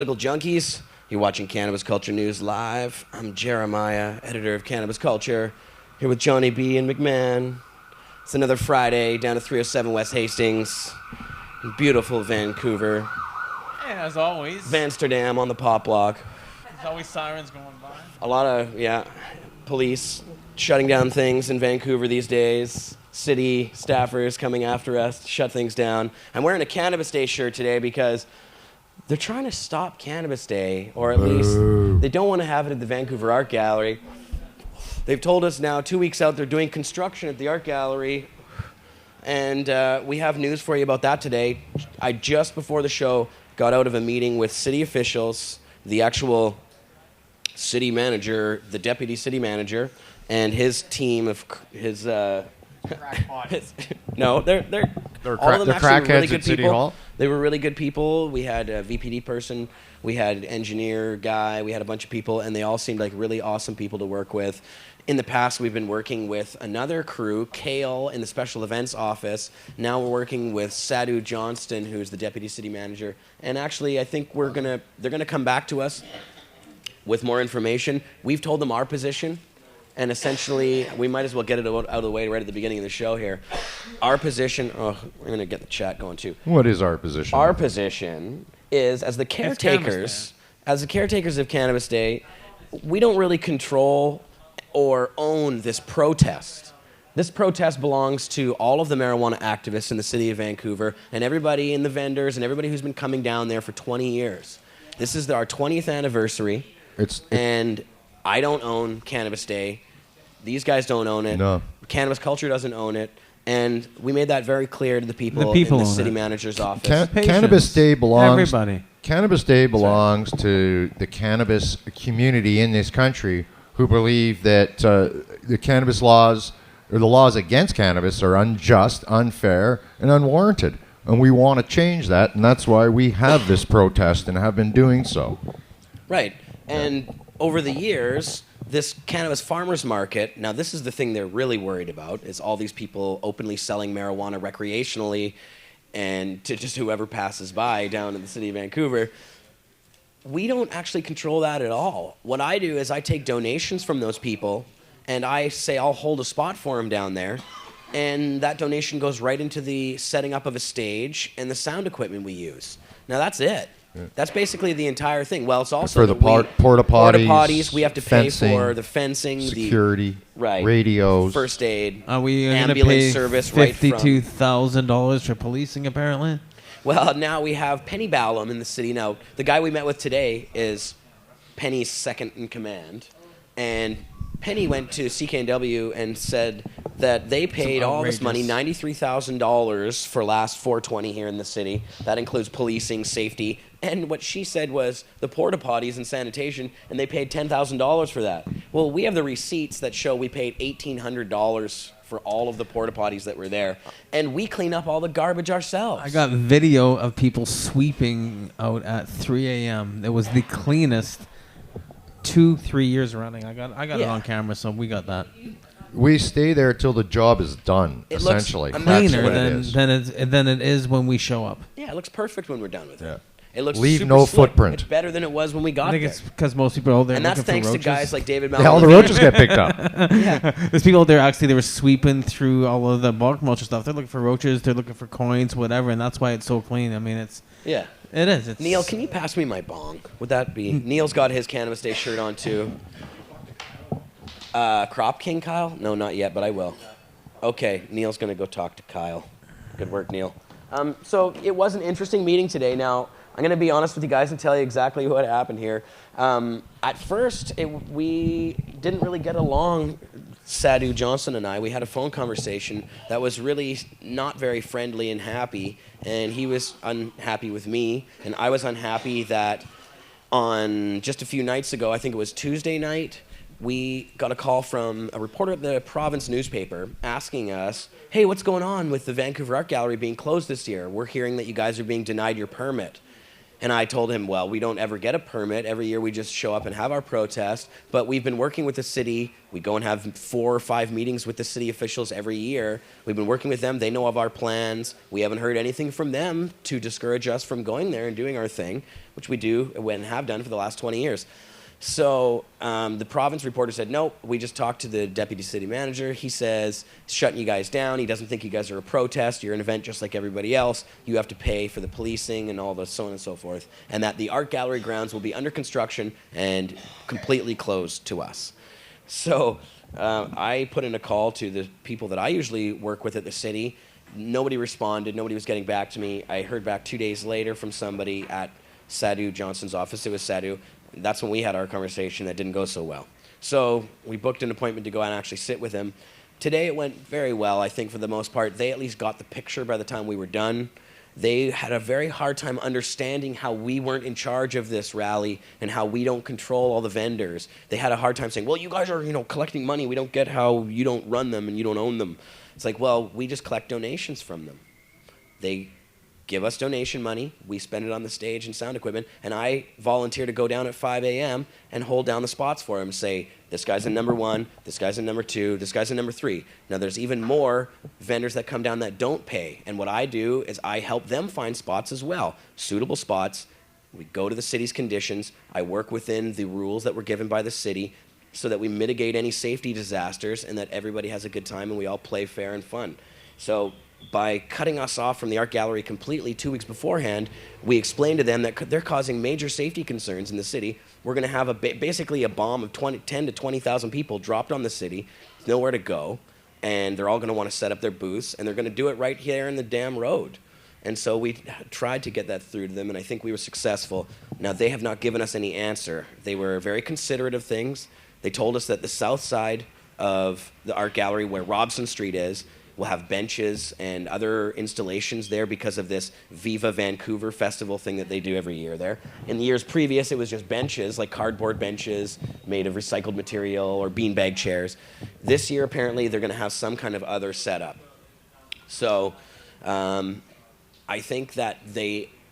Little junkies, you're watching Cannabis Culture News live. I'm Jeremiah, editor of Cannabis Culture, here with Johnny B and McMahon. It's another Friday down to 307 West Hastings, in beautiful Vancouver. And as always, Amsterdam on the pop block. there's always sirens going by. A lot of, police shutting down things in Vancouver these days. City staffers coming after us to shut things down. I'm wearing a Cannabis Day shirt today because they're trying to stop Cannabis Day, or at least they don't want to have it at the Vancouver Art Gallery. They've told us now 2 weeks out they're doing construction at the Art Gallery, and we have news for you about that today. I just before the show got out of a meeting with city officials, the actual city manager, the deputy city manager, and his team of his. No, they're all of them actually really good City people. Hall? They were really good people. We had a VPD person, we had an engineer guy, we had a bunch of people, and they all seemed like really awesome people to work with. In the past, we've been working with another crew, Kale in the special events office. Now we're working with Sadhu Johnston, who's the deputy city manager. And actually, I think they're gonna come back to us with more information. We've told them our position. And essentially, we might as well get it out of the way right at the beginning of the show here. Our position, we're going to get the chat going too. What is our position? Our position is, as the caretakers of Cannabis Day, we don't really control or own this protest. This protest belongs to all of the marijuana activists in the city of Vancouver and everybody in the vendors and everybody who's been coming down there for 20 years. This is our 20th anniversary, and I don't own Cannabis Day. These guys don't own it. No. Cannabis Culture doesn't own it. And we made that very clear to the people in the city manager's office. Cannabis Day belongs. Everybody. Cannabis Day belongs to the cannabis community in this country who believe that the cannabis laws or the laws against cannabis are unjust, unfair, and unwarranted. And we want to change that, and that's why we have this protest and have been doing so. Right. And over the years, this cannabis farmers market, now this is the thing they're really worried about, is all these people openly selling marijuana recreationally and to just whoever passes by down in the city of Vancouver. We don't actually control that at all. What I do is I take donations from those people and I say I'll hold a spot for them down there, and that donation goes right into the setting up of a stage and the sound equipment we use. Now that's it. Yeah. That's basically the entire thing. Well, it's also for the porta potties. We have to fencing, pay for the fencing, security, right, radios, first aid. Are we ambulance pay service? $52,000 for policing? Apparently. Well, now we have Penny Ballum in the city. Now the guy we met with today is Penny's second in command, and Penny went to CKNW and said that they paid all this money, $93,000 for last 420 here in the city. That includes policing, safety, and what she said was the porta potties and sanitation, and they paid $10,000 for that. Well, we have the receipts that show we paid $1,800 for all of the porta potties that were there, and we clean up all the garbage ourselves. I got video of people sweeping out at 3 a.m. It was the cleanest 2-3 years running. I got it on camera, so we got that. We stay there till the job is done. It essentially, looks cleaner than it is when we show up. Yeah, it looks perfect when we're done with it. Yeah. It looks Leave super no slick. footprint. It's better than it was when we got I think there. it's because most people are out there And that's looking thanks for to roaches. guys like David all the roaches get picked up. Yeah. There's people out there actually, they were sweeping through all of the bulk mulch stuff. They're looking for roaches, they're looking for coins, whatever, and that's why it's so clean. I mean, it is. It's Neil, can you pass me my bong? Would that be? Neil's got his Cannabis Day shirt on too. Crop King Kyle? No, not yet, but I will. Okay, Neil's going to go talk to Kyle. Good work, Neil. So it was an interesting meeting today. Now, I'm going to be honest with you guys and tell you exactly what happened here. At first, we didn't really get along, Sadhu Johnson and I. We had a phone conversation that was really not very friendly and happy, and he was unhappy with me, and I was unhappy that on just a few nights ago, I think it was Tuesday night, we got a call from a reporter at the province newspaper asking us, hey, what's going on with the Vancouver Art Gallery being closed this year? We're hearing that you guys are being denied your permit. And I told him, well, we don't ever get a permit. Every year we just show up and have our protest. But we've been working with the city. We go and have 4 or 5 meetings with the city officials every year. We've been working with them. They know of our plans. We haven't heard anything from them to discourage us from going there and doing our thing, which we do and have done for the last 20 years. So the province reporter said, nope, we just talked to the deputy city manager. He says, shutting you guys down. He doesn't think you guys are a protest. You're an event just like everybody else. You have to pay for the policing and all the so on and so forth. And that the art gallery grounds will be under construction and completely closed to us. So I put in a call to the people that I usually work with at the city. Nobody responded. Nobody was getting back to me. I heard back 2 days later from somebody at Sadhu Johnson's office. It was Sadhu. That's when we had our conversation that didn't go so well. So we booked an appointment to go and actually sit with him. Today it went very well, I think, for the most part. They at least got the picture by the time we were done. They had a very hard time understanding how we weren't in charge of this rally and how we don't control all the vendors. They had a hard time saying, well, you guys are, collecting money. We don't get how you don't run them and you don't own them. It's like, well, we just collect donations from them. They give us donation money, we spend it on the stage and sound equipment, and I volunteer to go down at 5 a.m. and hold down the spots for him and say, this guy's in number 1, this guy's in number 2, this guy's in number 3. Now there's even more vendors that come down that don't pay, and what I do is I help them find spots as well, suitable spots. We go to the city's conditions, I work within the rules that were given by the city so that we mitigate any safety disasters and that everybody has a good time and we all play fair and fun. So by cutting us off from the art gallery completely 2 weeks beforehand, we explained to them that they're causing major safety concerns in the city. We're going to have basically a bomb of 10 to 20,000 people dropped on the city, nowhere to go, and they're all going to want to set up their booths, and they're going to do it right here in the damn road. And so we tried to get that through to them, and I think we were successful. Now, they have not given us any answer. They were very considerate of things. They told us that the south side of the art gallery, where Robson Street is, we'll have benches and other installations there because of this Viva Vancouver festival thing that they do every year there. In the years previous, it was just benches, like cardboard benches made of recycled material or beanbag chairs. This year, apparently, they're going to have some kind of other setup. So I think that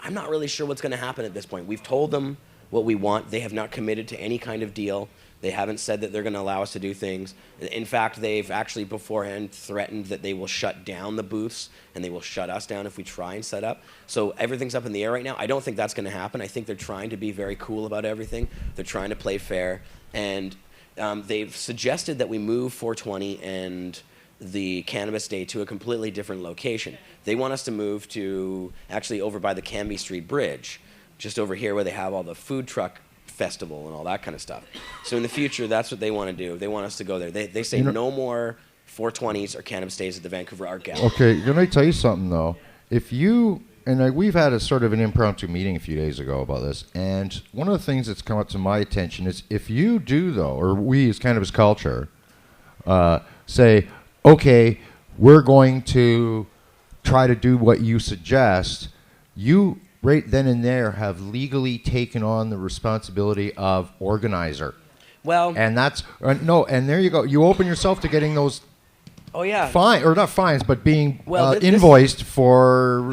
I'm not really sure what's going to happen at this point. We've told them what we want. They have not committed to any kind of deal. They haven't said that they're going to allow us to do things. In fact, they've actually beforehand threatened that they will shut down the booths and they will shut us down if we try and set up. So everything's up in the air right now. I don't think that's going to happen. I think they're trying to be very cool about everything. They're trying to play fair. And they've suggested that we move 420 and the Cannabis Day to a completely different location. They want us to move to actually over by the Cambie Street Bridge, just over here where they have all the food truck festival and all that kind of stuff. So in the future, that's what they want to do. They want us to go there. They say no more 420s or Cannabis Days at the Vancouver Art Gallery. Okay, let me tell you something, though. If you, and we've had a sort of an impromptu meeting a few days ago about this, and one of the things that's come up to my attention is if you do, though, or we as Cannabis Culture, say, okay, we're going to try to do what you suggest, you right then and there have legally taken on the responsibility of organizer. Well, and that's and there you go. You open yourself to getting those. Oh yeah. Fine or not fines, but being invoiced for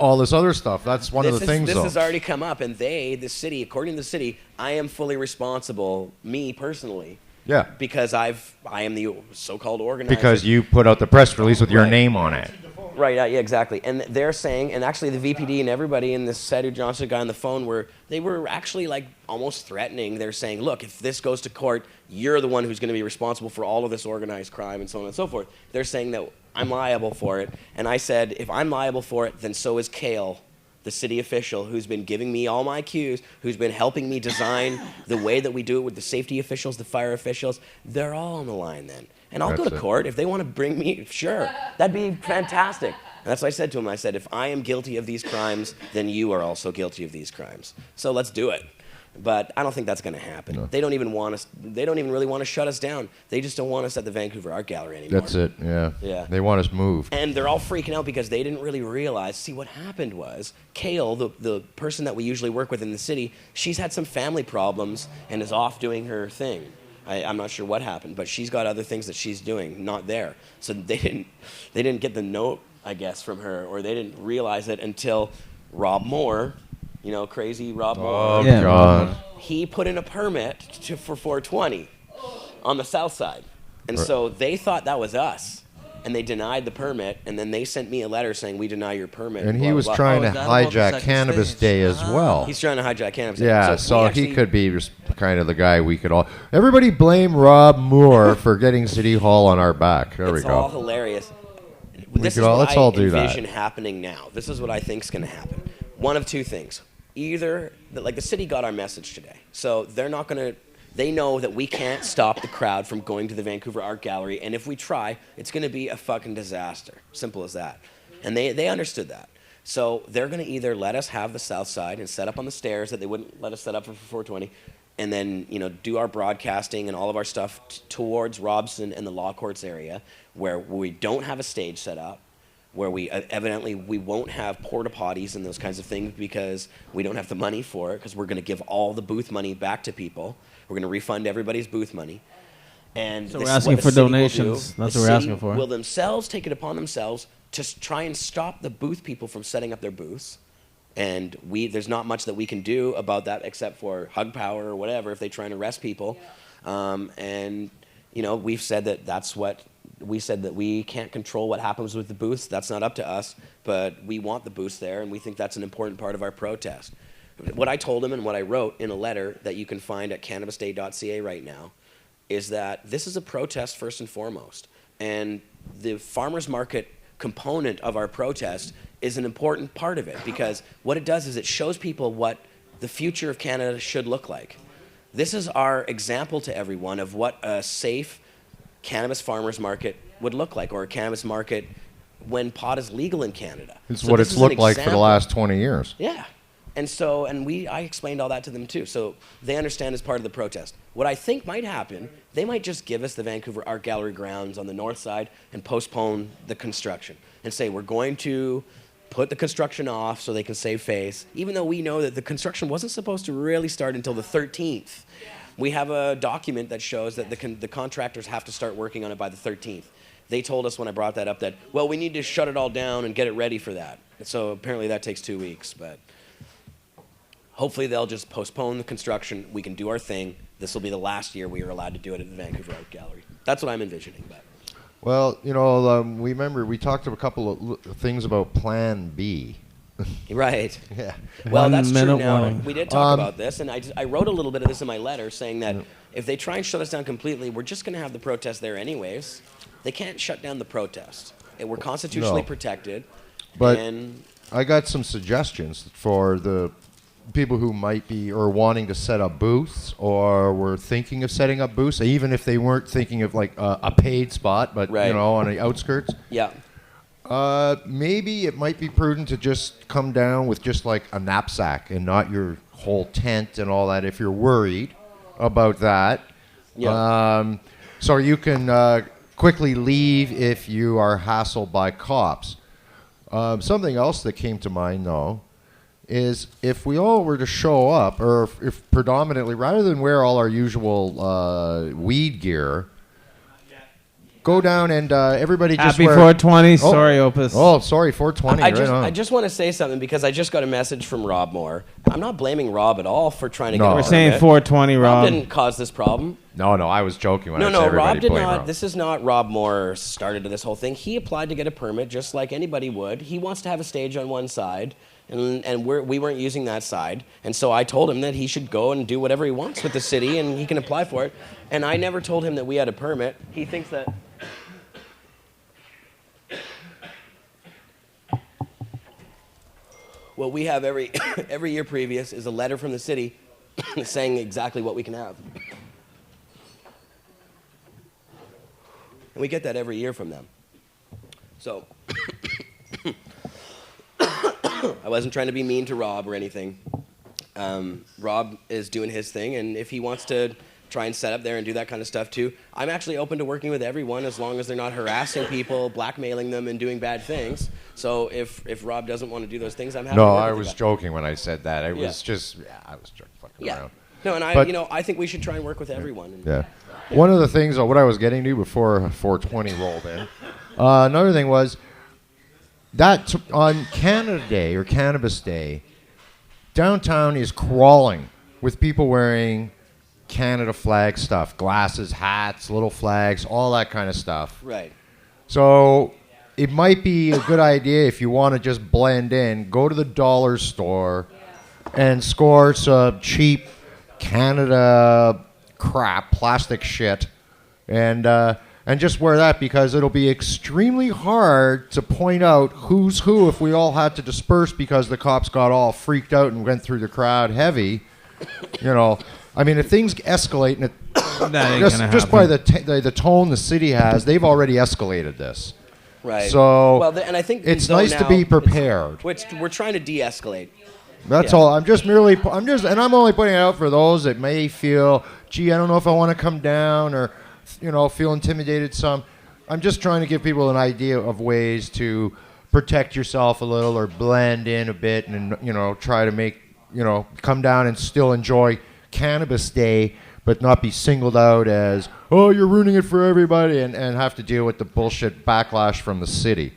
all this other stuff. That's one of the things. This has already come up, and the city, according to the city, I am fully responsible. Me personally. Yeah. Because I am the so-called organizer. Because you put out the press release with your name on it. Right, yeah, exactly. And they're saying, and actually the VPD and everybody and this Sadhu Johnson guy on the phone they were actually like almost threatening. They're saying, look, if this goes to court, you're the one who's going to be responsible for all of this organized crime and so on and so forth. They're saying that I'm liable for it. And I said, if I'm liable for it, then so is Kale, the city official who's been giving me all my cues, who's been helping me design the way that we do it with the safety officials, the fire officials. They're all on the line then. And I'll go to court. If they want to bring me, sure. That'd be fantastic. And that's what I said to him. I said, if I am guilty of these crimes, then you are also guilty of these crimes. So let's do it. But I don't think that's going to happen. No. They don't even want us. They don't even really want to shut us down. They just don't want us at the Vancouver Art Gallery anymore. That's it, yeah. Yeah. They want us moved. And they're all freaking out because they didn't really realize. See, what happened was, Kale, the person that we usually work with in the city, she's had some family problems and is off doing her thing. I'm not sure what happened, but she's got other things that she's doing, not there. So they didn't get the note, I guess, from her, or they didn't realize it until Rob Moore You know, crazy Rob Moore. Oh, Yeah. God. He put in a permit for 420 on the south side. And so they thought that was us. And they denied the permit, and then they sent me a letter saying, we deny your permit. And blah, he blah, was blah. trying to is that about the hijack second Cannabis stage? Day as well. He's trying to hijack Cannabis Day. Yeah, we so actually- he could be just kind of the guy we could all... Everybody blame Rob Moore for getting City Hall on our back. There we It's all go. hilarious. We This could is all- what let's I all do that. envision happening now. This is what I think is going to happen. One of two things. Either, like the city got our message today, so they're not going to... They know that we can't stop the crowd from going to the Vancouver Art Gallery, and if we try, it's going to be a fucking disaster. Simple as that. And they understood that. So they're going to either let us have the south side and set up on the stairs that they wouldn't let us set up for 420, and then do our broadcasting and all of our stuff towards Robson and the Law Courts area, where we don't have a stage set up, where we evidently we won't have porta potties and those kinds of things because we don't have the money for it, because we're going to give all the booth money back to people. We're going to refund everybody's booth money. And So this we're is asking what for the city will donations. do. That's The what we're city asking for. will themselves take it upon themselves to try and stop the booth people from setting up their booths. And there's not much that we can do about that except for hug power or whatever if they try and arrest people. We've said that we can't control what happens with the booths. That's not up to us, but we want the booths there, and we think that's an important part of our protest. What I told him and what I wrote in a letter that you can find at cannabisday.ca right now is that this is a protest first and foremost. And the farmers market component of our protest is an important part of it, because what it does is it shows people what the future of Canada should look like. This is our example to everyone of what a safe cannabis farmers market would look like, or a cannabis market when pot is legal in Canada. It's So what this it's is an looked like for the example. last 20 years. Yeah. I explained all that to them too, so they understand as part of the protest. What I think might happen, they might just give us the Vancouver Art Gallery grounds on the north side and postpone the construction and say we're going to put the construction off so they can save face, even though we know that the construction wasn't supposed to really start until the 13th. We have a document that shows that the contractors have to start working on it by the 13th. They told us when I brought that up that, well, we need to shut it all down and get it ready for that. So apparently that takes 2 weeks, but hopefully they'll just postpone the construction. We can do our thing. This will be the last year we are allowed to do it at the Vancouver Art Gallery. That's what I'm envisioning. But Well, we remember we talked a couple of things about Plan B. right. Yeah. Well, 1 that's true minute now. warning. We did talk about this, and I wrote a little bit of this in my letter saying that if they try and shut us down completely, we're just going to have the protest there anyways. They can't shut down the protest. We're constitutionally No. protected. But and I got some suggestions for the people who might be or wanting to set up booths or were thinking of setting up booths, even if they weren't thinking of like a paid spot, but Right. on the outskirts. yeah. Maybe it might be prudent to just come down with just like a knapsack and not your whole tent and all that if you're worried about that. Yeah. So you can quickly leave if you are hassled by cops. Something else that came to mind, though, is if we all were to show up, or if predominantly, rather than wear all our usual weed gear, go down and everybody just Happy wear... 420. Sorry, Opus. Oh, sorry, 420. I just want to say something because I just got a message from Rob Moore. I'm not blaming Rob at all for trying to get a No. We're permit. saying 420, Rob Rob. didn't cause this problem. No, I was joking when I said No, everybody Rob did blame not. Rob. This is not Rob Moore started this whole thing. He applied to get a permit just like anybody would. He wants to have a stage on one side, and we weren't using that side. And so I told him that he should go and do whatever he wants with the city, and he can apply for it. And I never told him that we had a permit. He thinks that... What we have every year previous is a letter from the city saying exactly what we can have. And we get that every year from them. So I wasn't trying to be mean to Rob or anything. Rob is doing his thing, and if he wants to try and set up there and do that kind of stuff too, I'm actually open to working with everyone as long as they're not harassing people, blackmailing them, and doing bad things. So if Rob doesn't want to do those things, I'm happy to No, work I with was the guy. joking when I said that. It Yeah. was just, I was just fucking Yeah. around. No, and But- I think we should try and work with everyone. Yeah. One of the things, what I was getting to before 420 rolled in, another thing was that on Canada Day or Cannabis Day, downtown is crawling with people wearing Canada flag stuff, glasses, hats, little flags, all that kind of stuff. Right. So it might be a good idea if you want to just blend in, go to the dollar store and score some cheap Canada crap, plastic shit, and just wear that, because it'll be extremely hard to point out who's who if we all had to disperse because the cops got all freaked out and went through the crowd heavy. You know, I mean, if things escalate, and just by the tone the city has, they've already escalated this. Right. So, well, and I think it's nice to be prepared. We're trying to de-escalate. That's all. I'm only putting it out for those that may feel, gee, I don't know if I want to come down, or, you know, feel intimidated some. I'm just trying to give people an idea of ways to protect yourself a little, or blend in a bit, and, you know, try to make, you know, come down and still enjoy Cannabis Day, but not be singled out as, oh, you're ruining it for everybody, and have to deal with the bullshit backlash from the city.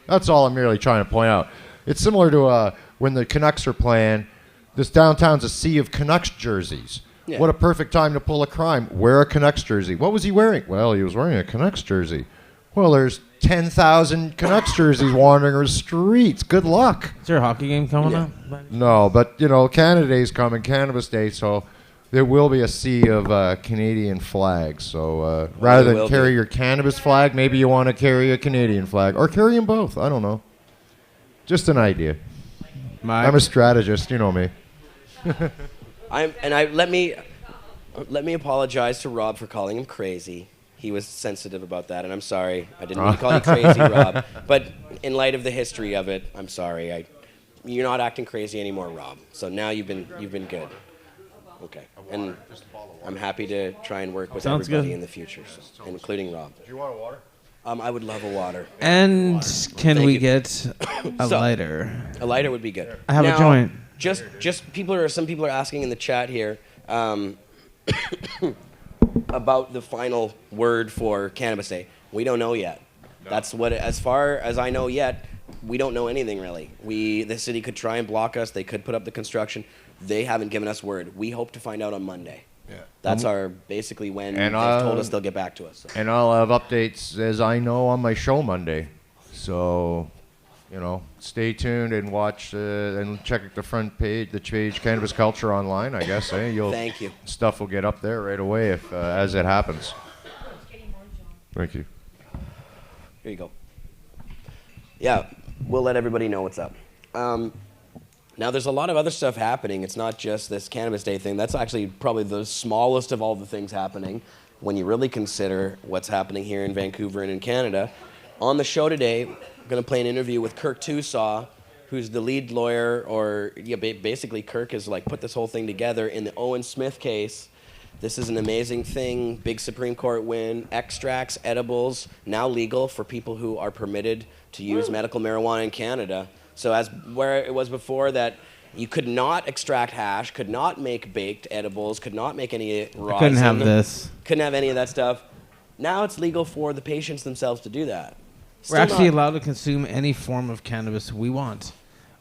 That's all I'm really trying to point out. It's similar to when the Canucks are playing. This downtown's a sea of Canucks jerseys. Yeah. What a perfect time to pull a crime. Wear a Canucks jersey. What was he wearing? Well, he was wearing a Canucks jersey. Well, there's 10,000 Canucks jerseys wandering the streets. Good luck. Is there a hockey game coming up? No, but, you know, Canada Day's coming, Cannabis Day, so there will be a sea of Canadian flags. So rather than carry your cannabis flag, maybe you want to carry a Canadian flag. Or carry them both. I don't know. Just an idea. I'm a strategist. You know me. Let me apologize to Rob for calling him crazy. He was sensitive about that, and I'm sorry. I didn't mean to call you crazy, Rob. But in light of the history of it, I'm sorry. You're not acting crazy anymore, Rob. So now you've been good. Okay. And I'm happy to try and work with everybody in the future, including Rob. Do you want a water? I would love a water. And can we get a lighter? A lighter would be good. I have a joint. Just some people are asking in the chat here about the final word for Cannabis Day. We don't know yet. No. That's what, as far as I know yet, we don't know anything really. The city could try and block us. They could put up the construction. They haven't given us word. We hope to find out on Monday. Yeah. That's basically when they've told us they'll get back to us. So. And I'll have updates as I know on my show Monday. So, you know, stay tuned and watch and check the front page, the page Cannabis Culture online, I guess. Thank you. Stuff will get up there right away if as it happens. Thank you. Here you go. Yeah, we'll let everybody know what's up. Now, there's a lot of other stuff happening. It's not just this Cannabis Day thing. That's actually probably the smallest of all the things happening when you really consider what's happening here in Vancouver and in Canada. On the show today, I'm going to play an interview with Kirk Tousaw, who's the lead lawyer, basically Kirk has put this whole thing together in the Owen Smith case. This is an amazing thing, big Supreme Court win. Extracts, edibles, now legal for people who are permitted to use medical marijuana in Canada. So as where it was before that you could not extract hash, could not make baked edibles, could not make any rosin. Couldn't have this. Couldn't have any of that stuff. Now it's legal for the patients themselves to do that. We're actually allowed to consume any form of cannabis we want.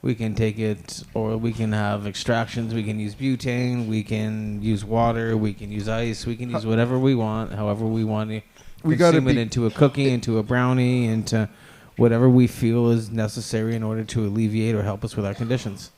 We can take it, or we can have extractions. We can use butane. We can use water. We can use ice. We can use whatever we want, however we want to consume it into a cookie, into a brownie, into whatever we feel is necessary in order to alleviate or help us with our conditions.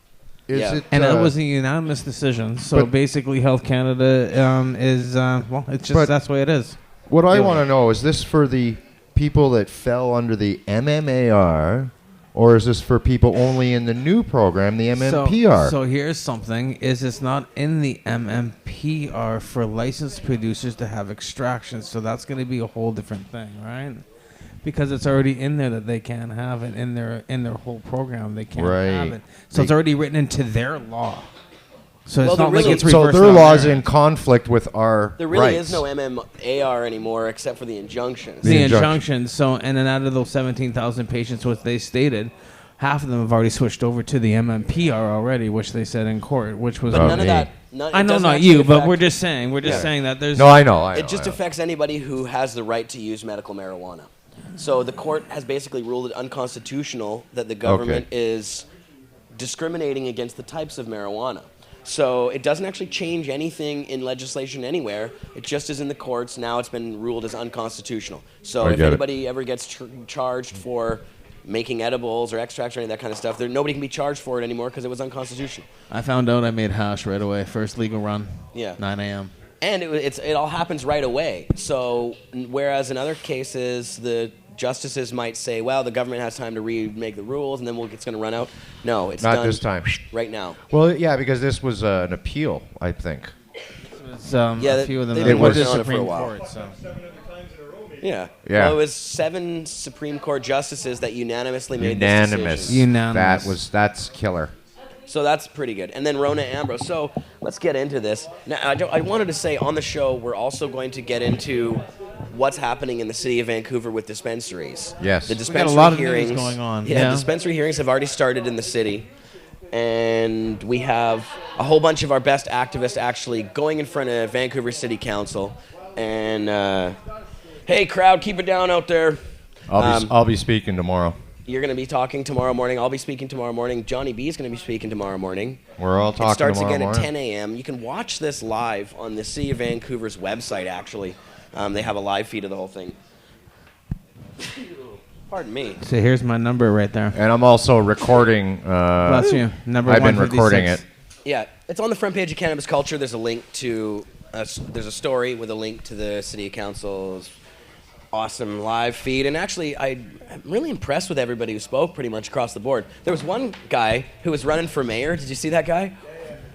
And that was a unanimous decision. So basically, Health Canada is, it's just that's the way it is. What I want to know, is this for the people that fell under the MMAR, or is this for people only in the new program, the MMPR? So here's something, it's not in the MMPR for licensed producers to have extractions, so that's going to be a whole different thing, right? Because it's already in there that they can't have it in their whole program. They can't have it. So it's already written into their law. So it's not like it's reversed. So their law is in conflict with our There really is no MMAR anymore except for the injunctions. The injunctions. So, and then out of those 17,000 patients, what they stated, half of them have already switched over to the MMPR already, which they said in court, which was... But none of that... I know not you, but we're just saying. We're just saying that there's... No, I know. It just affects anybody who has the right to use medical marijuana. So the court has basically ruled it unconstitutional that the government is discriminating against the types of marijuana. So it doesn't actually change anything in legislation anywhere. It just is in the courts. Now it's been ruled as unconstitutional. So if anybody ever gets charged for making edibles or extracts or any of that kind of stuff, nobody can be charged for it anymore because it was unconstitutional. I found out I made hash right away. First legal run. Yeah. 9 a.m. And it all happens right away. So whereas in other cases, the justices might say, well, the government has time to remake the rules and then it's going to run out. No, it's Not done this time. right now. Well, yeah, because this was an appeal, I think. It's, a few of them. they've been went to working on it for a Supreme while. Court, so. Yeah. Yeah. Well, it was 7 Supreme Court justices that unanimously made this decision. Unanimous. That's killer. So that's pretty good. And then Rona Ambrose. So let's get into this. Now, I wanted to say on the show, we're also going to get into what's happening in the city of Vancouver with dispensaries. Yes. The We dispensary got a lot of hearings news going on. Yeah, dispensary hearings have already started in the city. And we have a whole bunch of our best activists actually going in front of Vancouver City Council. And, hey, crowd, keep it down out there. I'll be speaking tomorrow. You're going to be talking tomorrow morning. I'll be speaking tomorrow morning. Johnny B is going to be speaking tomorrow morning. We're all talking It starts tomorrow again morning. at 10 a.m. You can watch this live on the City of Vancouver's website, actually. They have a live feed of the whole thing. Pardon me. So here's my number right there. And I'm also recording. Bless you. Number I've been 156. recording it. Yeah, it's on the front page of Cannabis Culture. There's a link to... there's a story with a link to the City Council's awesome live feed. And actually, I'm really impressed with everybody who spoke pretty much across the board. There was one guy who was running for mayor. Did you see that guy?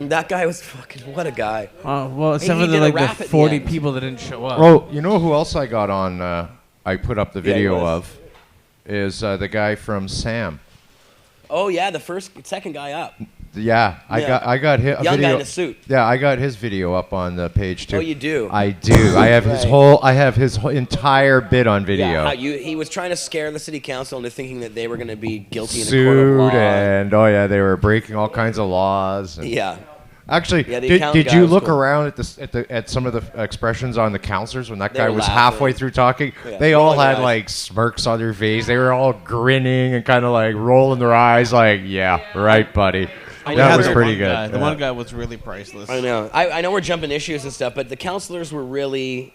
That guy was fucking... What a guy. Well, except He for did a the rap at the 40 end. people that didn't show up. Oh, you know who else I got on? I put up the Yeah, he video was. of is the guy from Sam. Oh, yeah, second guy up. Yeah, I got his Young video. guy in a suit. Yeah, I got his video up on the page too. Oh, you do? I do. I have his whole entire bit on video. Yeah, he was trying to scare the city council into thinking that they were going to be guilty in a court of law. Sued and they were breaking all kinds of laws. And Yeah. Actually, Yeah, the accountant did guy you was look cool. around at some of the expressions on the counselors when that They guy were was laughing. halfway through talking? Yeah. They all Rolling had their eyes. like smirks on their face. They were all grinning and kind of like rolling their eyes, like, "Yeah, right, buddy." I That know was the pretty one good. guy. The Yeah. one guy was really priceless. I know. I know we're jumping issues and stuff, but the counselors were really,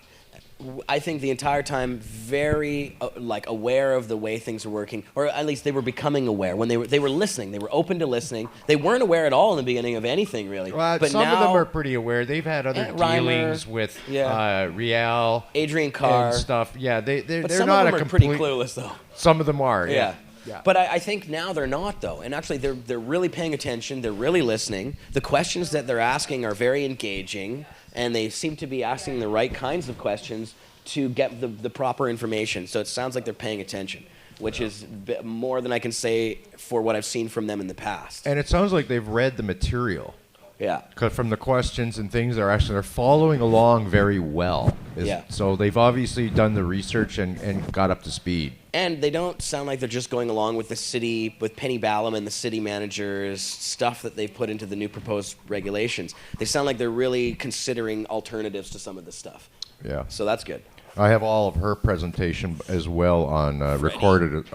I think, the entire time very aware of the way things were working, or at least they were becoming aware when they were listening. They were open to listening. They weren't aware at all in the beginning of anything really. Well, but some now, of them are pretty aware. They've had other Reimer, dealings with Riel Adrian Carr and stuff. Yeah, they're But they're some not of them a are pretty complete. clueless though. Some of them are. Yeah. Yeah. But I think now they're not, though. And actually, they're really paying attention. They're really listening. The questions that they're asking are very engaging, and they seem to be asking the right kinds of questions to get the proper information. So it sounds like they're paying attention, which is more than I can say for what I've seen from them in the past. And it sounds like they've read the material. Yeah. 'Cause from the questions and things, they're following along very well. Yeah. So they've obviously done the research and got up to speed. And they don't sound like they're just going along with the city, with Penny Ballum and the city managers' stuff that they've put into the new proposed regulations. They sound like they're really considering alternatives to some of this stuff. Yeah. So that's good. I have all of her presentation as well on recorded.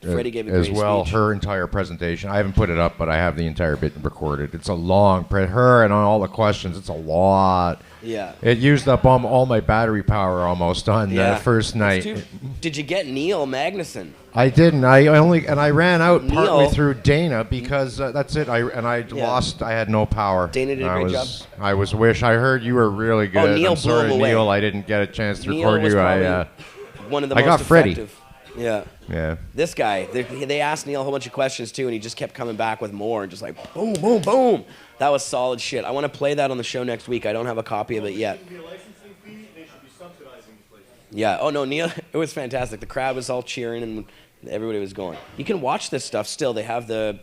Freddie gave a as great well. speech. Her entire presentation. I haven't put it up, but I have the entire bit recorded. It's a long. Her and on all the questions. It's a lot. Yeah. It used up all my battery power almost on the first night. Did you get Neil Magnuson? I didn't. I ran out partly Neil. through Dana because that's it. I lost. I had no power. Dana did a great job. I heard you were really good. Neil I'm sorry, blew him away. Neil. I didn't get a chance to Neil record was you. probably one of the I most got Freddie. effective. Yeah. Yeah. This guy, they asked Neil a whole bunch of questions too, and he just kept coming back with more, and just like boom, boom, boom. That was solid shit. I want to play that on the show next week. I don't have a copy of it yet. Yeah. Oh no, Neil. It was fantastic. The crowd was all cheering, and everybody was going. You can watch this stuff still. They have the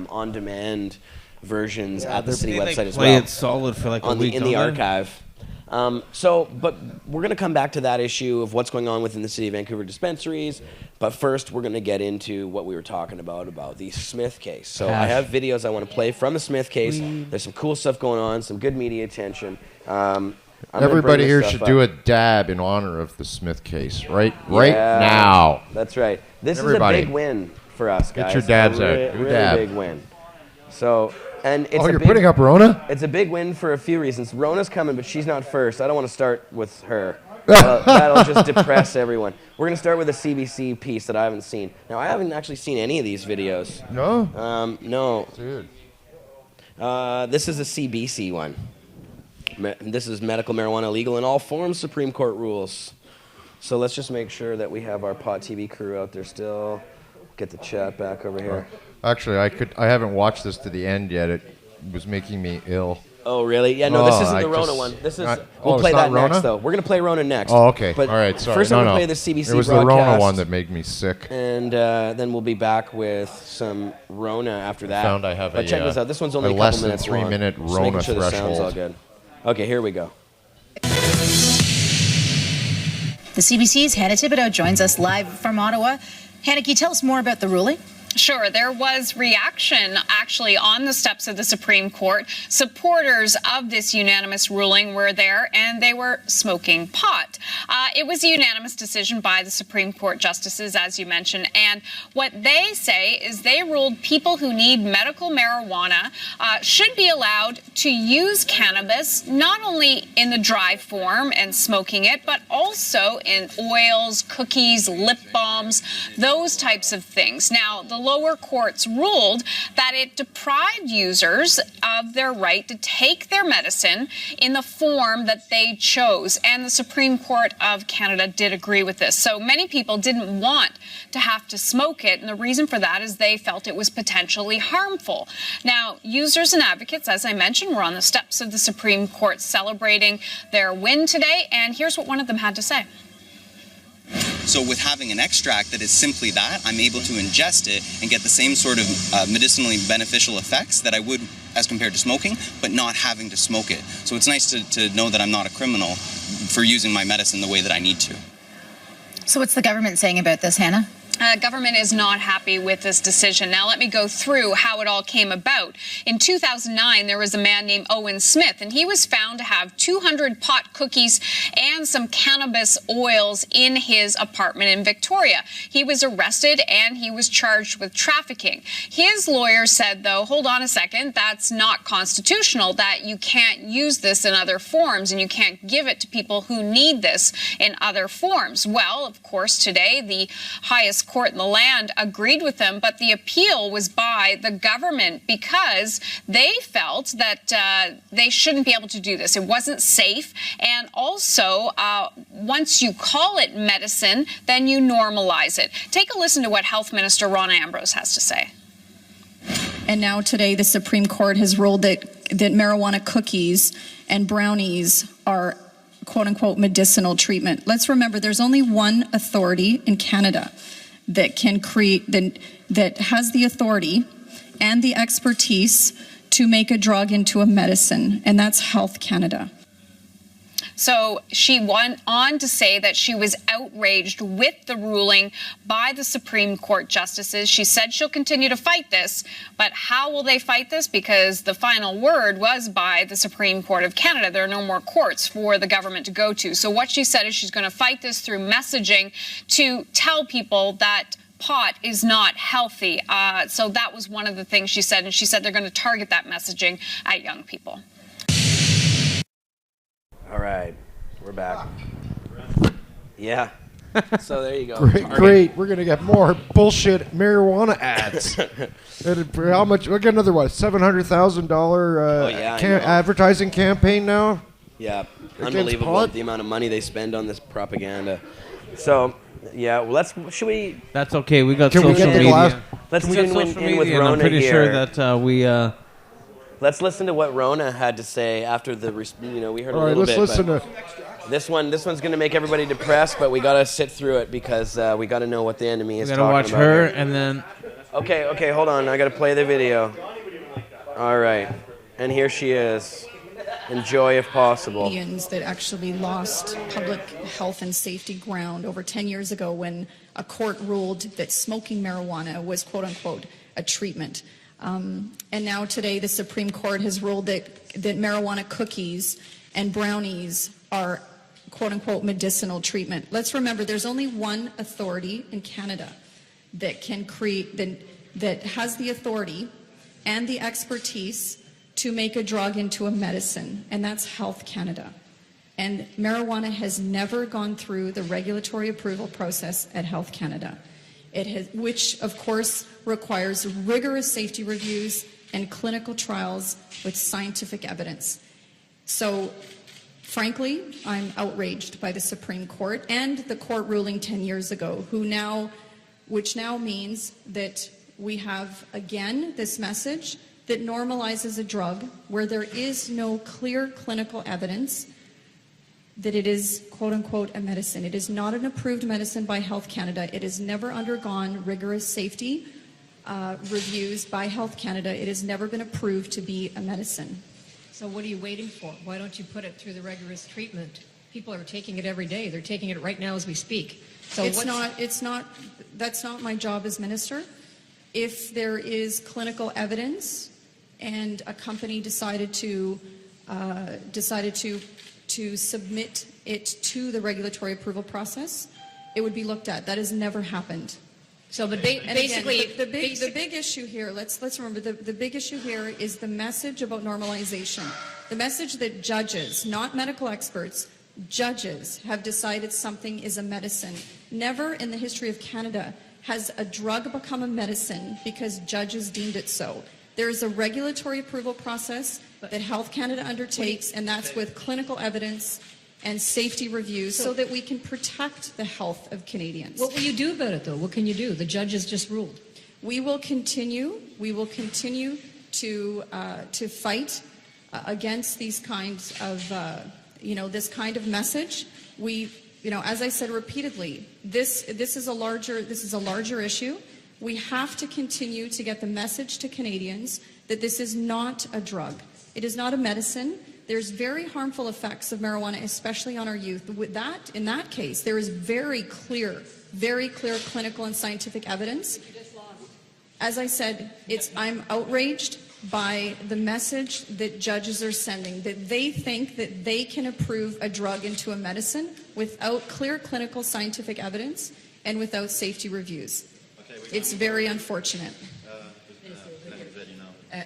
on-demand versions at the city website as Play well. it solid for like a in week. the don't they? archive. But we're going to come back to that issue of what's going on within the City of Vancouver dispensaries. But first, we're going to get into what we were talking about the Smith case. So I have videos I want to play from the Smith case. There's some cool stuff going on, some good media attention. Everybody here should do a dab in honor of the Smith case, right now. That's right. This Everybody. is a big win for us, guys. Get your dabs out. A Do a really dab. big win. So, and it's you're putting up Rona? It's a big win for a few reasons. Rona's coming, but she's not first. I don't want to start with her. That'll just depress everyone. We're going to start with a CBC piece that I haven't seen. Now, I haven't actually seen any of these videos. No? No. Dude. This is a CBC one. This is medical marijuana legal in all forms, Supreme Court rules. So let's just make sure that we have our Pot TV crew out there still. Get the chat back over here. Actually, I haven't watched this to the end yet. It was making me ill. Oh, really? Yeah, no, this isn't the Rona one. This is. We'll play that next, though. We're going to play Rona next. Oh, okay. But all right, sorry. First, I'm going to play the CBC It was broadcast, the Rona one that made me sick. And then we'll be back with some Rona after that. I have but check this out. This one's only a couple less than minutes 3 long. minute Just Rona making sure the sound's all threshold. good. Okay, here we go. The CBC's Hannah Thibodeau joins us live from Ottawa. Hannah, can you tell us more about the ruling? Sure. There was reaction actually on the steps of the Supreme Court. Supporters of this unanimous ruling were there, and they were smoking pot. It was a unanimous decision by the Supreme Court justices, as you mentioned. And what they say is they ruled people who need medical marijuana should be allowed to use cannabis, not only in the dry form and smoking it, but also in oils, cookies, lip balms, those types of things. Now, the lower courts ruled that it deprived users of their right to take their medicine in the form that they chose. And the Supreme Court of Canada did agree with this. So many people didn't want to have to smoke it. And the reason for that is they felt it was potentially harmful. Now, users and advocates, as I mentioned, were on the steps of the Supreme Court celebrating their win today. And here's what one of them had to say. So with having an extract that is simply that, I'm able to ingest it and get the same sort of medicinally beneficial effects that I would as compared to smoking, but not having to smoke it. So it's nice to know that I'm not a criminal for using my medicine the way that I need to. So what's the government saying about this, Hannah? Government is not happy with this decision. Now, let me go through how it all came about. In 2009, there was a man named Owen Smith, and he was found to have 200 pot cookies and some cannabis oils in his apartment in Victoria. He was arrested, and he was charged with trafficking. His lawyer said, though, hold on a second, that's not constitutional, that you can't use this in other forms, and you can't give it to people who need this in other forms. Well, of course, today, the highest court in the land agreed with them, but the appeal was by the government because they felt that they shouldn't be able to do this. It wasn't safe, and also once you call it medicine, then you normalize it. Take a listen to what Health Minister Rona Ambrose has to say. And now today the Supreme Court has ruled that marijuana cookies and brownies are quote-unquote medicinal treatment. Let's remember there's only one authority in Canada that can create, that has the authority and the expertise to make a drug into a medicine, and that's Health Canada. So she went on to say that she was outraged with the ruling by the Supreme Court justices. She said she'll continue to fight this, but how will they fight this? Because the final word was by the Supreme Court of Canada. There are no more courts for the government to go to. So what she said is she's going to fight this through messaging to tell people that pot is not healthy. So that was one of the things she said, and she said they're going to target that messaging at young people. All right, we're back. Yeah. So there you go. Great. We're going to get more bullshit marijuana ads. How much? We'll get another, what, $700,000 advertising campaign now? Yeah, unbelievable the amount of money they spend on this propaganda. So, yeah, well, should we... That's okay. We got Can social we get the media. glass? Let's We tune got social in with media, and Rona I'm pretty here. sure that we... Let's listen to what Rona had to say after the, we heard All a right, little let's bit. listen But to... this one's going to make everybody depressed, but we got to sit through it because we got to know what the enemy is we talking got about. to watch her, here. and then... Okay, hold on. I got to play the video. All right. And here she is. Enjoy if possible. That actually lost public health and safety ground over 10 years ago when a court ruled that smoking marijuana was quote-unquote a treatment. And now today the Supreme Court has ruled that marijuana cookies and brownies are quote-unquote medicinal treatment. Let's remember there's only one authority in Canada that can create, that has the authority and the expertise to make a drug into a medicine, and that's Health Canada. And marijuana has never gone through the regulatory approval process at Health Canada. It has, which of course requires rigorous safety reviews and clinical trials with scientific evidence. So, frankly, I'm outraged by the Supreme Court and the court ruling 10 years ago, which now means that we have, again, this message that normalizes a drug where there is no clear clinical evidence that it is, quote unquote, a medicine. It is not an approved medicine by Health Canada. It has never undergone rigorous safety reviews by Health Canada. It has never been approved to be a medicine. So what are you waiting for? Why don't you put it through the rigorous treatment? People are taking it every day. They're taking it right now as we speak. So that's not my job as minister. If there is clinical evidence and a company decided to submit it to the regulatory approval process, it would be looked at. That has never happened. So basically, the big issue here, let's remember, the big issue here is the message about normalization. The message that judges, not medical experts, judges have decided something is a medicine. Never in the history of Canada has a drug become a medicine because judges deemed it so. There is a regulatory approval process that Health Canada undertakes, and that's with clinical evidence and safety reviews so that we can protect the health of Canadians. What will you do about it, though? What can you do? The judges just ruled. We will continue to fight against these kinds of, this kind of message. As I said repeatedly, this is a larger issue. We have to continue to get the message to Canadians that this is not a drug. It is not a medicine. There's very harmful effects of marijuana, especially on our youth. In that case, there is very clear clinical and scientific evidence. As I said, I'm outraged by the message that judges are sending, that they think that they can approve a drug into a medicine without clear clinical scientific evidence and without safety reviews. It's very unfortunate.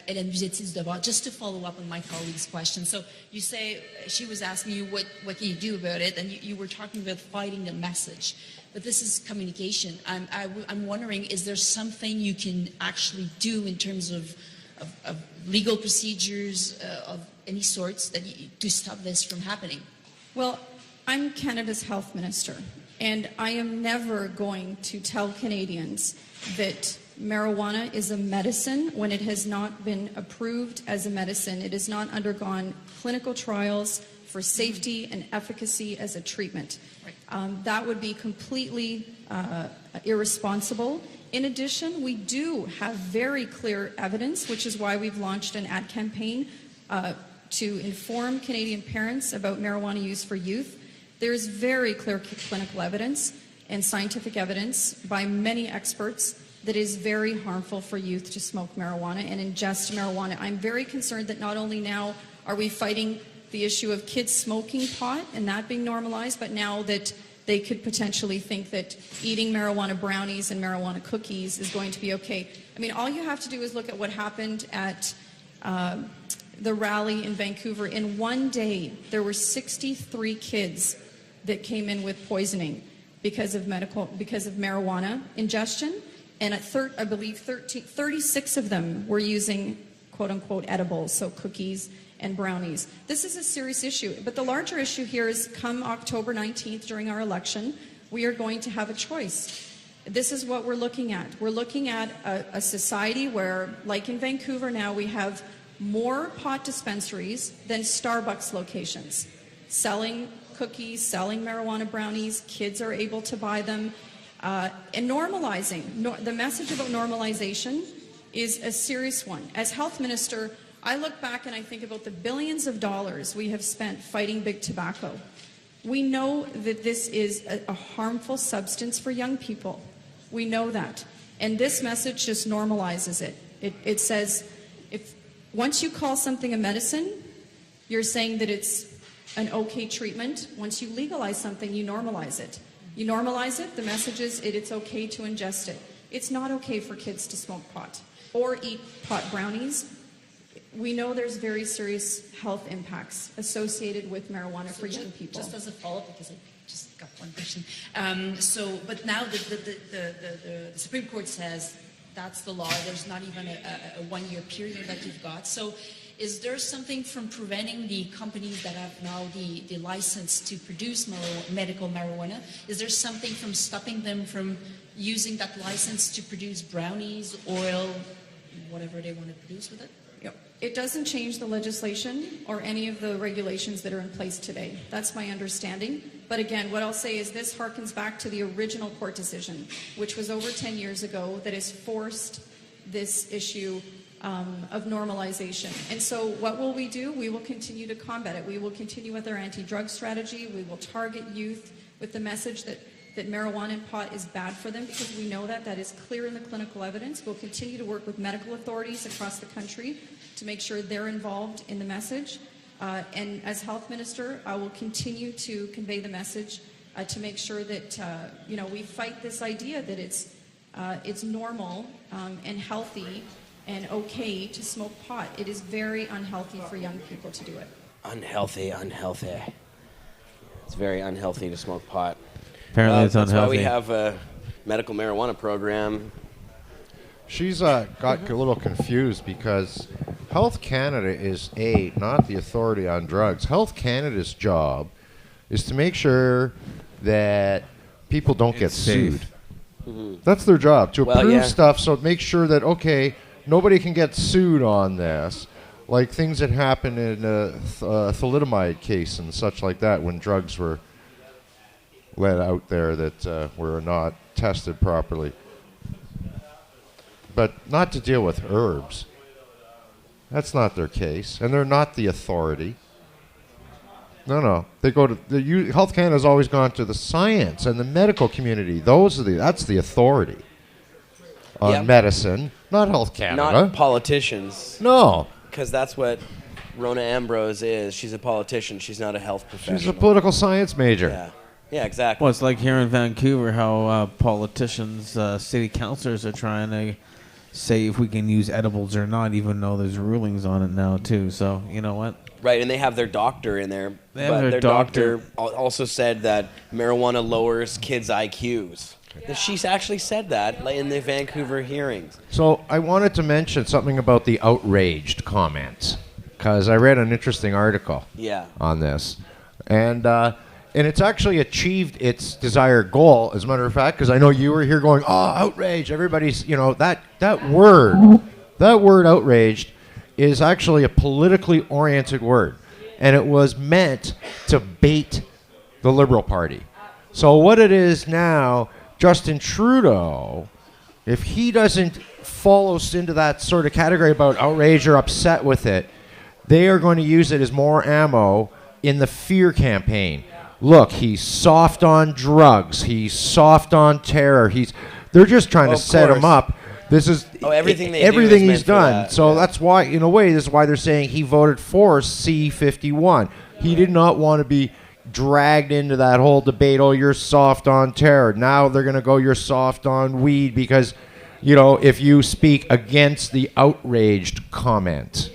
Hélène Buzetti-Devoir, just to follow up on my colleague's question. So you say, she was asking you what can you do about it, and you were talking about fighting the message. But this is communication. I'm wondering, is there something you can actually do in terms of legal procedures of any sorts to stop this from happening? Well, I'm Canada's health minister, and I am never going to tell Canadians that marijuana is a medicine when it has not been approved as a medicine. It has not undergone clinical trials for safety and efficacy as a treatment. Right. That would be completely irresponsible. In addition, we do have very clear evidence, which is why we've launched an ad campaign to inform Canadian parents about marijuana use for youth. There's very clear clinical evidence and scientific evidence by many experts that is very harmful for youth to smoke marijuana and ingest marijuana. I'm very concerned that not only now are we fighting the issue of kids smoking pot and that being normalized, but now that they could potentially think that eating marijuana brownies and marijuana cookies is going to be okay. I mean, all you have to do is look at what happened at the rally in Vancouver. In one day, there were 63 kids that came in with poisoning because of marijuana ingestion. And I believe 36 of them were using quote-unquote edibles, so cookies and brownies. This is a serious issue. But the larger issue here is come October 19th during our election, we are going to have a choice. This is what we're looking at. We're looking at a society where, like in Vancouver now, we have more pot dispensaries than Starbucks locations. Selling cookies, selling marijuana brownies, kids are able to buy them. And normalizing, the message about normalization is a serious one. As health minister, I look back and I think about the billions of dollars we have spent fighting big tobacco. We know that this is a harmful substance for young people. We know that. And this message just normalizes it. It says, once you call something a medicine, you're saying that it's an okay treatment. Once you legalize something, you normalize it. You normalize it, the message is it's okay to ingest it. It's not okay for kids to smoke pot. or eat pot brownies, we know there's very serious health impacts associated with marijuana for young people. Just as a follow-up, because I just got one question. But now the Supreme Court says that's the law. There's not even a one-year period that you've got. So is there something from preventing the companies that have now the license to produce medical marijuana? Is there something from stopping them from using that license to produce brownies, oil, whatever they want to produce with it? It doesn't change the legislation or any of the regulations that are in place today. That's my understanding. But again, what I'll say is this harkens back to the original court decision, which was over 10 years ago, that has forced this issue of normalization. And so what will we do? We will continue to combat it. We will continue with our anti-drug strategy. We will target youth with the message that marijuana and pot is bad for them, because we know that is clear in the clinical evidence. We'll continue to work with medical authorities across the country to make sure they're involved in the message. And as health minister, I will continue to convey the message to make sure that we fight this idea that it's normal and healthy and okay to smoke pot. It is very unhealthy for young people to do it. Unhealthy. It's very unhealthy to smoke pot. Apparently it's that's unhealthy. That's why we have a medical marijuana program. She's got a little confused because Health Canada is not the authority on drugs. Health Canada's job is to make sure that people don't get sued. Mm-hmm. That's their job, to approve stuff, so make sure that, okay, nobody can get sued on this. Like things that happened in a thalidomide case and such like that, when drugs were let out there that were not tested properly. But not to deal with herbs. That's not their case, and they're not the authority. No. They go to Health Canada has always gone to the science and the medical community. That's the authority on medicine, not Health Canada. Not politicians. No, because that's what Rona Ambrose is. She's a politician. She's not a health professional. She's a political science major. Yeah, exactly. Well, it's like here in Vancouver how politicians, city councillors are trying to say if we can use edibles or not, even though there's rulings on it now, too. So, you know what? Right, and they have their doctor in there. But their doctor also said that marijuana lowers kids' IQs. She's actually said that in the Vancouver hearings. So I wanted to mention something about the outraged comments, because I read an interesting article on this. And it's actually achieved its desired goal, as a matter of fact, because I know you were here going, outrage. Everybody's, that word outraged is actually a politically oriented word. And it was meant to bait the Liberal Party. So what it is now, Justin Trudeau, if he doesn't fall into that sort of category about outrage or upset with it, they are going to use it as more ammo in the fear campaign. Look, he's soft on drugs. He's soft on terror. They're just trying to set him up. This is everything he's done. So that's why, in a way, this is why they're saying he voted for C-51. He did not want to be dragged into that whole debate. Oh, you're soft on terror. Now they're going to go, you're soft on weed because, if you speak against the outraged comment.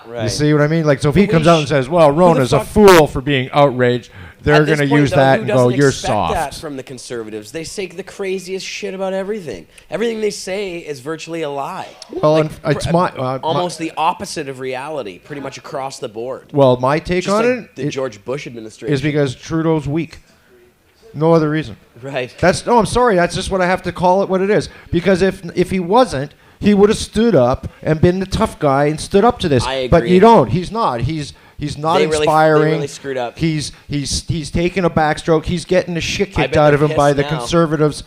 Right. You see what I mean? Like, so if he comes out and says, well, Rona's a fool for being outraged, they're going to use that and go, you're soft. That from the Conservatives. They say the craziest shit about everything. Everything they say is virtually a lie. Well, it's almost the opposite of reality, pretty much across the board. Well, my take just on like the George Bush administration is because Trudeau's weak. No other reason. Right. I'm sorry. That's just what I have to call it what it is. Because if he wasn't, he would have stood up and been the tough guy and stood up to this. I agree. But you don't. He's not. He's not inspiring. They really screwed up. He's taking a backstroke. He's getting the shit kicked out of him by the Conservatives'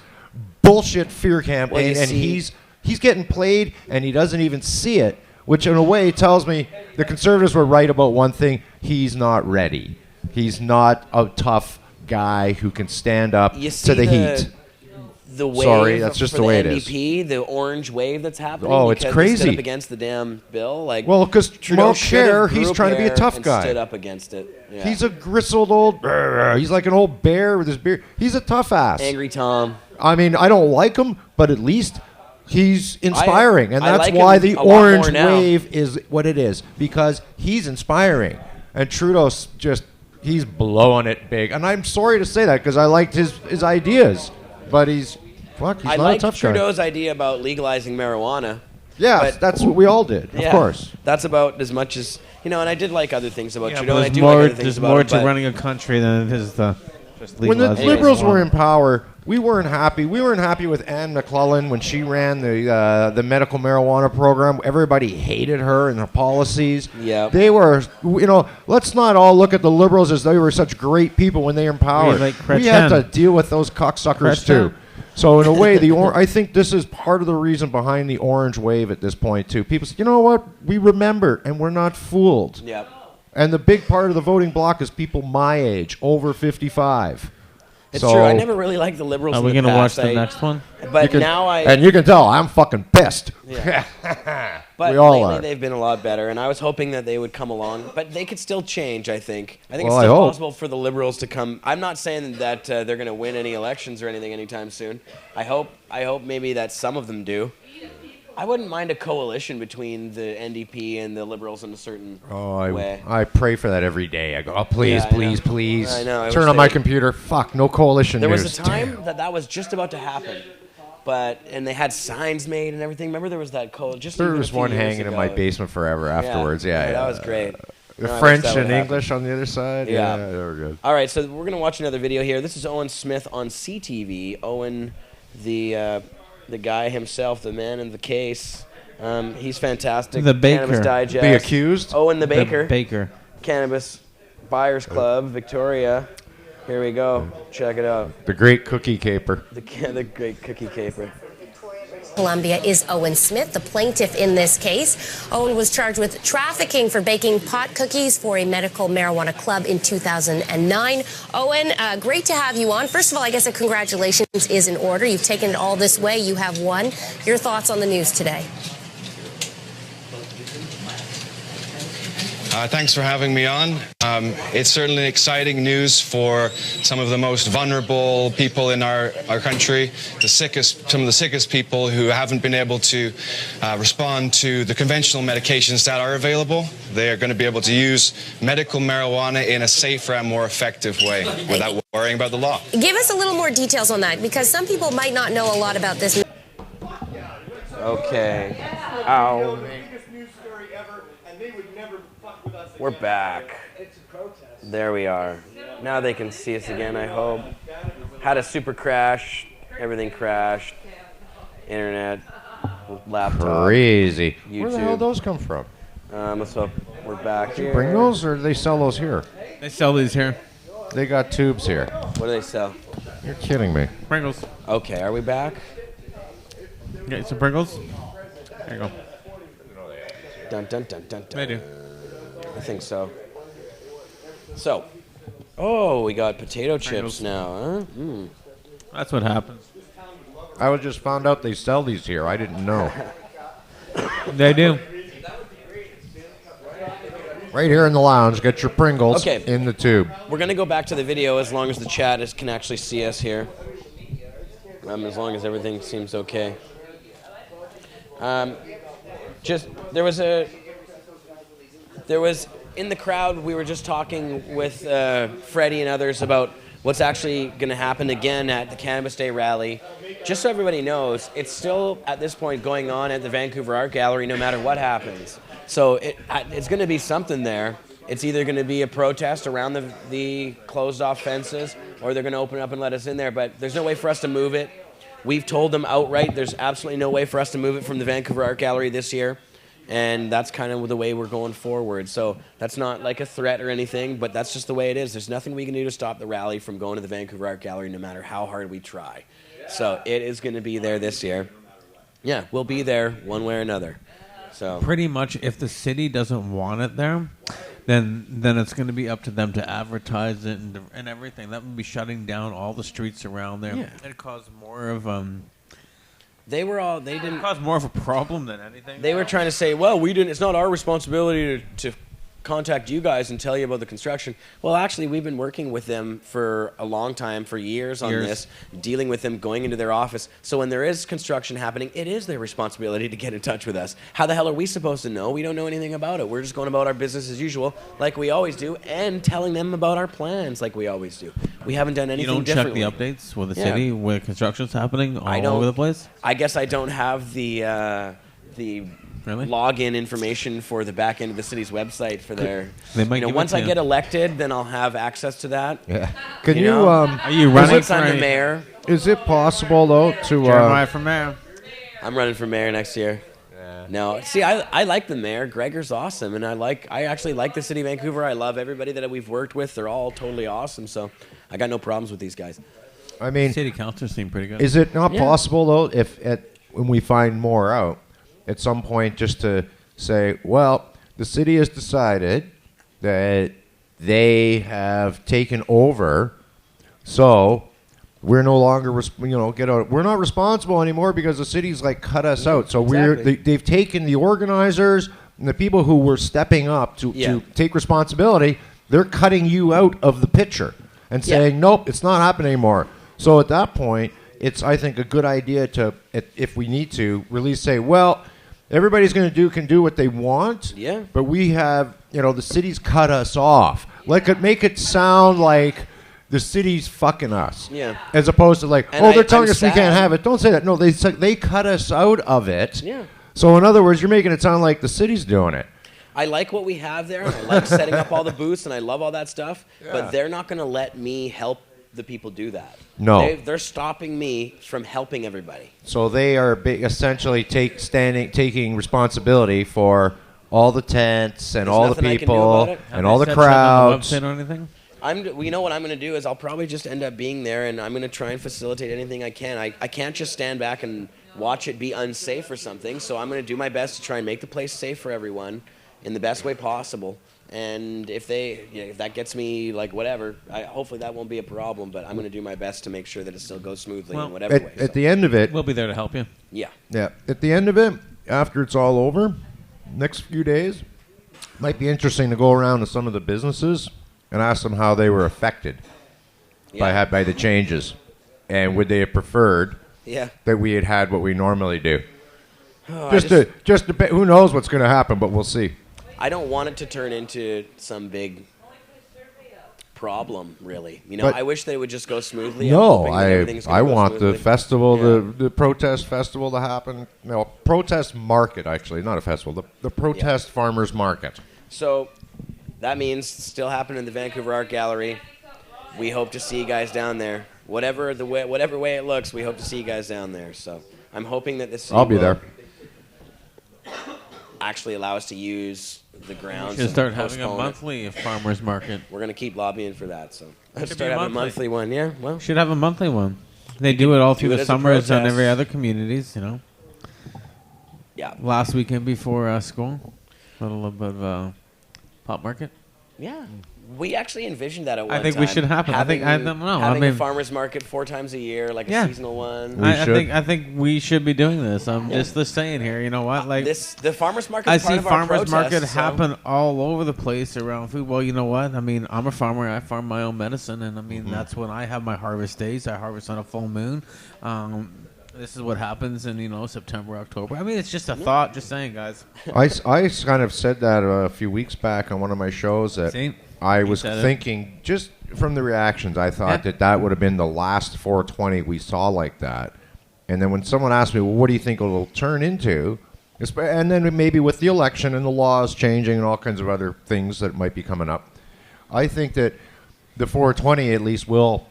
bullshit fear campaign, and he's getting played, and he doesn't even see it. Which, in a way, tells me the Conservatives were right about one thing: he's not ready. He's not a tough guy who can stand up to the heat. The wave. Sorry, that's just the way it is. The orange wave that's happening. Oh, it's crazy. He stood up against the damn bill. Because Trudeau he's trying to be a tough guy. Stood up against it. Yeah. He's a gristled old. He's like an old bear with his beard. He's a tough ass. Angry Tom. I mean, I don't like him, but at least He's inspiring, and I that's like why him the a lot more orange now. wave is what it is, because he's inspiring. And Trudeau's he's blowing it big. And I'm sorry to say that because I liked his ideas, but he's not I a liked tough guy. Trudeau's idea about legalizing marijuana. Yeah, but that's what we all did, of course. That's about as much as, and I did like other things about Trudeau, and I there's do more, like other things there's about more him, to but running a country than it is the just When the legalizing Liberals marijuana. were in power, we weren't happy. We weren't happy with Anne McClellan when she ran the medical marijuana program. Everybody hated her and her policies. Yeah. They were, let's not all look at the Liberals as they were such great people when they were in power. We had to deal with those cocksuckers too. So in a way, I think this is part of the reason behind the orange wave at this point too. People say, you know what? We remember and we're not fooled. Yep. And the big part of the voting bloc is people my age, over 55. It's true. I never really liked the Liberals. Are we going to watch the next one? But now and you can tell I'm fucking pissed. Yeah. But we all lately are. they've been a lot better, and I was hoping that they would come along. But they could still change, I think. I think Well, it's I still hope. possible for the Liberals to come. I'm not saying that they're going to win any elections or anything anytime soon. I hope maybe that some of them do. I wouldn't mind a coalition between the NDP and the Liberals in a certain way. I pray for that every day. I go, oh, please, Yeah, I please, know. please. I know. I Turn wish on my they- computer. Fuck, no coalition There news. was a time that was just about to happen. And they had signs made and everything. Remember there was that There even a was few one years hanging in ago. my basement forever afterwards. Yeah, That was great. The No, I wish French that would and happen. English on the other side. Yeah. They were good. All right, so we're going to watch another video here. This is Owen Smith on CTV. Owen, the guy himself, the man in the case. He's fantastic. The baker. Cannabis Digest. The accused? Owen the baker. The baker. Cannabis Buyers Club, Victoria. Here we go. Check it out. The great cookie caper. The great cookie caper. Columbia is Owen Smith, the plaintiff in this case. Owen was charged with trafficking for baking pot cookies for a medical marijuana club in 2009. Owen, great to have you on. First of all, I guess a congratulations is in order. You've taken it all this way. You have won. Your thoughts on the news today? Thanks for having me on. It's certainly exciting news for some of the most vulnerable people in our country, some of the sickest people who haven't been able to respond to the conventional medications that are available. They are going to be able to use medical marijuana in a safer and more effective way without worrying about the law. Give us a little more details on that, because some people might not know a lot about this. Okay. Ow. We're back. There we are. Now they can see us again, I hope. Had a super crash. Everything crashed. Internet. Laptop. Crazy. YouTube. Where the hell did those come from? So we're back Did you here. bring those, or do they sell those here? They sell these here. They got tubes here. What do they sell? You're kidding me. Pringles. Okay, are we back? Get some Pringles. There you go. Dun dun dun dun dun. They do. I think so. So, we got potato chips now, huh? Mm. That's what happens. I just found out they sell these here. I didn't know. They do. Right here in the lounge, get your Pringles Okay. in the tube. We're going to go back to the video as long as the chat can actually see us here. As long as everything seems okay. There was in the crowd, we were just talking with Freddie and others about what's actually going to happen again at the Cannabis Day rally. Just so everybody knows, it's still at this point going on at the Vancouver Art Gallery no matter what happens. So it's going to be something there. It's either going to be a protest around the closed off fences, or they're going to open it up and let us in there, but there's no way for us to move it. We've told them outright there's absolutely no way for us to move it from the Vancouver Art Gallery this year. And that's kind of the way we're going forward. So that's not like a threat or anything, but that's just the way it is. There's nothing we can do to stop the rally from going to the Vancouver Art Gallery no matter how hard we try. So it is going to be there this year. Yeah, we'll be there one way or another. So Pretty much, if the city doesn't want it there, then it's going to be up to them to advertise it and everything. That would be shutting down all the streets around there. Yeah. It'd cause more of they didn't cause more of a problem than anything. They were trying to say, well, we didn't. It's not our responsibility to contact you guys and tell you about the construction. Well, actually, we've been working with them for a long time, for years on this, dealing with them, going into their office. So when there is construction happening, it is their responsibility to get in touch with us. How the hell are we supposed to know? We don't know anything about it. We're just going about our business as usual, like we always do, and telling them about our plans like we always do. We haven't done anything differently. You don't check the updates with the city where construction's happening all over the place? I guess I don't have the login information for the back end of the city's website for their. They might once I get elected, then I'll have access to that. Yeah. Can you? Are you running Once I'm the mayor? Is it possible though to? Jeremiah for mayor. I'm running for mayor next year. Yeah. No, see, I like the mayor. Gregor's awesome, and I actually like the city of Vancouver. I love everybody that we've worked with. They're all totally awesome. So I got no problems with these guys. I mean, city councilors seem pretty good. Is it not possible though, if when we find more out, at some point, just to say, well, the city has decided that they have taken over, so we're no longer, we're not responsible anymore because the city's like cut us out. So they've taken the organizers and the people who were stepping up to take responsibility. They're cutting you out of the picture and saying, nope, it's not happening anymore. So at that point, it's, I think, a good idea to, if we need to, really say, well, everybody's can do what they want. Yeah. But we have, the city's cut us off. Make it sound like the city's fucking us. Yeah. As opposed to they're telling us we can't have it. Don't say that. No, they cut us out of it. Yeah. So in other words, you're making it sound like the city's doing it. I like what we have there, and I like setting up all the booths, and I love all that stuff. Yeah. But they're not going to let me help the people do that. No. They're stopping me from helping everybody. So they are essentially taking responsibility for all the tents and all the people and all the crowds. Or anything? You know what I'm going to do is I'll probably just end up being there, and I'm going to try and facilitate anything I can. I can't just stand back and watch it be unsafe or something, so I'm going to do my best to try and make the place safe for everyone in the best way possible. And if that gets me whatever, hopefully that won't be a problem. But I'm going to do my best to make sure that it still goes smoothly in whatever way. At the end of it, we'll be there to help you. Yeah. Yeah. At the end of it, after it's all over, next few days, might be interesting to go around to some of the businesses and ask them how they were affected by the changes, and would they have preferred that we had what we normally do. Who knows what's going to happen, but we'll see. I don't want it to turn into some big problem, really. I wish they would just go smoothly. No, I want the festival, the protest festival to happen. No, protest market, actually, not a festival. The protest farmers market. So that means still happening in the Vancouver Art Gallery. We hope to see you guys down there. Whatever way it looks, we hope to see you guys down there. So I'm hoping that this I'll be there. Actually allow us to use the grounds. We should start having a monthly farmers market. We're going to keep lobbying for that. So let's start having a monthly one. Yeah, well, should have a monthly one. They do it all through the summers on every other communities. Yeah. Last weekend before school, a little bit of pop market. Yeah. We actually envisioned that at one time. I think we should happen. I don't know. Having a farmer's market 4 times a year, a seasonal one. I think we should be doing this. I'm just saying here. You know what? The farmer's market. I see farmer's market happen all over the place around food. Well, you know what? I mean, I'm a farmer. I farm my own medicine, and I mean that's when I have my harvest days. I harvest on a full moon. This is what happens in September, October. I mean, it's just a thought. Just saying, guys. I kind of said that a few weeks back on one of my shows that. I was thinking, just from the reactions, I thought that would have been the last 420 we saw like that. And then when someone asked me, well, what do you think it'll turn into? And then maybe with the election and the laws changing and all kinds of other things that might be coming up, I think that the 420 at least will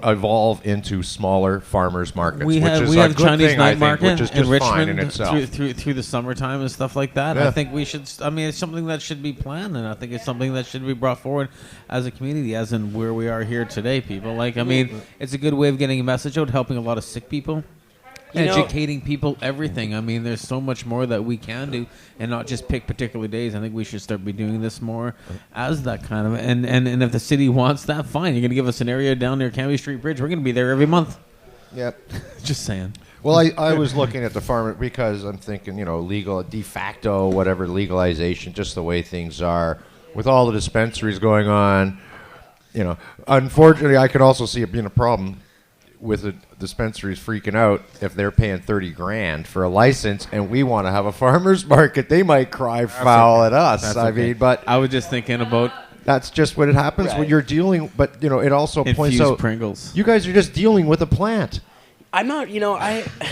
evolve into smaller farmers markets. We have Chinese night market in Richmond through the summertime and stuff like that. Yeah. I think we should. I mean, it's something that should be planned, and I think it's something that should be brought forward as a community, as in where we are here today. People it's a good way of getting a message out, helping a lot of sick people. Educating people, everything. I mean, there's so much more that we can do and not just pick particular days. I think we should start be doing this more as that kind of... And if the city wants that, fine. You're going to give us an area down near Cannabis Street Bridge. We're going to be there every month. Yep. Just saying. Well, I was looking at the farmer because I'm thinking, legal, de facto, whatever, legalization, just the way things are. with all the dispensaries going on, unfortunately, I could also see it being a problem with the dispensaries freaking out if they're paying $30,000 for a license and we want to have a farmer's market. They might cry foul at us. But I was just thinking about. That's just what it happens when you're dealing. But it also points out Pringles. You guys are just dealing with a plant. I'm not,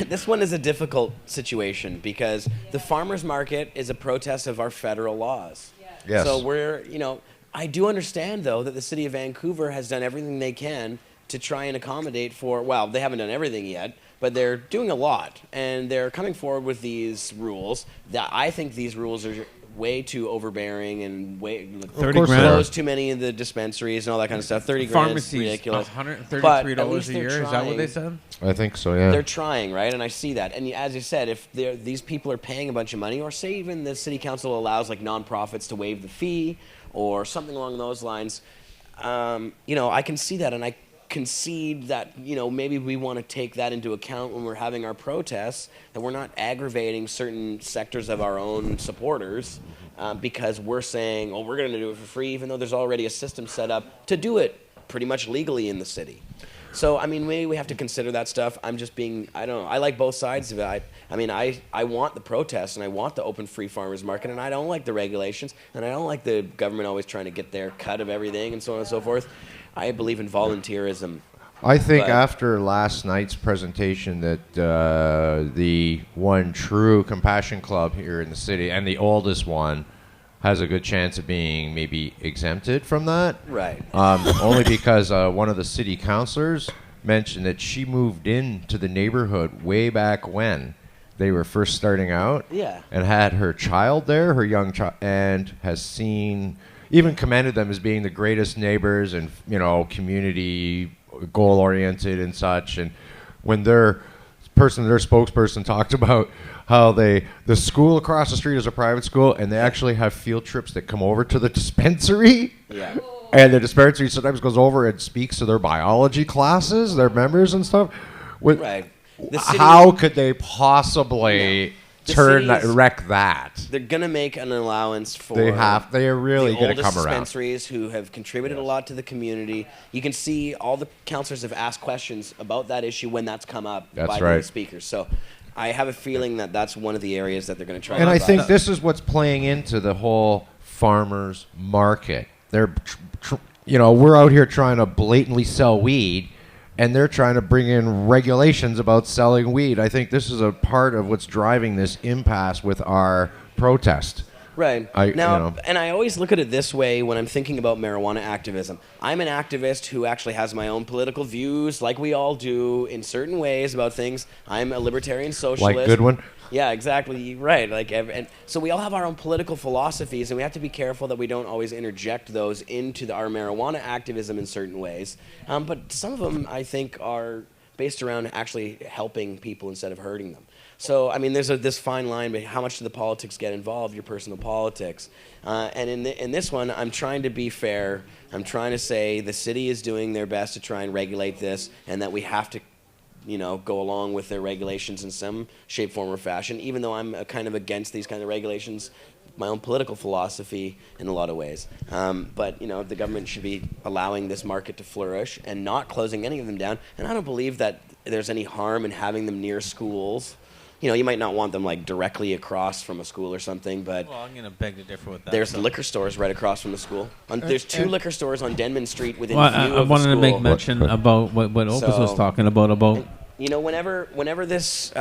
this one is a difficult situation because the farmers market is a protest of our federal laws. Yes. So I do understand, though, that the City of Vancouver has done everything they can to try and accommodate they haven't done everything yet, but they're doing a lot. And they're coming forward with these rules. I think these rules are way too overbearing and close too many of the dispensaries and all that kind of stuff. $30,000 is ridiculous. $133 a year. Is that what they said? I think so, yeah. They're trying, right? And I see that. And as you said, if these people are paying a bunch of money, or say even the city council allows nonprofits to waive the fee or something along those lines, I can see that, and I concede that maybe we want to take that into account when we're having our protests, that we're not aggravating certain sectors of our own supporters because we're saying, we're going to do it for free, even though there's already a system set up to do it pretty much legally in the city. So maybe we have to consider that stuff. I'm just being, I don't know, I like both sides of it. I want the protests and I want the open free farmers market, and I don't like the regulations, and I don't like the government always trying to get their cut of everything and so on and so forth. I believe in volunteerism. I think after last night's presentation that the one true Compassion Club here in the city, and the oldest one, has a good chance of being maybe exempted from that. Right. Only because one of the city councilors mentioned that she moved into the neighborhood way back when they were first starting out. Yeah. And had her child there, her young child, and has seen... even commended them as being the greatest neighbors and, community goal-oriented and such. And when their spokesperson talked about how the school across the street is a private school and they actually have field trips that come over to the dispensary. Yeah. And the dispensary sometimes goes over and speaks to their biology classes, their members and stuff. Right. How could they possibly... wreck that? They're gonna make an allowance for. They are really gonna come around. Dispensaries who have contributed a lot to the community. You can see all the councillors have asked questions about that issue when that's come up by the speakers. So I have a feeling that that's one of the areas that they're going to try. And I think this is what's playing into the whole farmers market. They're, we're out here trying to blatantly sell weed. And they're trying to bring in regulations about selling weed. I think this is a part of what's driving this impasse with our protest. Right. And I always look at it this way when I'm thinking about marijuana activism. I'm an activist who actually has my own political views, like we all do, in certain ways about things. I'm a libertarian socialist. Like Goodwin? Yeah, exactly. Right. And so we all have our own political philosophies, and we have to be careful that we don't always interject those into our marijuana activism in certain ways. But some of them, I think, are based around actually helping people instead of hurting them. So, there's this fine line, but how much do the politics get involved, your personal politics? And in this one, I'm trying to be fair. I'm trying to say the city is doing their best to try and regulate this, and that we have to go along with their regulations in some shape, form, or fashion, even though I'm kind of against these kind of regulations, my own political philosophy in a lot of ways. But the government should be allowing this market to flourish and not closing any of them down. And I don't believe that there's any harm in having them near schools. You might not want them directly across from a school or something, but well, I'm going to beg to differ with that. There's liquor stores right across from the school. There's two liquor stores on Denman Street within view I of the school. wanted to make mention about what Opus was talking about. Whenever this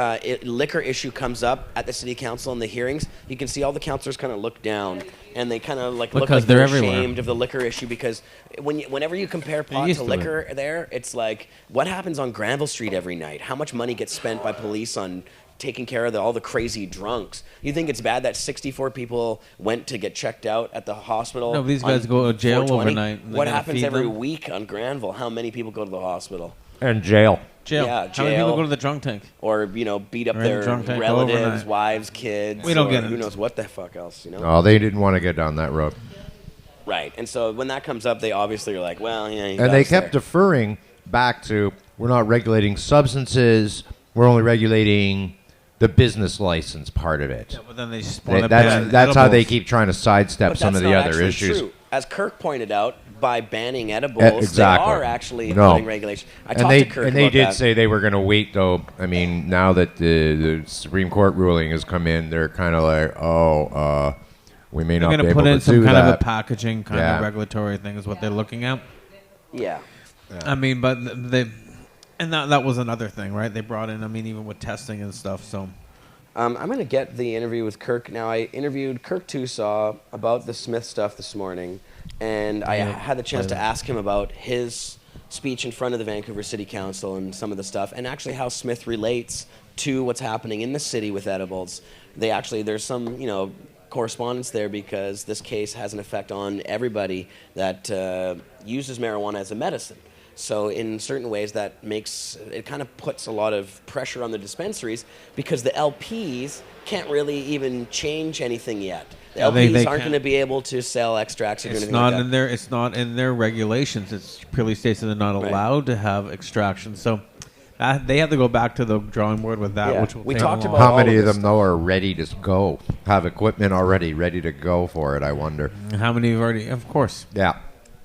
liquor issue comes up at the city council in the hearings, you can see all the councillors kind of look down, and they kind of look like they're ashamed of the liquor issue, because whenever you compare pot to liquor there, it's like, what happens on Granville Street every night? How much money gets spent by police on taking care of all the crazy drunks? You think it's bad that 64 people went to get checked out at the hospital? No, these guys go to jail 420? overnight. What happens every week on Granville? How many people go to the hospital? And jail. Yeah, jail. How many people go to the drunk tank? Or, beat up their relatives, wives, kids. We don't get it. Who knows what the fuck else, Oh, they didn't want to get down that road. Right. And so when that comes up, they obviously are like, well, yeah. And they kept deferring back to, we're not regulating substances, we're only regulating the business license part of it. Yeah, but then they that's how they keep trying to sidestep But some of that's the not other actually issues. true. As Kirk pointed out, by banning edibles, Exactly. they are actually putting regulation. I talked to Kirk and they about did that. say they were going to wait, though. I mean, now that the Supreme Court ruling has come in, they're kind of like, we may not be able to do that. They're going to put in some kind of a packaging kind of regulatory thing is what they're looking at. Yeah. I mean, but that was another thing, right? They brought in, I mean, even with testing and stuff, so... I'm going to get the interview with Kirk. Now, I interviewed Kirk Tousaw about the Smith stuff this morning, and I had the chance to ask him about his speech in front of the Vancouver City Council and some of the stuff, and actually how Smith relates to what's happening in the city with edibles. There's some, correspondence there because this case has an effect on everybody that uses marijuana as a medicine. So in certain ways, that it kind of puts a lot of pressure on the dispensaries because the LPs can't really even change anything yet. The LPs aren't going to be able to sell extracts or anything like that. It's not in their regulations. It purely states that they're not allowed to have extraction. So they have to go back to the drawing board with that. Yeah. Which will We take talked a about How all many of of this them, though, are ready to go? Have equipment already ready to go for it, I wonder. How many have already? Of course. Yeah.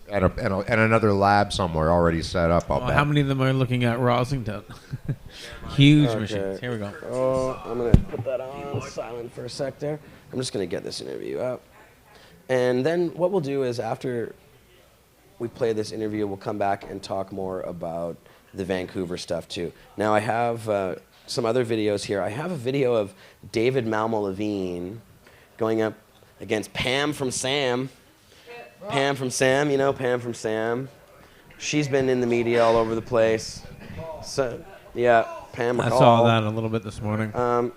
And another lab somewhere already set up. How many of them are looking at Rosington? Huge machines. Here we go. Oh, I'm going to put that on silent for a sec there. I'm just going to get this interview up. And then what we'll do is after we play this interview, we'll come back and talk more about the Vancouver stuff too. Now I have some other videos here. I have a video of David Malmo-Levine going up against Pam from Sam. Pam from Sam, Pam from Sam. She's been in the media all over the place. So, yeah, Pam McCall. I saw that a little bit this morning. I can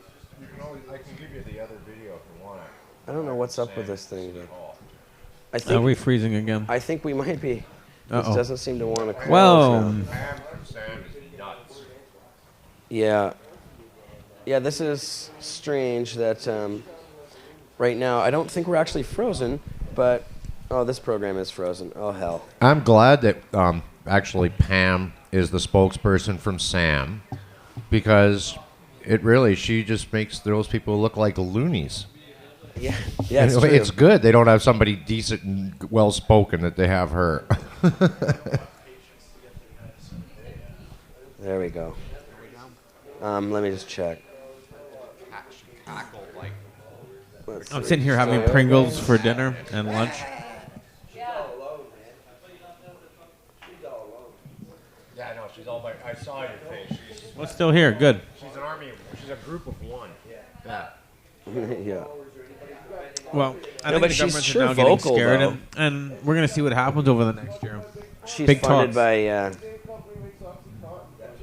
give you the other video if you want. I don't know what's up with this thing. But Are we freezing again? I think we might be. This doesn't seem to want to close. Well, Pam from Sam is nuts. Yeah. Yeah, this is strange that right now, I don't think we're actually frozen, but... Oh, this program is frozen. Oh, hell. I'm glad that actually Pam is the spokesperson from Sam because she just makes those people look like loonies. Yeah, it's true. It's good. They don't have somebody decent and well-spoken that they have her. There we go. Let me just check. I'm sitting here having Pringles for dinner and lunch. Yeah, no, she's all by. I saw your face. What's still here? Good. She's an army. She's a group of one. Yeah. Yeah. Well, I No, think but the she's government's sure now getting vocal, scared, though. and we're going to see what happens over the next year. She's Big funded talks. by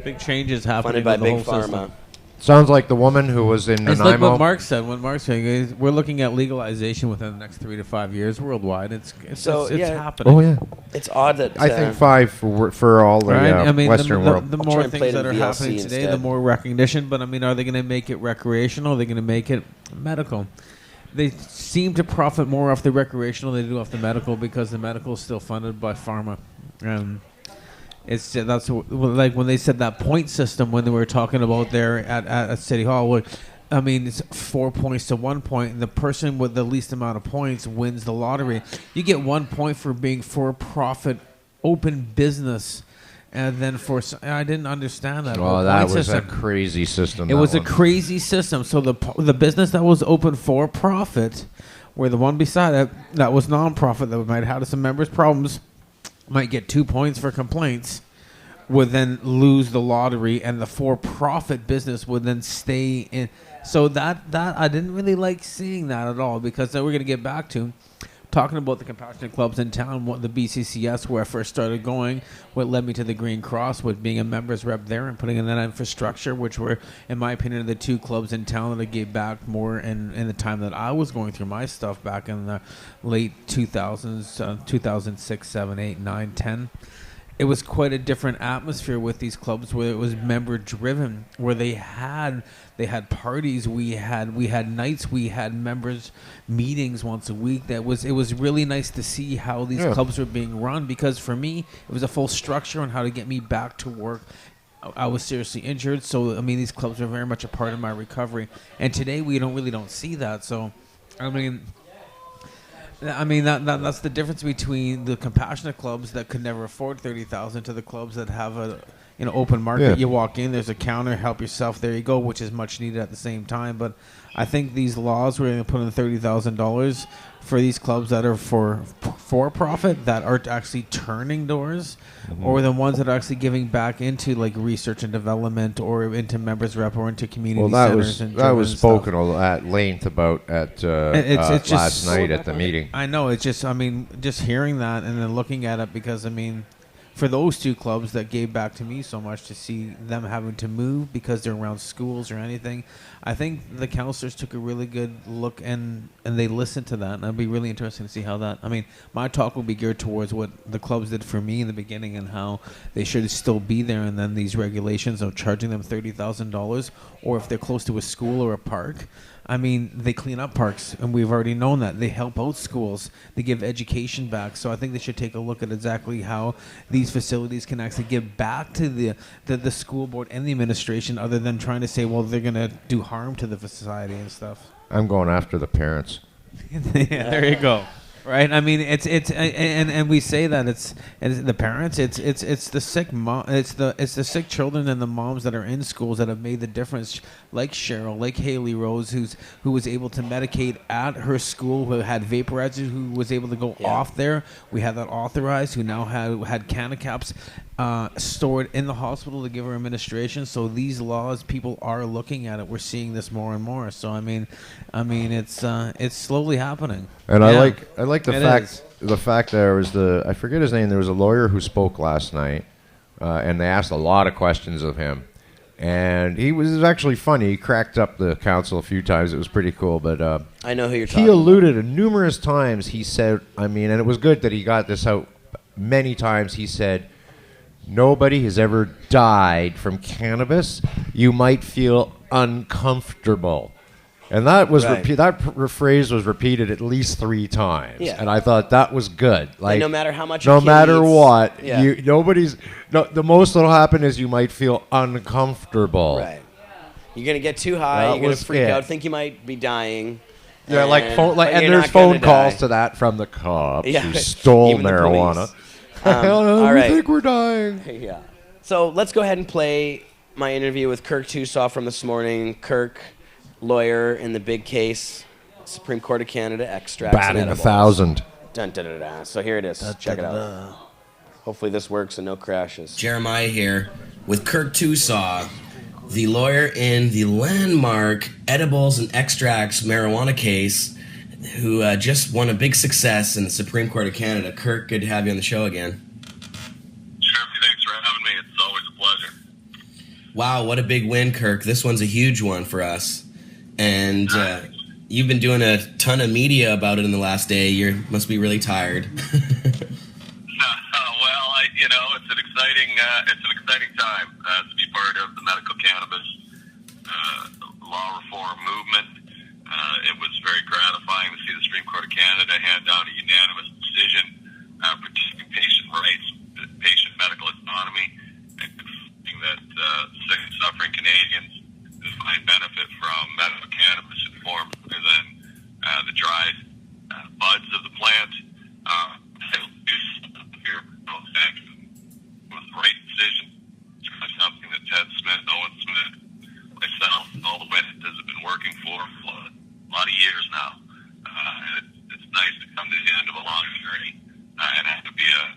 Big changes happening funded by in the Big whole Pharma. system. Sounds like the woman who was in It's like what Nanaimo. Mark said. When Mark said is we're looking at legalization within the next 3 to 5 years worldwide. It's happening. Oh yeah. It's odd that I think 5 for all the Right? I mean, Western world. the I'll more try and play things it that are in VLC happening today, the instead. more recognition. But I mean, are they going to make it recreational? Are they going to make it medical? They seem to profit more off the recreational than they do off the medical because the medical is still funded by pharma. That's like when they said that point system when they were talking about there at City Hall. Where, I mean, it's 4 points to 1 point, and the person with the least amount of points wins the lottery. You get 1 point for being for-profit, open business, and then I didn't understand that. Well, whole that point was system. a crazy system. It that was a one. crazy system. So the business that was open for profit, where the one beside it that was non-profit that might have had some members' problems, might get 2 points for complaints, would then lose the lottery, and the for-profit business would then stay in. So that I didn't really like seeing that at all, because then we're going to get back to talking about the compassionate clubs in town, what the BCCS, where I first started going, what led me to the Green Cross, with being a members rep there and putting in that infrastructure, which were, in my opinion, the 2 clubs in town that gave back more in the time that I was going through my stuff back in the late 2000s, 2006, 7, 8, 9, 10. It was quite a different atmosphere with these clubs where it was member driven, where they had parties, we had nights, we had members meetings once a week. It was really nice to see how these clubs were being run, because for me it was a full structure on how to get me back to work I was seriously injured. So I mean, these clubs are very much a part of my recovery. And today we don't see that. So, I mean that's the difference between the compassionate clubs that could never afford $30,000 to the clubs that have a open market. Yeah. You walk in, there's a counter, help yourself, there you go, which is much needed at the same time. But I think these laws were going to put in $30,000 for these clubs that are for profit, that are actually turning doors, or the ones that are actually giving back into like research and development, or into members rep, or into community centers. That was spoken at length about at last night at the meeting. I know, it's just, I mean, just hearing that and then looking at it, because I mean, for those two clubs that gave back to me so much, to see them having to move because they're around schools or anything, I think the councillors took a really good look and they listened to that. And it'd be really interesting to see how that, I mean, my talk will be geared towards what the clubs did for me in the beginning and how they should still be there. And then these regulations of charging them $30,000, or if they're close to a school or a park, I mean, they clean up parks, and we've already known that. They help out schools. They give education back. So I think they should take a look at exactly how these facilities can actually give back to the school board and the administration, other than trying to say, well, they're going to do harm to the society and stuff. I'm going after the parents. Yeah, there you go. Right, I mean, it's and we say that it's the parents, it's the sick mom, it's the sick children and the moms that are in schools that have made the difference, like Cheryl, like Haley Rose, who was able to medicate at her school, who had vaporizers, who was able to go off there. We had that authorized, who now had canna caps stored in the hospital to give her administration. So these laws, people are looking at it. We're seeing this more and more. So I mean, it's slowly happening. And I like the fact there was I forget his name. There was a lawyer who spoke last night, and they asked a lot of questions of him, and it was actually funny. He cracked up the council a few times. It was pretty cool. But I know who you're talking about. He alluded numerous times. He said, I mean, and it was good that he got this out many times. He said, nobody has ever died from cannabis. You might feel uncomfortable. And that was that phrase was repeated at least 3 times, and I thought that was good. Like, no matter how much, no matter what, the most that'll happen is you might feel uncomfortable. Right. You're gonna get too high. You're gonna freak out, think you might be dying. Yeah, and there's phone calls to that from the cops who stole marijuana. All right. We think we're dying. Yeah. So let's go ahead and play my interview with Kirk Tousaw from this morning. Kirk, lawyer in the big case, Supreme Court of Canada, extracts. Batting 1,000. Dun, dun, dun, dun. So here it is. Check it out. Hopefully this works and no crashes. Jeremiah here with Kirk Tousaw, the lawyer in the landmark edibles and extracts marijuana case, who just won a big success in the Supreme Court of Canada. Kirk, good to have you on the show again. Sure, thanks for having me. It's always a pleasure. Wow, what a big win, Kirk. This one's a huge one for us. And you've been doing a ton of media about it in the last day. You must be really tired. Well, it's an exciting time to be part of the medical cannabis law reform movement. It was very gratifying to see the Supreme Court of Canada hand down a unanimous decision protecting patient rights, patient medical autonomy, and confirming that sick and suffering Canadians find benefit from medical cannabis in form other than the dried buds of the plant. It was the right decision. It's something that Ted Smith, Owen Smith, myself, and all the witnesses have been working for a lot of years now. It's nice to come to the end of a long journey and have to be a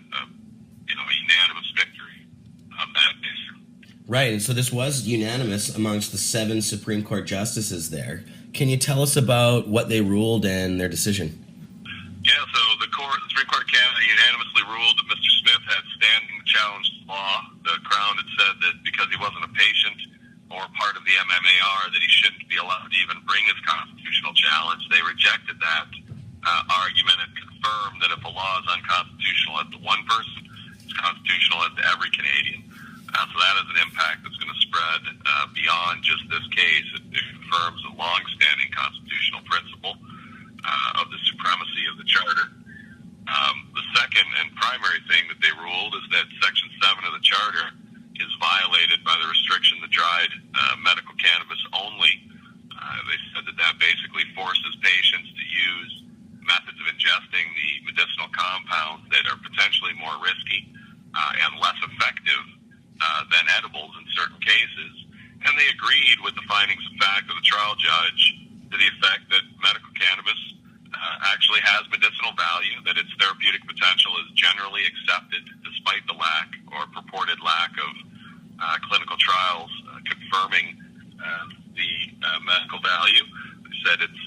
unanimous victory of that issue. Right, and so this was unanimous amongst the 7 Supreme Court justices there. Can you tell us about what they ruled and their decision? Yeah, so the Supreme Court of Canada unanimously ruled that Mr. Smith had standing to challenge the law. The Crown had said that because he wasn't a patient or part of the MMAR that he shouldn't be allowed to even bring his constitutional challenge. They rejected that argument and confirmed that if a law is unconstitutional as to one person, it's constitutional as to every Canadian. So that has an impact that's going to spread beyond just this case. It confirms a long-standing constitutional principle of the supremacy of the Charter. The second and primary thing that they ruled is that Section 7 of the Charter is violated by the with the findings of fact of the trial judge to the effect that medical cannabis actually has medicinal value, that its therapeutic potential is generally accepted despite the lack or purported lack of clinical trials confirming the medical value. They said it's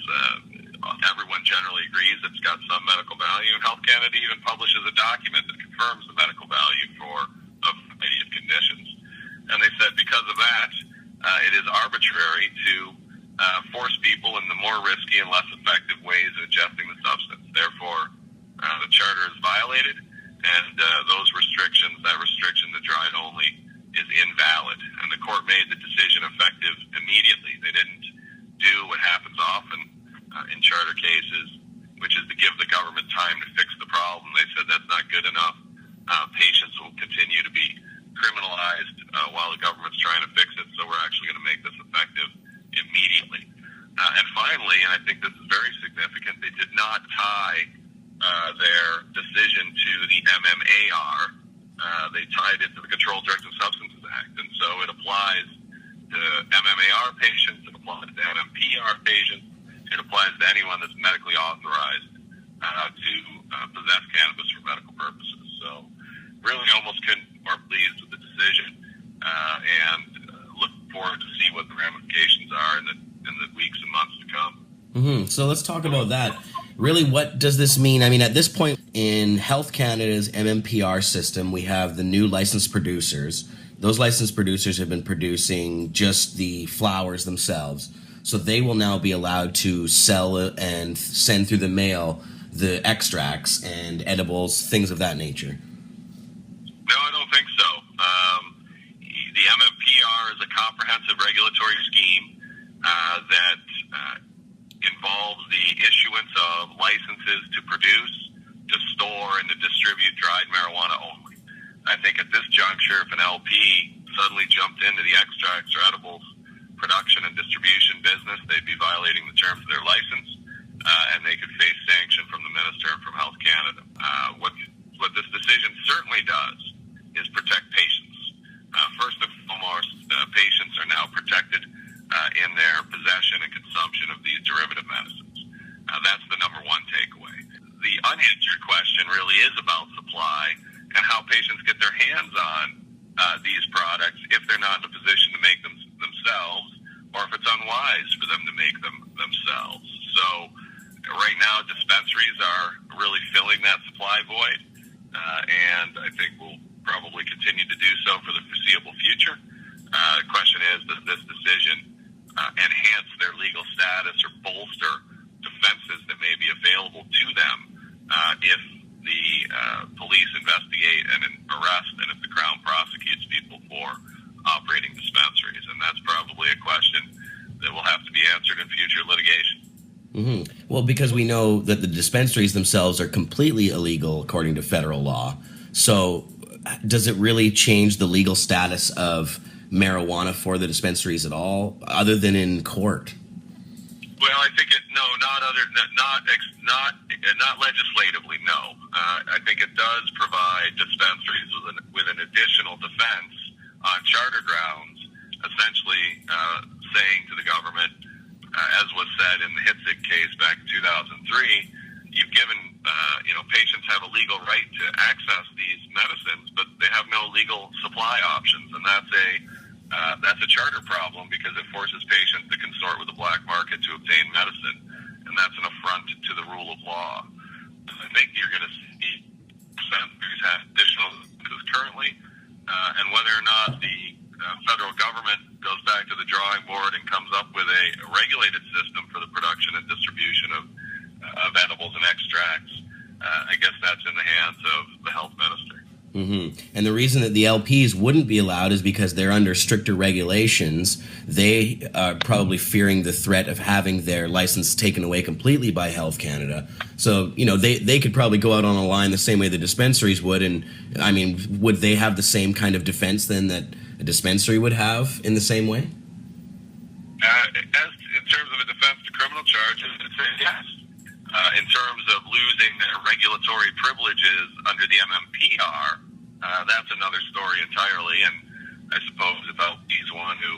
everyone generally agrees it's got some medical value, and Health Canada even publishes a document that confirms the medical value for a variety of conditions. And they said because of that, it is arbitrary to force people in the more risky and less effective ways of ingesting the substance. Therefore, the charter is violated, and those restrictions, that restriction to dried only, is invalid. And the court made the decision effective immediately. They didn't do what happens often in charter cases, which is to give the government time to fix the problem. They said that's not good enough. Patients will continue to be criminalized while the government's trying to fix it, so we're actually going to make this effective immediately. And finally, and I think this is very significant, they did not tie their decision to the MMAR. They tied it to the Controlled Drugs and Substances Act, and so it applies to MMAR patients, it applies to MMPR patients, it applies to anyone that's medically authorized to possess cannabis for medical purposes. So really almost couldn't be more pleased with the decision, and look forward to see what the ramifications are in the weeks and months to come. Mm-hmm. So let's talk about that. Really, what does this mean? I mean, at this point in Health Canada's MMPR system, we have the new licensed producers. Those licensed producers have been producing just the flowers themselves. So they will now be allowed to sell and send through the mail the extracts and edibles, things of that nature. No, I don't think so. The MMPR is a comprehensive regulatory scheme that involves the issuance of licenses to produce, to store, and to distribute dried marijuana only. I think at this juncture, if an LP suddenly jumped into the extracts or edibles production and distribution business, they'd be violating the terms of their license, and they could face sanction from the minister and from Health Canada. What this decision certainly does is protect patients. First and foremost, patients are now protected in their possession and consumption of these derivative medicines. That's the number one takeaway. The unanswered question really is about supply and how patients get their hands on these products if they're not in a position to make them themselves, or if it's unwise for them to make them themselves. So right now, dispensaries are really filling that supply void, and I think we'll probably continue to do so for the foreseeable future. The question is, does this decision enhance their legal status or bolster defenses that may be available to them if the police investigate and arrest, and if the Crown prosecutes people for operating dispensaries? And that's probably a question that will have to be answered in future litigation. Mm-hmm. Well, because we know that the dispensaries themselves are completely illegal according to federal law. So does it really change the legal status of marijuana for the dispensaries at all, other than in court? Well, I think not legislatively, no. I think it does provide dispensaries with an additional defense on charter grounds, essentially saying to the government, as was said in the Hitzig case back in 2003, you've given, patients have a legal right to access these medicines, but they have no legal supply options, and that's a charter problem because it forces patients to consort with the black market to obtain medicine, and that's an affront to the rule of law. I think you're going to see dispensaries have additional licenses currently, and whether or not the federal government goes back to the drawing board and comes up with a regulated system for the production and distribution of edibles and extracts, I guess that's in the hands of the health minister. Mm-hmm. And the reason that the LPs wouldn't be allowed is because they're under stricter regulations. They are probably fearing the threat of having their license taken away completely by Health Canada. So, they could probably go out on a line the same way the dispensaries would. And, I mean, would they have the same kind of defense then that a dispensary would have in the same way? As in terms of a defense to criminal charges, I'd say yes. In terms of losing their regulatory privileges under the MMPR, that's another story entirely. And I suppose if LPs want to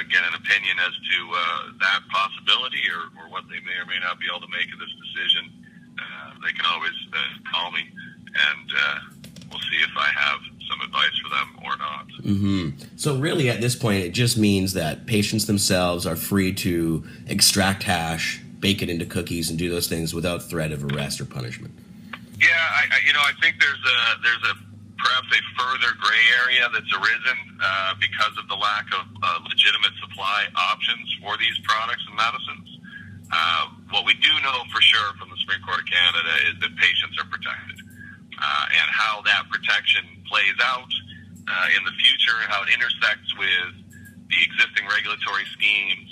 get an opinion as to that possibility or what they may or may not be able to make of this decision, they can always call me, and we'll see if I have some advice for them or not. Mm-hmm. So really at this point, it just means that patients themselves are free to extract hash, bake it into cookies, and do those things without threat of arrest or punishment. Yeah, I think there's a perhaps a further gray area that's arisen because of the lack of legitimate supply options for these products and medicines. What we do know for sure from the Supreme Court of Canada is that patients are protected, and how that protection plays out in the future, and how it intersects with the existing regulatory schemes,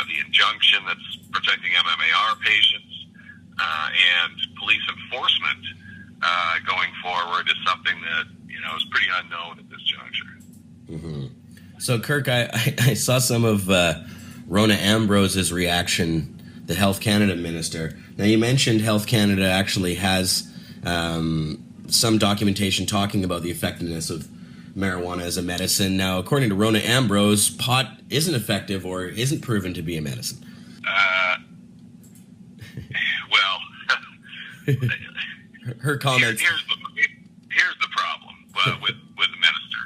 the injunction that's protecting MMAR patients, and police enforcement going forward is something that is pretty unknown at this juncture. Mm-hmm. So, Kirk, I saw some of Rona Ambrose's reaction, the Health Canada minister. Now, you mentioned Health Canada actually has some documentation talking about the effectiveness of marijuana as a medicine. Now, according to Rona Ambrose, pot isn't effective or isn't proven to be a medicine. Her comments. Here's the problem with the minister.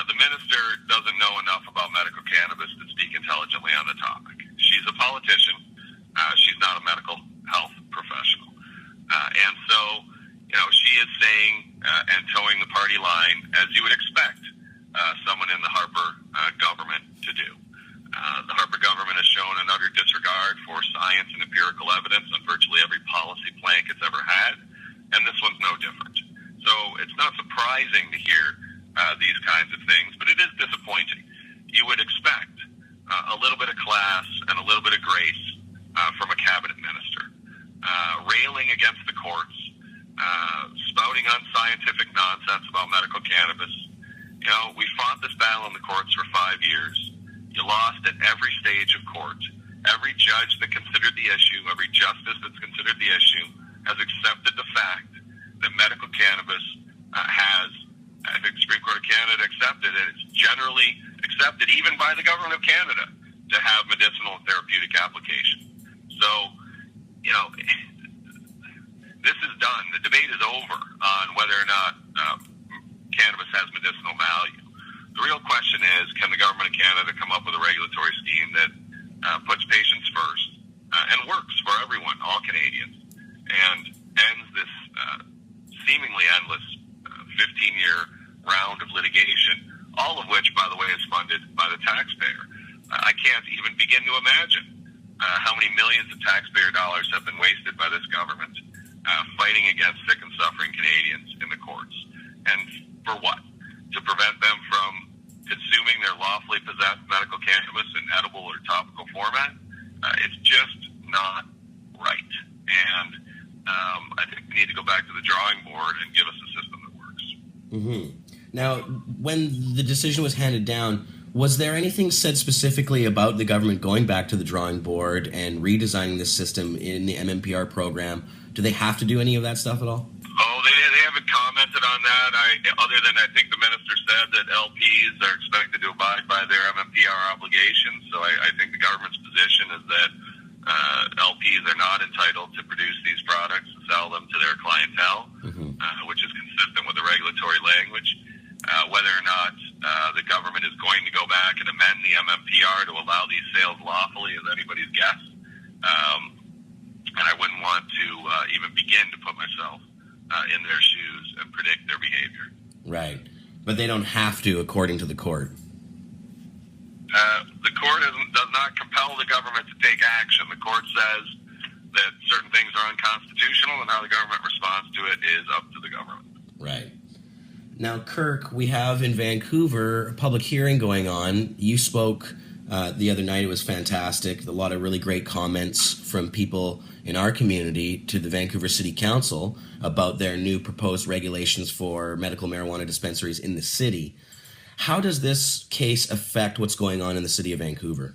The minister doesn't know enough about medical cannabis to speak intelligently on the topic. She's a politician. She's not a medical health professional. And so, she is saying and towing the party line, as you would expect someone in the Harper government to do. The Harper government has shown an utter disregard for science and empirical evidence on virtually every policy plank it's ever had, and this one's no different. So it's not surprising to hear these kinds of things, but it is disappointing. You would expect a little bit of class and a little bit of grace from a cabinet minister, railing against the courts, spouting unscientific nonsense about medical cannabis. We fought this battle in the courts for 5 years. You lost at every stage of court. Every judge that considered the issue, every justice that's considered the issue, has accepted the fact that medical cannabis has, I think the Supreme Court of Canada accepted it, it's generally accepted even by the Government of Canada to have medicinal and therapeutic application. So, this is done. The debate is over on whether or not cannabis has medicinal value. The real question is, can the Government of Canada come up with a regulatory scheme that puts patients first and works for everyone, all Canadians, and ends this seemingly endless 15-year round of litigation, all of which, by the way, is funded by the taxpayer. I can't even begin to imagine how many millions of taxpayer dollars have been wasted by this government fighting against sick and suffering Canadians in the courts. And for what? To prevent them from consuming their lawfully possessed medical cannabis in edible or topical format? It's just not right. And I think we need to go back to the drawing board and give us a system that works. Mm-hmm. Now, when the decision was handed down, was there anything said specifically about the government going back to the drawing board and redesigning this system in the MMPR program? Do they have to do any of that stuff at all? Oh, they haven't commented on that, other than I think the minister said that LPs are expected to abide by their MMPR obligations. So I think the government's position is that LPs are not entitled to produce these products and sell them to their clientele, which is consistent with the regulatory language. Whether or not the government is going to go back and amend the MMPR to allow these sales lawfully is anybody's guess. And I wouldn't want to even begin to put myself in their shoes and predict their behavior. Right. But they don't have to, according to the court. The court does not compel the government to take action. The court says that certain things are unconstitutional, and how the government responds to it is up to the government. Right. Now, Kirk, we have in Vancouver a public hearing going on. You spoke the other night. It was fantastic. A lot of really great comments from people in our community to the Vancouver City Council about their new proposed regulations for medical marijuana dispensaries in the city. How does this case affect what's going on in the city of Vancouver?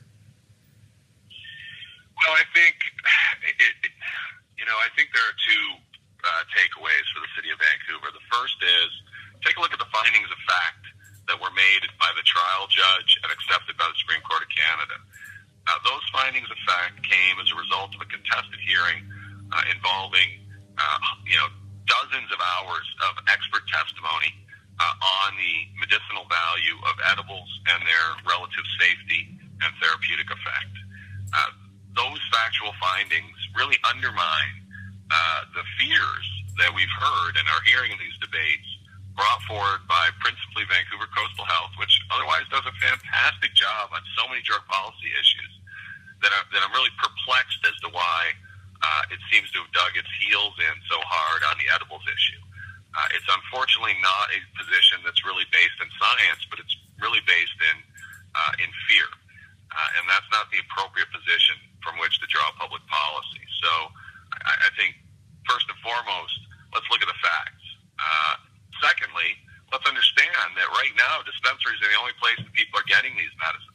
Well, I think I think there are two takeaways for the city of Vancouver. The first is take a look at the findings of fact that that were made by the trial judge and accepted by the Supreme Court of Canada. Those findings of fact came as a result of a contested hearing involving dozens of hours of expert testimony on the medicinal value of edibles and their relative safety and therapeutic effect. Those factual findings really undermine the fears that we've heard and are hearing in these debates brought forward by principally Vancouver Coastal Health, which otherwise does a fantastic job on so many drug policy issues that I'm really perplexed as to why it seems to have dug its heels in so hard on the edibles issue. It's unfortunately not a position that's really based in science, but it's really based in fear. And that's not the appropriate position from which to draw public policy. So I think, first and foremost, let's look at the facts. Secondly, let's understand that right now dispensaries are the only place that people are getting these medicines.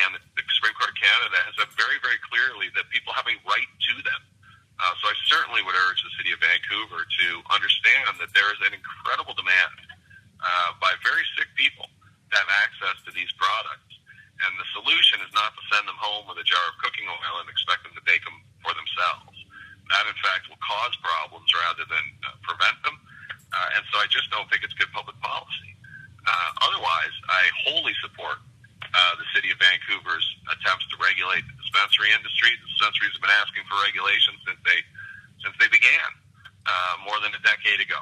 And the Supreme Court of Canada has said very, very clearly that people have a right to them. So I certainly would urge the City of Vancouver to understand that there is an incredible demand by very sick people to have access to these products. And the solution is not to send them home with a jar of cooking oil and expect them to bake them for themselves. That, in fact, will cause problems rather than prevent them. And so I just don't think it's good public policy. Otherwise, I wholly support the City of Vancouver's attempts to regulate the dispensary industry. The dispensaries have been asking for regulation since they began more than a decade ago.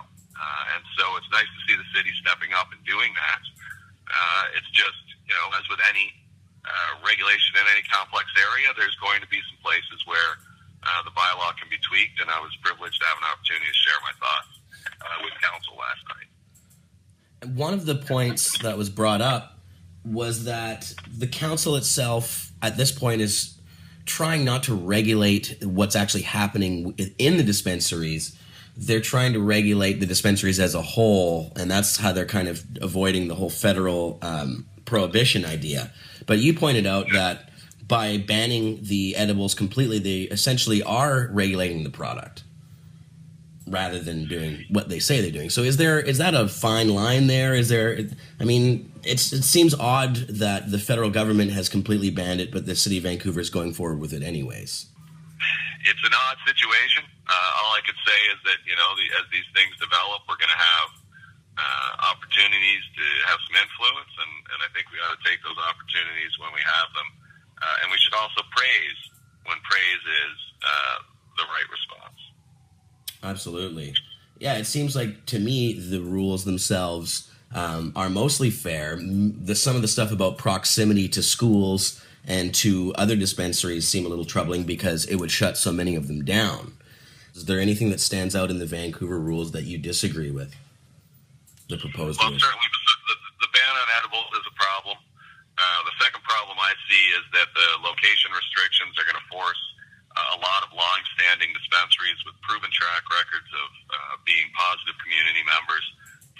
And so it's nice to see the city stepping up and doing that. It's just, as with any regulation in any complex area, there's going to be some places where the bylaw can be tweaked, and I was privileged to have an opportunity to share my thoughts with council last night. One of the points that was brought up was that the council itself at this point is trying not to regulate what's actually happening in the dispensaries. They're trying to regulate the dispensaries as a whole, and that's how they're kind of avoiding the whole federal prohibition idea. But you pointed out that by banning the edibles completely, they essentially are regulating the product rather than doing what they say they're doing. So is that a fine line there? It seems odd that the federal government has completely banned it, but the City of Vancouver is going forward with it anyways. It's an odd situation. All I could say is that, as these things develop, we're going to have opportunities to have some influence, and I think we ought to take those opportunities when we have them. And we should also praise when praise is the right response. Absolutely. Yeah, it seems like to me the rules themselves are mostly fair. Some of the stuff about proximity to schools and to other dispensaries seem a little troubling because it would shut so many of them down. Is there anything that stands out in the Vancouver rules that you disagree with? The proposed rules? Certainly the ban on edibles is a problem. The second problem I see is that the location restrictions are going to force a lot of long-standing dispensaries with proven track records of being positive community members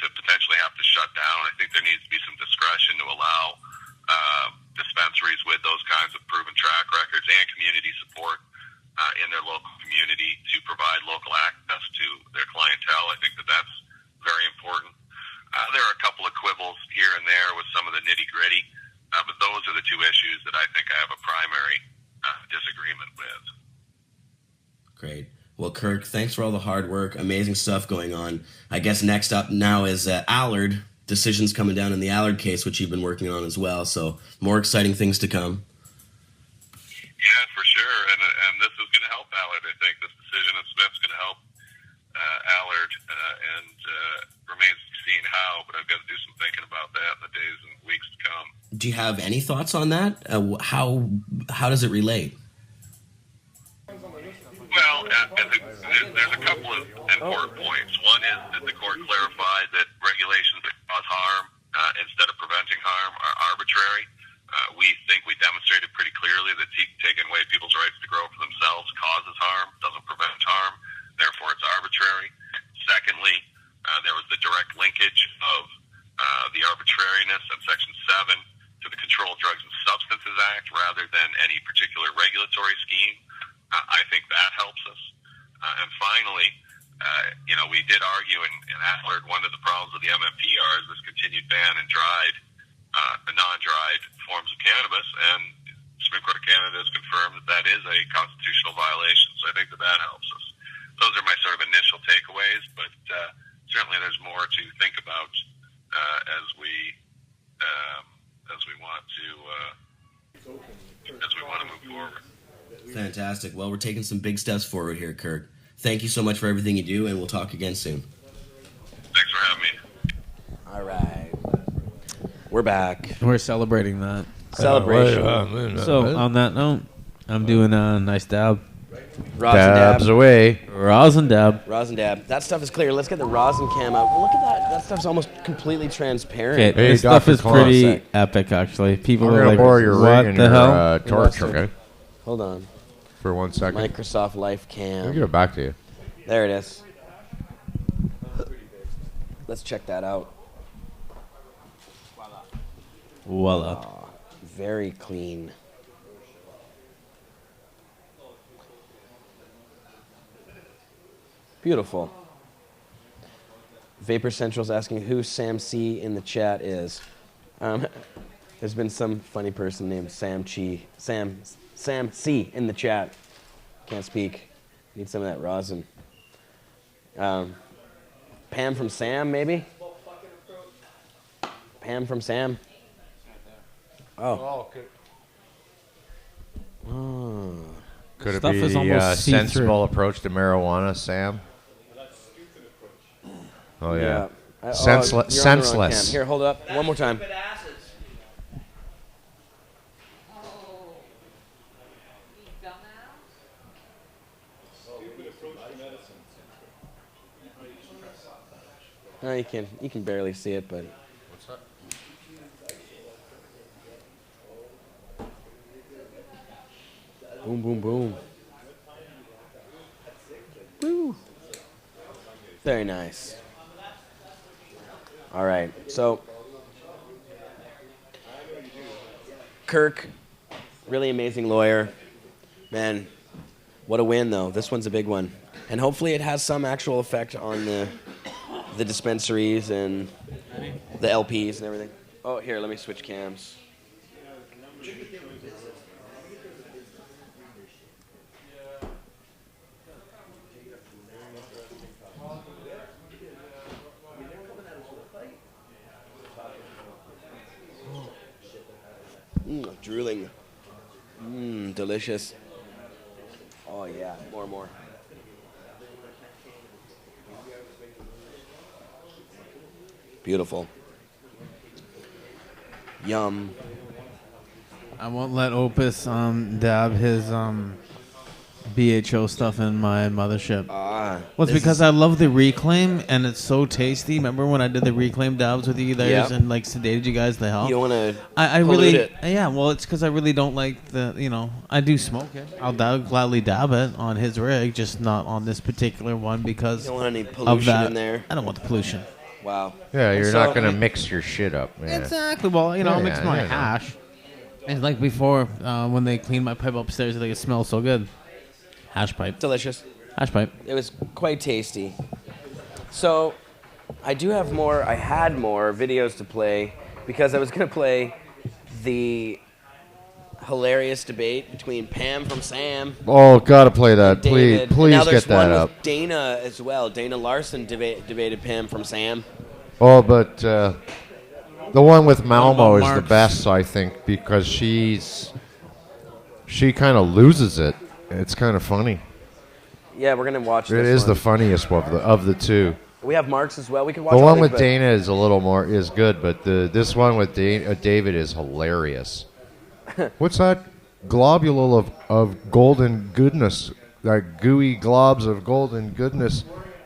to potentially have to shut down. I think there needs to be some discretion to allow dispensaries with those kinds of proven track records and community support in their local community to provide local access to their clientele. I think that that's very important. There are a couple of quibbles here and there with some of the nitty-gritty, but those are the two issues that I think I have a primary disagreement with. Great. Well, Kirk, thanks for all the hard work. Amazing stuff going on. I guess next up now is Allard. Decisions coming down in the Allard case, which you've been working on as well. So more exciting things to come. Yeah, for sure. And this is going to help Allard. I think this decision of Smith's going to help Allard, and remains to be seen how. But I've got to do some thinking about that in the days and weeks to come. Do you have any thoughts on that? How does it relate? Well, there's a couple of important points. One is that the court clarified that regulations that cause harm instead of preventing harm are arbitrary. We think we demonstrated pretty clearly that taking away people's rights to grow for themselves causes harm, doesn't prevent harm, therefore it's arbitrary. Secondly, there was the direct linkage of the arbitrariness of Section 7 to the Controlled Drugs and Substances Act rather than any particular regulatory scheme. I think that helps us. And finally, we did argue in Allard, one of the problems with the MMPR is this continued you'd ban and dried, non-dried forms of cannabis, and the Supreme Court of Canada has confirmed that is a constitutional violation. So I think that helps us. Those are my sort of initial takeaways, but certainly there's more to think about as we want to move forward. Fantastic. Well, we're taking some big steps forward here, Kirk. Thank you so much for everything you do, and we'll talk again soon. Thanks for having me. All right. We're back. We're celebrating that. Celebration. So, on that note, I'm doing a nice dab. Rosin Dabs dab. away. Rosin dab. Rosin dab. That stuff is clear. Let's get the rosin cam out. Look at that. That stuff's almost completely transparent. Okay, Hey, this stuff Dr. is Claus. pretty epic, actually. People I'm are going like, to borrow your what ring and the your hell? torch, okay? Hold on. For 1 second. Microsoft Life Cam. I'll give it back to you. There it is. Let's check that out. Voila. Oh, very clean. Beautiful. Vapor Central's asking who Sam C in the chat is. There's been some funny person named Sam C in the chat. Can't speak. Need some of that rosin. Pam from Sam, maybe? Pam from Sam? Oh. Could it Stuff is be a almost see-through. sensible approach to marijuana, Sam? Oh, yeah. You're on the wrong Senseless. cam. Here, hold it up. One more time. No, you can barely see it, but What's that? boom, boom, boom. Woo. Very nice. All right, so Kirk, really amazing lawyer. Man, what a win, though. This one's a big one. And hopefully it has some actual effect on the dispensaries and the LPs and everything. Oh, here, let me switch cams. Drooling. Delicious. Oh, yeah, more. Beautiful. Yum. I won't let Opus dab his BHO stuff in my mothership. Well, it's because I love the Reclaim, and it's so tasty. Remember when I did the Reclaim dabs with you guys and like sedated you guys the hell? You want to I really it. Yeah, well, it's because I really don't like the, I do smoke it. I'll gladly dab it on his rig, just not on this particular one because you don't want any pollution in there. I don't want the pollution. Wow. Yeah, you're not going to mix your shit up, man. Exactly. Well, I'll mix my hash. And like before, when they cleaned my pipe upstairs, it smells so good. Hash pipe. Delicious. Hash pipe. It was quite tasty. So, I had more videos to play because I was going to play the hilarious debate between Pam from Sam. Oh, gotta play that. Please get that up. With Dana as well. Dana Larson debated Pam from Sam. Oh, but the one with Malmo is the best, I think, because she kind of loses it. It's kind of funny. Yeah, we're gonna watch. It is the funniest of the two. We have Mark's as well. We can watch. The one with Dana is a little more good, but this one with David is hilarious. What's that globule of golden goodness? That gooey globs of golden goodness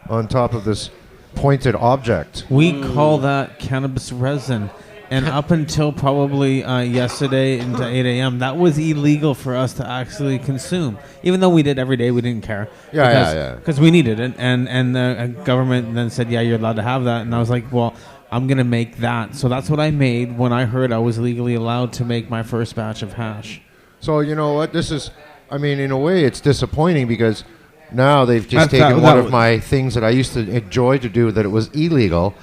on top of this pointed object. We call that cannabis resin. And up until probably yesterday into 8 a.m., that was illegal for us to actually consume. Even though we did every day, we didn't care. Because we needed it. And the government then said, yeah, you're allowed to have that. And I was like, well, I'm going to make that. So that's what I made when I heard I was legally allowed to make my first batch of hash. So you know what? This is, in a way, it's disappointing because now they've just taken one of my things that I used to enjoy to do that it was illegal.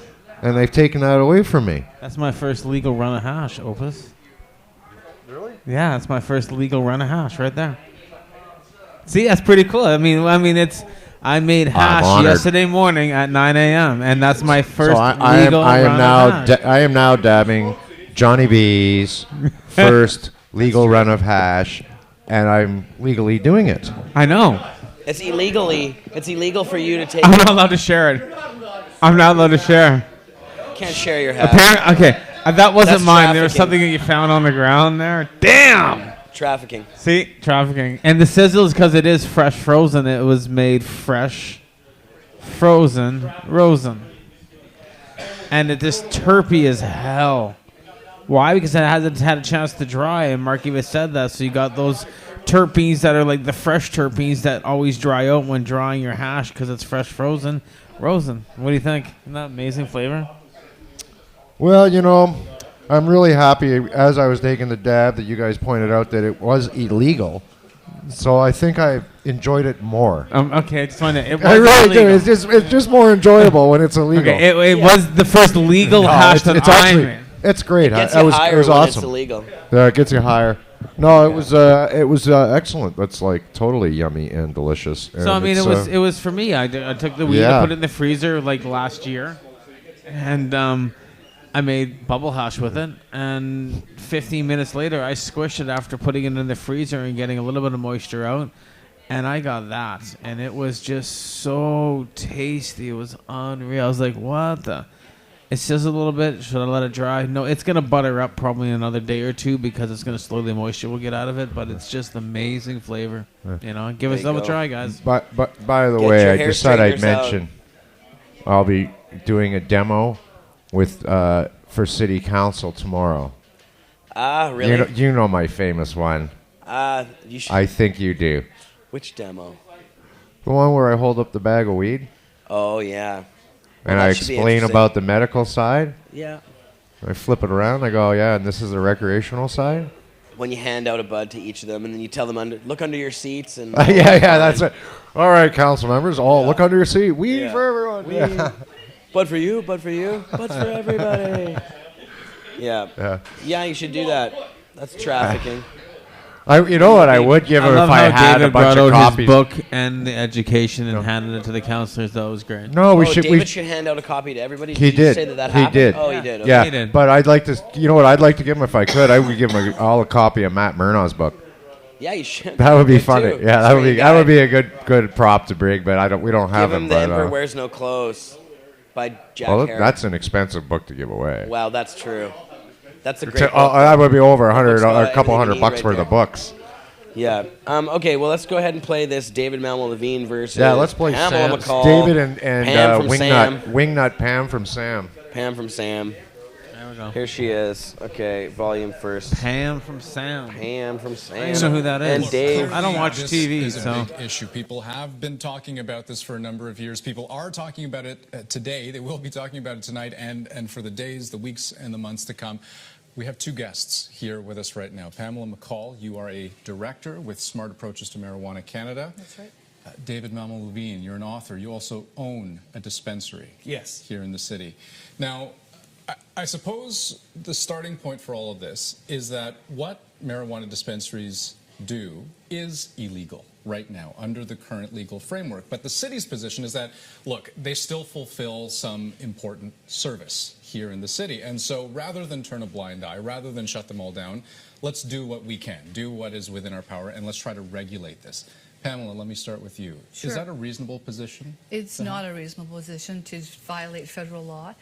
and they've taken that away from me. That's my first legal run of hash, Opus. Really? Yeah, that's my first legal run of hash right there. See, that's pretty cool. I mean, it's. I made hash yesterday morning at 9 a.m. and that's my first legal run of hash. I am now dabbing Johnny B's first legal run of hash, and I'm legally doing it. I know. It's illegal for you to take. I'm not allowed to share it. I'm not allowed to share. Can't share your hash. Okay, that wasn't That's mine. trafficking. There was something that you found on the ground there. Damn. Trafficking. See, trafficking. And the sizzle is because it is fresh frozen. It was made fresh, frozen, and it is terpy as hell. Why? Because it hasn't had a chance to dry, and Mark even said that. So you got those terpenes that are like the fresh terpenes that always dry out when drying your hash because it's fresh frozen. What do you think? Isn't that amazing flavor? Well, I'm really happy as I was taking the dab that you guys pointed out that it was illegal. So I think I enjoyed it more. Okay, I just wanted to. I really do. It's just more enjoyable when it's illegal. Okay, it was the first legal hash that I made. It's great. It was awesome. It's illegal. Yeah, it gets you higher. No, it was excellent. That's like totally yummy and delicious. And So I mean, it was for me. I took the weed, I put it in the freezer like last year, and I made bubble hash with it. And 15 minutes later, I squished it after putting it in the freezer and getting a little bit of moisture out, and I got that, and it was just so tasty. It was unreal. I was like, what the? It's just a little bit. Should I let it dry? No, it's going to butter up probably another day or two because it's going to slowly moisture will get out of it, but it's just amazing flavor. Give yourself a try, guys. But by the way, I just thought I'd mention I'll be doing a demo with for City Council tomorrow. Really? You know my famous one. You should. I think you do. Which demo? The one where I hold up the bag of weed. Oh, yeah. And I explain about the medical side. Yeah. I flip it around. I go, yeah, and this is the recreational side. When you hand out a bud to each of them, and then you tell them, look under your seats. And yeah, that's it. All right, council members, look under your seat. Weed for everyone. Weed. Bud for you, bud for you, buds for everybody. Yeah, you should do that. That's trafficking. You know what I would give him if I had David a bunch of copies. His book and the education and handed it to the counselors. That was great. No, David should hand out a copy to everybody. He did. You say that happened? He did. Oh, he did. Okay. Yeah, he did. But I'd like to. You know what I'd like to give him if I could? I would give him all a copy of Matt Murnau's book. Yeah, you should. That would be funny. Too. Yeah, that would be a good prop to bring. But we don't have give him him. The Emperor Wears No Clothes by Jack Harris. That's an expensive book to give away. Wow, that's true. That's a great book. That would be over a couple $100 right worth of books. Yeah. Okay, well, let's go ahead and play this David Malmo Levine versus let's play Pamela McCall. David and Pam from Sam. Wingnut Pam from Sam. Pam from Sam. There we go. Here she is. Okay, volume first. Pam from Sam. Pam from Sam. I don't know who that is. And Dave. I don't watch TV, This is so. a big issue. People have been talking about this for a number of years. People are talking about it today. They will be talking about it tonight and for the days, the weeks, and the months to come. We have two guests here with us right now. Pamela McCall, you are a director with Smart Approaches to Marijuana Canada. That's right. David Malmo Levine, you're an author. You also own a dispensary. Yes. Here in the city. Now, I suppose the starting point for all of this is that what marijuana dispensaries do is illegal right now under the current legal framework. But the city's position is that, look, they still fulfill some important service here in the city. And so rather than turn a blind eye, rather than shut them all down, let's do what we can, do what is within our power, and let's try to regulate this. Pamela, let me start with you. Sure. Is that a reasonable position? It's not a reasonable position to violate federal law.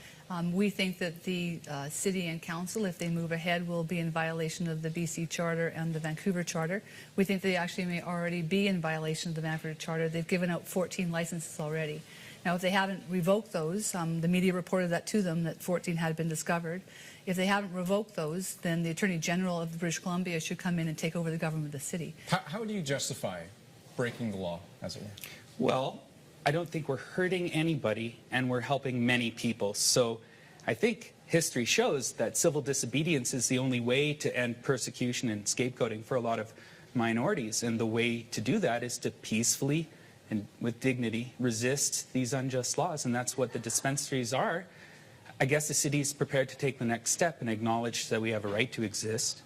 We think that the city and council, if they move ahead, will be in violation of the BC Charter and the Vancouver Charter. We think they actually may already be in violation of the Vancouver Charter. They've given out 14 licenses already. Now, if they haven't revoked those, the media reported that to them, that 14 had been discovered. If they haven't revoked those, then the Attorney General of British Columbia should come in and take over the government of the city. How do you justify breaking the law, as it were? Well, I don't think we're hurting anybody, and we're helping many people. So I think history shows that civil disobedience is the only way to end persecution and scapegoating for a lot of minorities. And the way to do that is to peacefully and with dignity resist these unjust laws. And that's what the dispensaries are. I guess the city is prepared to take the next step and acknowledge that we have a right to exist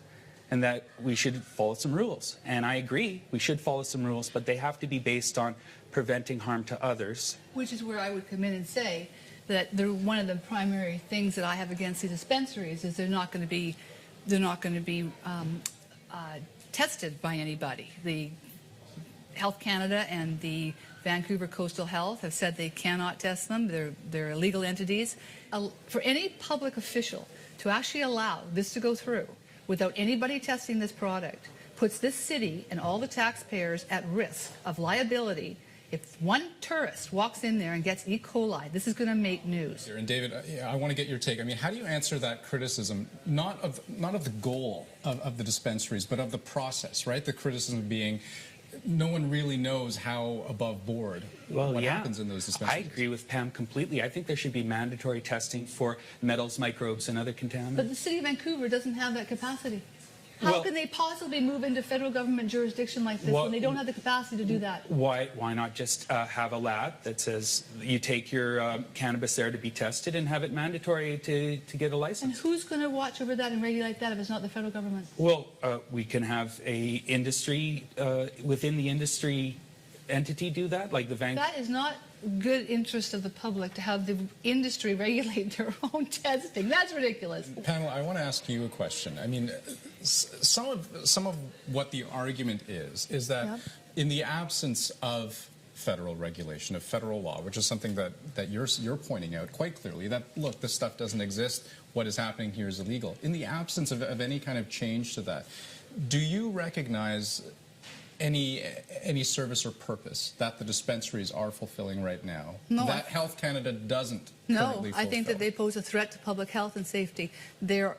and that we should follow some rules. And I agree, we should follow some rules, but they have to be based on preventing harm to others. Which is where I would come in and say that one of the primary things that I have against the dispensaries is they're not going to be tested by anybody. The Health Canada and the Vancouver Coastal Health have said they cannot test them. They're illegal entities. For any public official to actually allow this to go through without anybody testing this product puts this city and all the taxpayers at risk of liability. If one tourist walks in there and gets E. coli, this is going to make news. And David, I want to get your take. I mean, how do you answer that criticism, not of the goal of the dispensaries, but of the process, right? The criticism being no one really knows how above board what happens in those dispensaries. I agree with Pam completely. I think there should be mandatory testing for metals, microbes, and other contaminants. But the City of Vancouver doesn't have that capacity. How can they possibly move into federal government jurisdiction like this when they don't have the capacity to do that? Why not just have a lab that says you take your cannabis there to be tested and have it mandatory to get a license? And who's going to watch over that and regulate that if it's not the federal government? Well, we can have a industry within the industry entity do that, like the That is not good interest of the public to have the industry regulate their own testing. That's ridiculous. Panel, I want to ask you a question. I mean, some of what the argument is that in the absence of federal regulation, of federal law, which is something that you're pointing out quite clearly, that, look, this stuff doesn't exist, what is happening here is illegal. In the absence of any kind of change to that, do you recognize any service or purpose that the dispensaries are fulfilling right now that Health Canada doesn't currently fulfill? I think that they pose a threat to public health and safety.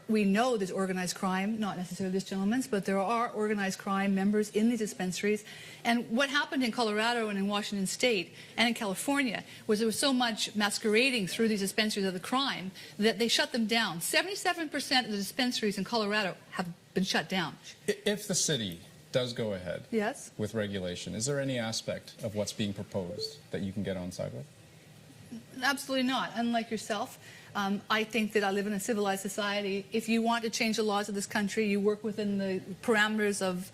We know there's organized crime, not necessarily this gentleman's, but there are organized crime members in these dispensaries. And what happened in Colorado and in Washington State and in California was there was so much masquerading through these dispensaries of the crime that they shut them down. 77% of the dispensaries in Colorado have been shut down. If the city does go ahead with regulation, is there any aspect of what's being proposed that you can get on side with? Absolutely not. Unlike yourself, I think that I live in a civilized society. If you want to change the laws of this country, you work within the parameters of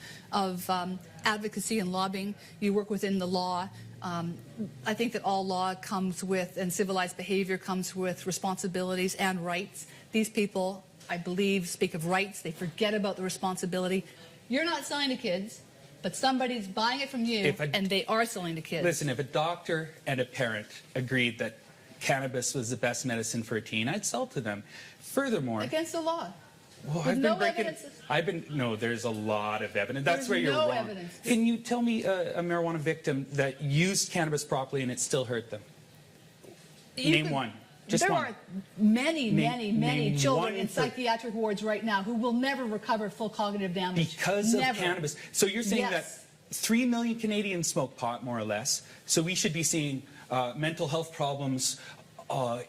advocacy and lobbying. You work within the law. I think that all law comes with, and civilized behavior comes with responsibilities and rights. These people, I believe, speak of rights. They forget about the responsibility. You're not selling to kids, but somebody's buying it from you, and they are selling to kids. Listen, if a doctor and a parent agreed that cannabis was the best medicine for a teen, I'd sell to them. Furthermore, against the law. Well, no, there's a lot of evidence. That's where you're wrong. Evidence. Can you tell me a marijuana victim that used cannabis properly and it still hurt them? Name one. There are many children in psychiatric wards right now who will never recover full cognitive damage. Because of cannabis. So you're saying that 3 million Canadians smoke pot, more or less, so we should be seeing mental health problems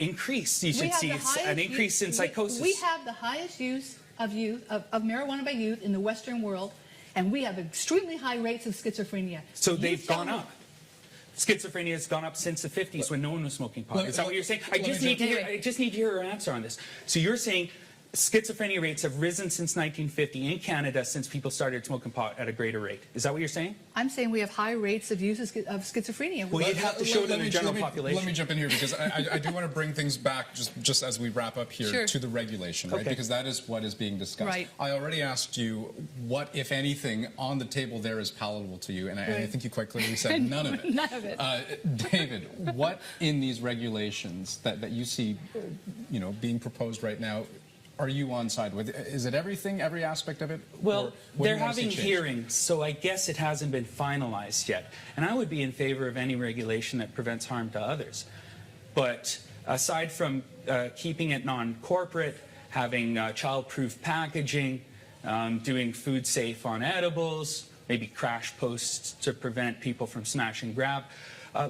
increase. You should see an increase in psychosis. We have the highest use of marijuana by youth in the Western world, and we have extremely high rates of schizophrenia. So they've gone up. Schizophrenia has gone up since the 50s when no one was smoking pot. Is that what you're saying? I just need to hear your answer on this. So you're saying schizophrenia rates have risen since 1950 in Canada since people started smoking pot at a greater rate. Is that what you're saying? I'm saying we have high rates of use of schizophrenia. Well, you'd have to show it in the general population. Let me jump in here because I do want to bring things back just as we wrap up here to the regulation, right? Because that is what is being discussed. Right. I already asked you what, if anything, on the table there is palatable to you, and I think you quite clearly said none of it. None of it. David, what in these regulations that you see, being proposed right now, are you on side with? Is it everything, every aspect of it? Well, they're having hearings, so I guess it hasn't been finalized yet. And I would be in favor of any regulation that prevents harm to others. But aside from keeping it non-corporate, having child-proof packaging, doing food safe on edibles, maybe crash posts to prevent people from smash and grab,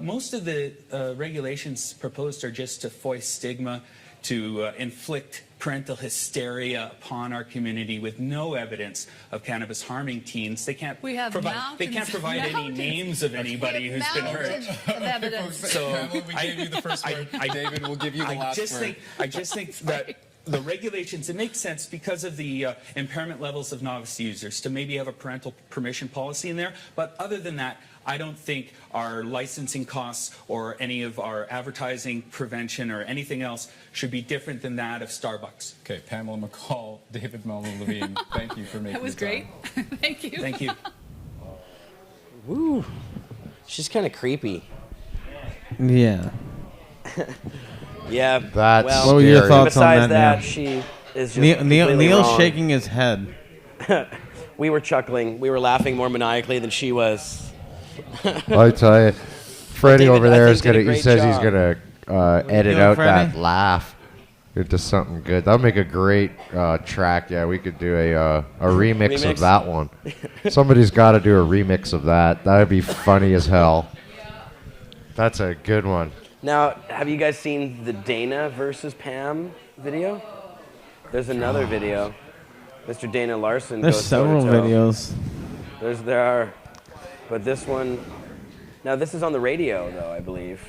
most of the regulations proposed are just to foist stigma, to inflict parental hysteria upon our community with no evidence of cannabis harming teens. They can't We have provide. They can't provide any mountains. names of anybody who's been hurt. Of evidence. So we gave you the first word. David, we'll give you the last word. I just think that the regulations, it makes sense because of the impairment levels of novice users to maybe have a parental permission policy in there. But other than that, I don't think our licensing costs or any of our advertising prevention or anything else should be different than that of Starbucks. Okay, Pamela McCall, David Mullen-Levine, thank you for making That was great. Thank you. Thank you. Woo. She's kind of creepy. Yeah. Yeah. That's well, what were your thoughts on besides that, that, she is just Neil's wrong. shaking his head. We were chuckling. We were laughing more maniacally than she was. I tell you, Freddie David, over I there think is gonna. did a He great says he's job. gonna edit doing, out Freddie? that laugh into something good. That'll make a great track. Yeah, we could do a remix of Remix? that one. Somebody's got to do a remix of that. That'd be funny as hell. That's a good one. Now, have you guys seen the Dana versus Pam video? There's another video. Mr. Dana Larson There's goes several toe-to-toe. videos. There are, but this one. Now this is on the radio, though, I believe.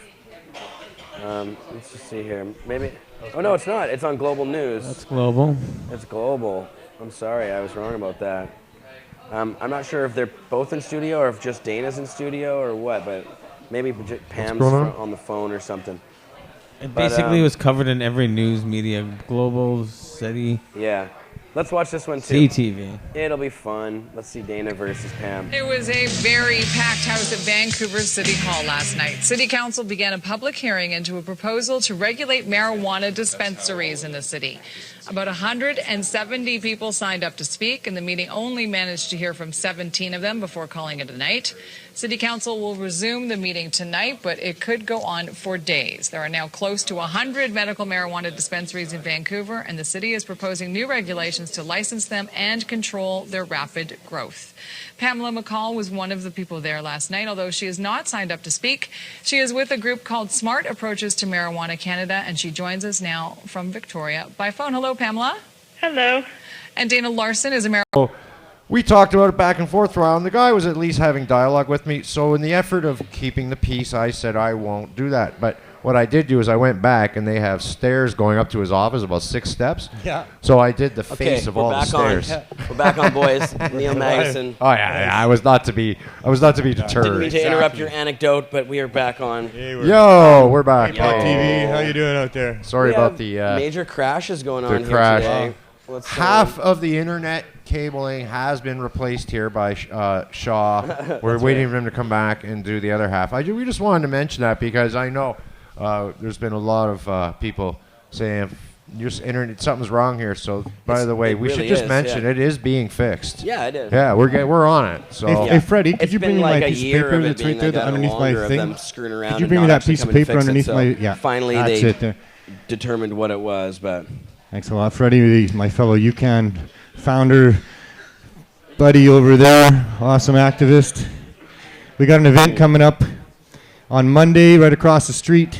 Let's just see here. Maybe. Oh no, it's not. It's on Global News. That's global. It's global. I'm sorry, I was wrong about that. I'm not sure if they're both in studio or if just Dana's in studio or what, but maybe Pam's going on? on the phone or something. It But, basically was covered in every news media, Global, City, Yeah. Let's watch this one too. CTV. It'll be fun. Let's see Dana versus Pam. It was a very packed house at Vancouver City Hall last night. City Council began a public hearing into a proposal to regulate marijuana dispensaries in the city. About 170 people signed up to speak, and the meeting only managed to hear from 17 of them before calling it a night. City Council will resume the meeting tonight, but it could go on for days. There are now close to 100 medical marijuana dispensaries in Vancouver, and the city is proposing new regulations to license them and control their rapid growth. Pamela McCall was one of the people there last night. Although she is not signed up to speak, she is with a group called Smart Approaches to Marijuana Canada, and she joins us now from Victoria by phone. Hello, Pamela. Hello. And Dana Larson is a marijuana. We talked about it back and forth for a while, and the guy was at least having dialogue with me. So in the effort of keeping the peace, I said I won't do that. But what I did do is I went back, and they have stairs going up to his office, about 6 steps. Yeah. So I did the face of we're all the back stairs. on. We're back on, boys. Neil Magnuson. Oh yeah, I was not to be deterred. Didn't mean to interrupt your anecdote, but we are back on. Yo, we're back. Hey, Pot TV, how you doing out there? Sorry We about have the major crashes going the on crash. here today. What's Half of the internet cabling has been replaced here by Shaw. We're waiting for him to come back and do the other half. We just wanted to mention that because I know there's been a lot of people saying your internet something's wrong here. So by the way, we really should just is, mention yeah. it is being fixed. Yeah, it is. Yeah, we're on it. So Hey, Freddie, could It's you bring been me like my a piece of year paper of it that's being right there like underneath my longer of thing? them screwing around Could you and bring me not that actually piece of coming to paper fix it, underneath so my? Yeah. Finally, that's they it there. determined what it was, but Thanks a lot, Freddie, my fellow UCAN founder, buddy over there, awesome activist. We got an event coming up on Monday right across the street.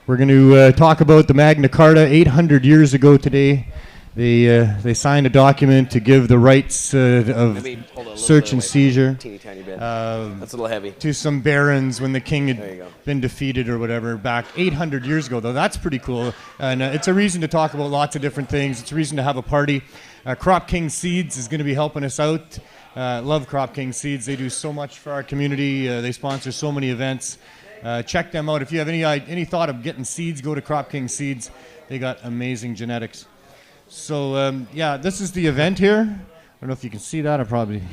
We're going to talk about the Magna Carta. 800 years ago today, they signed a document to give the rights of maybe hold it a little search bit and away, seizure teeny tiny bit. That's a little heavy. to some barons when the king There you had go. been defeated or whatever back 800 years ago, though. That's pretty cool. And it's a reason to talk about lots of different things. It's a reason to have a party. Crop King Seeds is going to be helping us out. Love Crop King Seeds. They do so much for our community. They sponsor so many events. Check them out. If you have any thought of getting seeds, go to Crop King Seeds. They got amazing genetics. So, yeah, this is the event here. I don't know if you can see that. I'll probably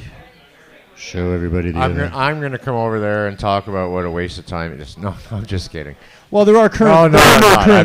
show everybody the event. I'm gonna come over there and talk about what a waste of time it is. No, I'm just kidding. Well, there are current,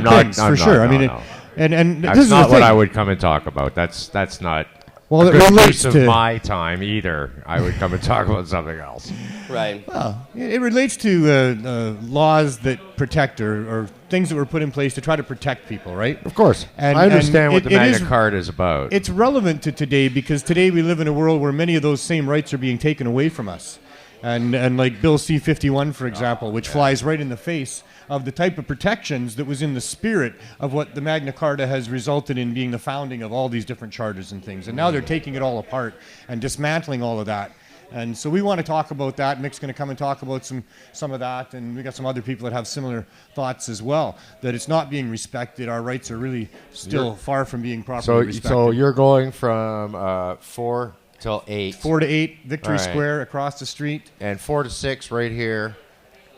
things for sure. I mean, and that's this is not the what thing. I would come and talk about. That's not. Well, a it good relates use of to my time either. I would come and talk about something else. Right. Well, it relates to laws that protect or things that were put in place to try to protect people, right? Of course. And I understand what the it Magna Carta is about. It's relevant to today because today we live in a world where many of those same rights are being taken away from us. And like Bill C-51, for example, which flies right in the face of the type of protections that was in the spirit of what the Magna Carta has resulted in being the founding of all these different charters and things. And now they're taking it all apart and dismantling all of that. And so we want to talk about that. Mick's going to come and talk about some of that, and we got some other people that have similar thoughts as well, that it's not being respected. Our rights are really still far from being properly respected. So you're going from 4 till 8. 4 to 8, Victory Square across the street. And 4 to 6 right here,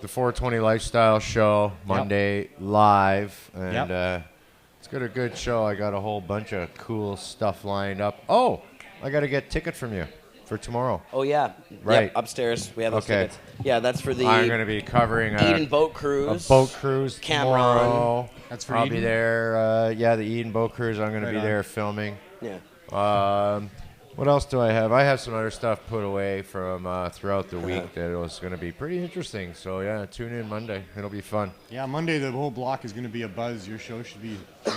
the 420 Lifestyle Show, Monday live. And it's got a good show. I got a whole bunch of cool stuff lined up. Oh, I got to get a ticket from you for tomorrow. Oh, yeah. Right. Yep, upstairs. We have those tickets. Yeah, that's for the I'm going to be covering Eden Boat Cruise. A boat cruise Cameron. tomorrow. That's for I'll Eden? be there. The Eden Boat Cruise. I'm going to be there filming. Yeah. What else do I have? I have some other stuff put away from throughout the week that was going to be pretty interesting. So, yeah, tune in Monday. It'll be fun. Yeah, Monday the whole block is going to be a buzz. Your show should be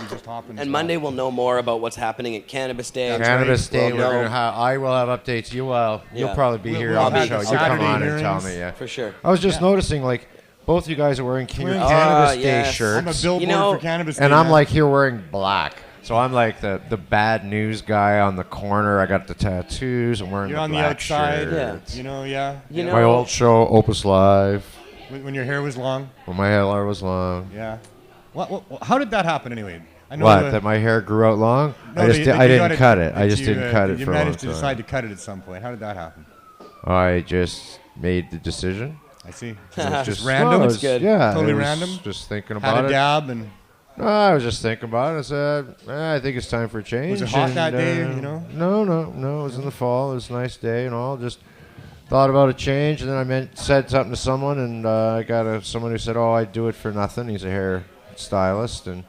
just hopping. And Monday we'll know more about what's happening at Cannabis Day. Cannabis Day. I will have updates. You'll probably be here on the show. You come on and tell me. Yeah, for sure. I was just noticing, like, both you guys are wearing Cannabis Day shirts. I'm a billboard for Cannabis Day. And I'm like here wearing black. So I'm like the bad news guy on the corner. I got the tattoos. I'm wearing You're the on the black outside. shirts. My old show, Opus Live. When your hair was long. When my hair was long. Yeah. How did that happen anyway? I know that my hair grew out long? No, I didn't cut it. I just didn't cut it for a long time. You managed to decide to cut it at some point. How did that happen? I just made the decision. I see. It was just random. It's good. Yeah, Totally it was random. Just thinking about it. Had a dab and. I was just thinking about it. I said, I think it's time for a change. Was it hot that day? No. It was in the fall. It was a nice day and all. Just thought about a change, and then said something to someone, and I got someone who said, "Oh, I do it for nothing." He's a hair stylist, and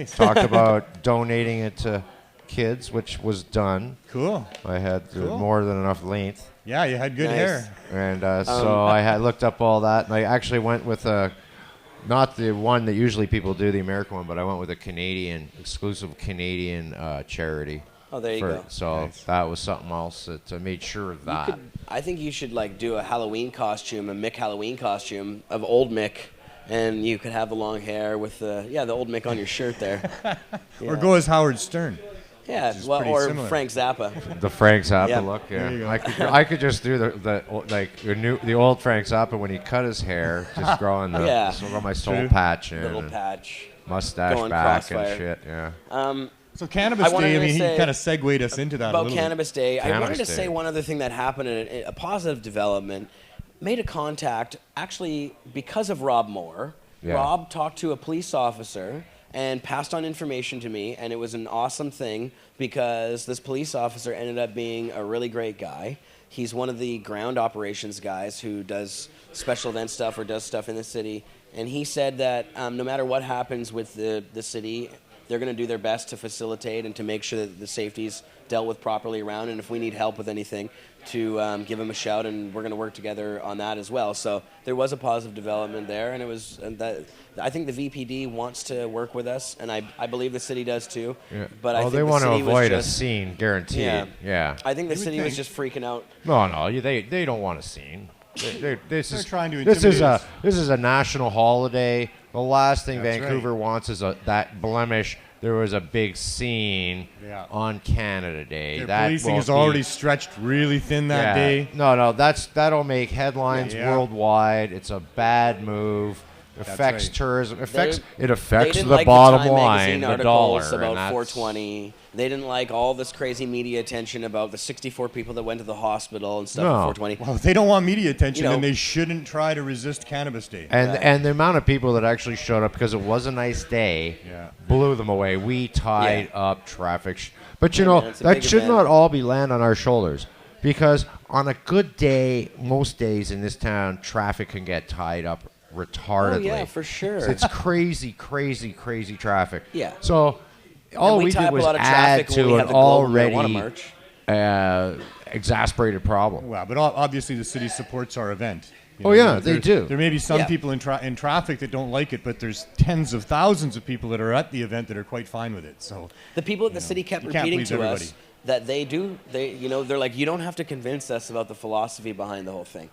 talked about donating it to kids, which was done. Cool. I had more than enough length. Yeah, you had good hair. And so I had looked up all that, and I actually went with not the one that usually people do, the American one, but I went with a exclusive Canadian charity. Oh, there you go. So that was something else that I made sure of that. I think you should do a Halloween costume, a Mick Halloween costume of old Mick, and you could have the long hair with the old Mick on your shirt there. Or go as Howard Stern. Yeah, or similar. Frank Zappa. The Frank Zappa look, There you go. I could just do the old Frank Zappa when he cut his hair, just growing my soul patch in, little patch, mustache going back crossfire. and shit. Yeah. So Cannabis Day, he kind of segued us into that about a little Cannabis Day. I wanted to Day. say one other thing that happened, a positive development. Made a contact actually because of Rob Moore. Yeah. Rob talked to a police officer and passed on information to me, and it was an awesome thing because this police officer ended up being a really great guy. He's one of the ground operations guys who does special event stuff or does stuff in the city, and he said that no matter what happens with the city, they're going to do their best to facilitate and to make sure that the safety's dealt with properly around, and if we need help with anything, to give him a shout, and we're going to work together on that as well. So there was a positive development there, and I think the VPD wants to work with us, and I believe the city does too. Yeah. But I think they want to avoid a scene, guaranteed. Yeah. I think the city was just freaking out. No, they don't want a scene. This is trying to this is intimidate this is a national holiday. The last thing That's Vancouver wants is that blemish. There was a big scene on Canada Day. Their policing is already stretched really thin that day. No, that'll make headlines worldwide. It's a bad move. Affects tourism. It affects the bottom line, the dollar. About 420. They didn't like all this crazy media attention about the 64 people that went to the hospital and stuff at 420. Well, if they don't want media attention, then they shouldn't try to resist Cannabis Day. And the amount of people that actually showed up because it was a nice day blew them away. We tied up traffic. But, that should not all be land on our shoulders. Because on a good day, most days in this town, traffic can get tied up retardedly. Oh, yeah, for sure. It's crazy, crazy, crazy traffic. Yeah. So all we did was add to an already exasperated problem. Well, but obviously the city supports our event. They do. There may be some people in traffic that don't like it, but there's tens of thousands of people that are at the event that are quite fine with it. So the people at the city kept repeating to us that they're like, you don't have to convince us about the philosophy behind the whole thing.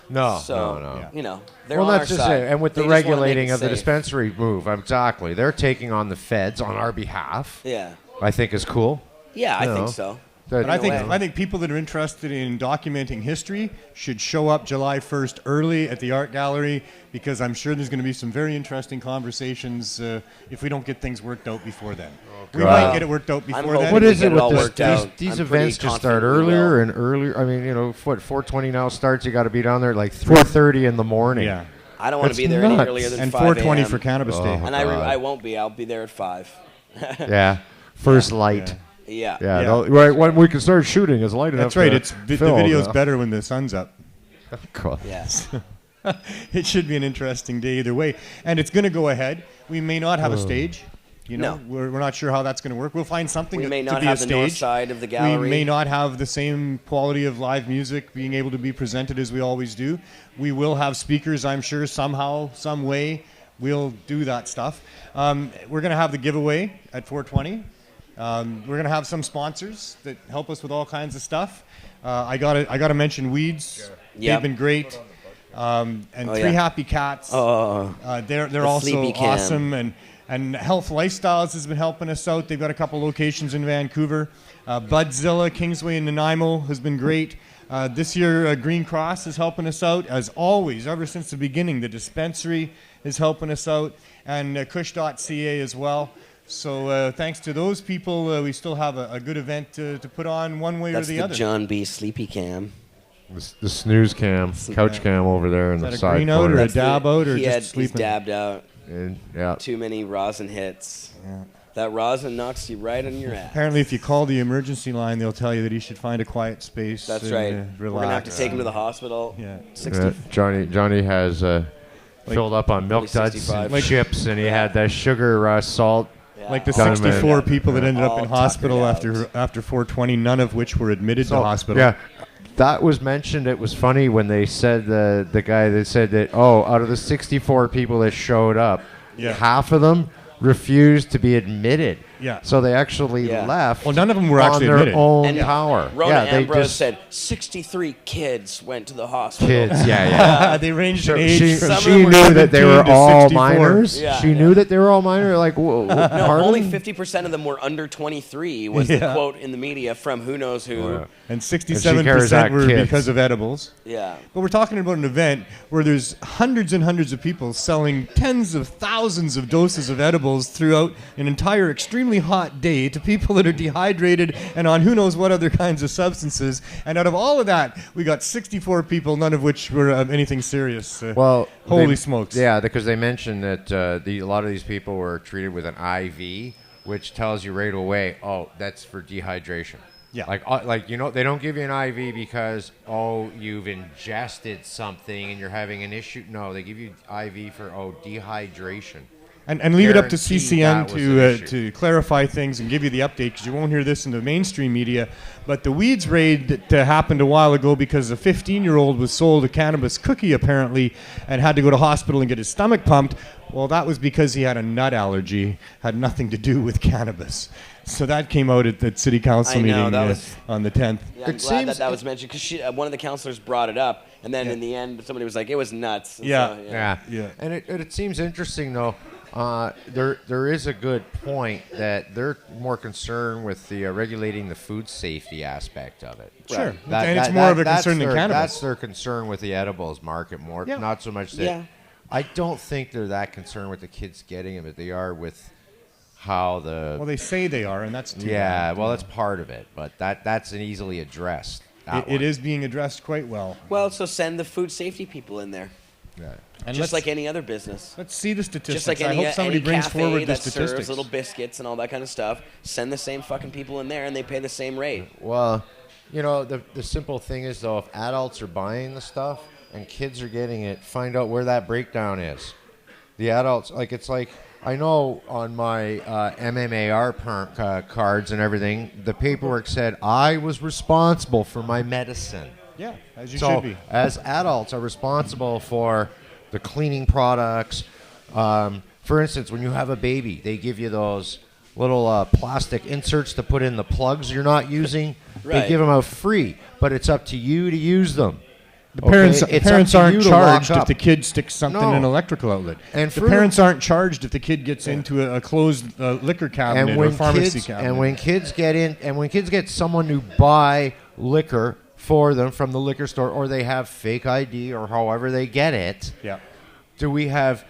No, So, no. you know, they're well, on that's our just side. it. And with They the just wanna make regulating it of the safe. dispensary move, exactly, they're taking on the feds on our behalf. Yeah. I think is cool. Yeah, I You think know. so. But I think people that are interested in documenting history should show up July 1st early at the Art Gallery, because I'm sure there's going to be some very interesting conversations if we don't get things worked out before then. We might get it worked out before then. What is it with worked this? out. These I'm pretty events just start confident we earlier will. and earlier. I mean, you know, what 4:20 now starts. You got to be down there at like 3:30 in the morning. Yeah. I don't want to That's be there any nuts. earlier than And 5 4:20 a.m. for Cannabis Day. And I won't be. I'll be there at 5. Yeah. First light. Yeah. Yeah. Right when we can start shooting, it's light enough. That's right. to The film, video's you know? better when the sun's up. Cool. Yes. It should be an interesting day either way. And it's going to go ahead. We may not have a stage. You know, No. we're not sure how that's going to work. We'll find something We may to not be have a the north stage. side of the gallery. We may not have the same quality of live music being able to be presented as we always do. We will have speakers, I'm sure, somehow, some way. We'll do that stuff. We're going to have the giveaway at 4:20. We're going to have some sponsors that help us with all kinds of stuff. I gotta mention Weeds. Yep. They've been great. And Oh, Three yeah. Happy Cats. They're The also Sleepy Cam. awesome. And Health Lifestyles has been helping us out. They've got a couple locations in Vancouver. Budzilla, Kingsway, and Nanaimo has been great. This year, Green Cross is helping us out, as always, ever since the beginning. The Dispensary is helping us out, and Kush.ca as well. So thanks to those people, we still have a good event to put on one way That's or the the other. John B. Sleepy Cam. The snooze cam, couch cam over there in Is the that a side green out corner. or a dab out or He's just sleeping? dabbed out. And, yeah. Too many rosin hits. That rosin knocks you right on your ass. Apparently, if you call the emergency line, they'll tell you that he should find a quiet space. That's and, right. relax. We're going to have to take him to the hospital. Yeah. 60. Johnny has filled up on milk duds 65. and chips, and he had that sugar salt. Like the Gunman. 64 people that ended up in All hospital tuckered after 4:20, none of which were admitted to hospital. Yeah, that was mentioned. It was funny when they said the guy that said that, out of the 64 people that showed up, half of them refused to be admitted. Yeah. So they actually left. Well, none of them were on actually their admitted. own And power. Rona they Ambrose just said 63 kids went to the hospital. kids. Yeah. They ranged So in age she from Some of she them were knew that they 17 were to all 64. minors. Yeah, She knew that they were all minors. Like, whoa, No, pardon? only 50% of them were under 23 was the Yeah. quote in the media from who knows who. Oh, yeah. And And she 67% carries out were kids. because of edibles. Yeah. But we're talking about an event where there's hundreds and hundreds of people selling tens of thousands of doses of edibles throughout an entire extremely hot day to people that are dehydrated and on who knows what other kinds of substances. And out of all of that, we got 64 people, none of which were anything serious. Well, holy smokes. Yeah, because they mentioned that a lot of these people were treated with an IV, which tells you right away, that's for dehydration. Yeah. Like they don't give you an IV because you've ingested something and you're having an issue. No, they give you IV for dehydration. And leave it up to Guaranteed CCN that was an issue. to clarify things and give you the update, because you won't hear this in the mainstream media. But the Weeds raid that happened a while ago because a 15-year-old was sold a cannabis cookie apparently and had to go to hospital and get his stomach pumped. Well, that was because he had a nut allergy, had nothing to do with cannabis. So that came out at the city council I know, meeting that was- on the 10th. Yeah, I'm glad that was mentioned because one of the counselors brought it up, and then in the end, somebody was like, "It was nuts." And so, Yeah. And it seems interesting though. There is a good point that they're more concerned with the regulating the food safety aspect of it. Sure. And it's more of a concern than cannabis. That's their concern with the edibles market more, not so much that. Yeah. I don't think they're that concerned with the kids getting them, but they are with how the. Well, they say they are, and that's too yeah. bad. Well, that's part of it, but that's an easily addressed. It is being addressed quite well. Well, so send the food safety people in there. Yeah. And Just like any other business. Let's see the statistics. Just like I any, hope somebody any brings cafe forward the that statistics. serves little biscuits and all that kind of stuff, send the same fucking people in there and they pay the same rate. Well, the simple thing is though, if adults are buying the stuff and kids are getting it, find out where that breakdown is. The adults, I know on my MMAR cards and everything, the paperwork said I was responsible for my medicine. Yeah, as you So should be. as adults are responsible for the cleaning products. For instance, when you have a baby, they give you those little plastic inserts to put in the plugs you're not using. Right. They give them out free, but it's up to you to use them. The parents, It's parents up to aren't you to lock charged if up. the kid sticks something No. in an electrical outlet. And the for parents aren't charged if the kid gets into a closed liquor cabinet or pharmacy cabinet. And when kids get in, and when kids get someone to buy liquor for them from the liquor store, or they have fake ID, or however they get it, do we have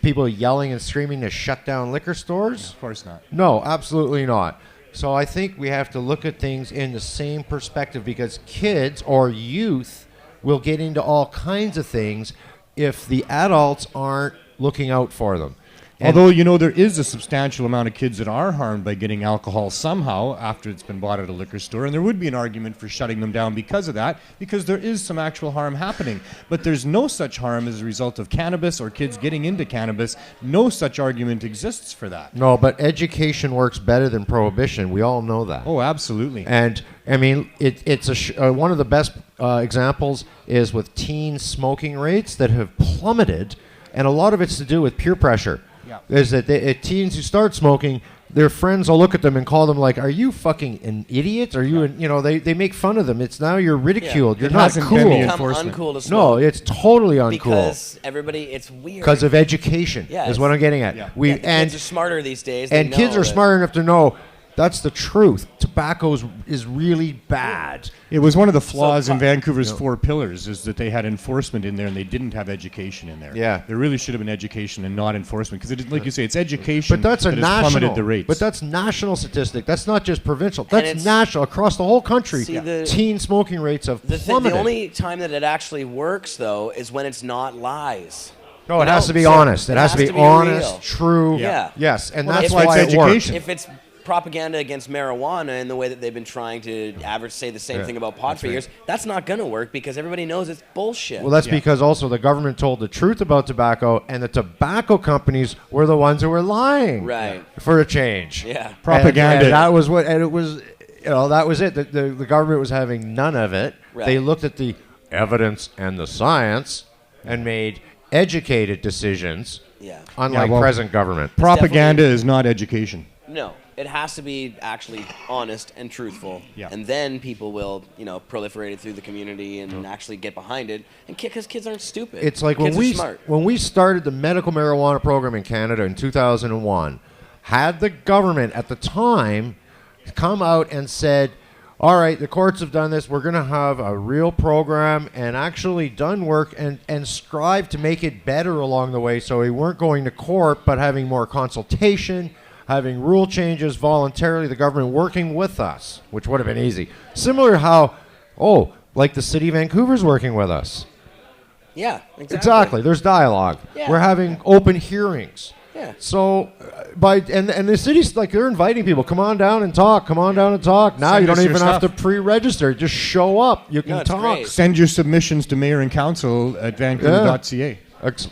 people yelling and screaming to shut down liquor stores? Of course not. No, absolutely not. So I think we have to look at things in the same perspective, because kids or youth will get into all kinds of things if the adults aren't looking out for them. And Although, there is a substantial amount of kids that are harmed by getting alcohol somehow after it's been bought at a liquor store, and there would be an argument for shutting them down because of that, because there is some actual harm happening. But there's no such harm as a result of cannabis or kids getting into cannabis. No such argument exists for that. No, but education works better than prohibition. We all know that. Oh, absolutely. And, I mean, it's one of the best examples is with teen smoking rates that have plummeted, and a lot of it's to do with peer pressure. Is that teens who start smoking, their friends will look at them and call them like, "Are you fucking an idiot? Are you?" They make fun of them. It's now you're ridiculed. You're not cool. It's become uncool to smoke. No, it's totally uncool. Because everybody, it's weird. Because of education is what I'm getting at. Kids are smarter these days. And kids are smart enough to know that's the truth. Tobacco is really bad. It was one of the flaws in Vancouver's 4 pillars is that they had enforcement in there and they didn't have education in there. Yeah. There really should have been education and not enforcement, because, like you say, it's education but that's that has plummeted the rates. But that's national statistic. That's not just provincial. That's national across the whole country. Teen smoking rates have plummeted. The only time that it actually works, though, is when it's not lies. No, it has to be honest. It has to be honest, real. true. Yeah. Yes, and Well, that's why why it's it education. works. If it's propaganda against marijuana in the way that they've been trying to say the same thing about pot for years, that's not going to work because everybody knows it's bullshit. Well, that's because also the government told the truth about tobacco, and the tobacco companies were the ones who were lying. Right. For a change. Yeah. Propaganda. And that was what, and it was, that was it. The government was having none of it. Right. They looked at the evidence and the science and made educated decisions. Yeah. Unlike present government. Propaganda is not education. No. It has to be actually honest and truthful, and then people will, proliferate it through the community and actually get behind it. And because kids aren't stupid, It's like kids are smart. when we started the medical marijuana program in Canada in 2001, had the government at the time come out and said, "All right, the courts have done this. We're going to have a real program," and actually done work and strive to make it better along the way, so we weren't going to court, but having more consultation. Having rule changes voluntarily, the government working with us, which would have been easy. Similar to how, like the City of Vancouver's working with us. Yeah, exactly. Exactly. There's dialogue. Yeah. We're having open hearings. Yeah. So, and the city's like, they're inviting people, come on down and talk, come on down and talk. Now Send you us don't your even have stuff. to pre-register. Just show up. You can talk. great. Send your submissions to mayor and council at vancouver.ca.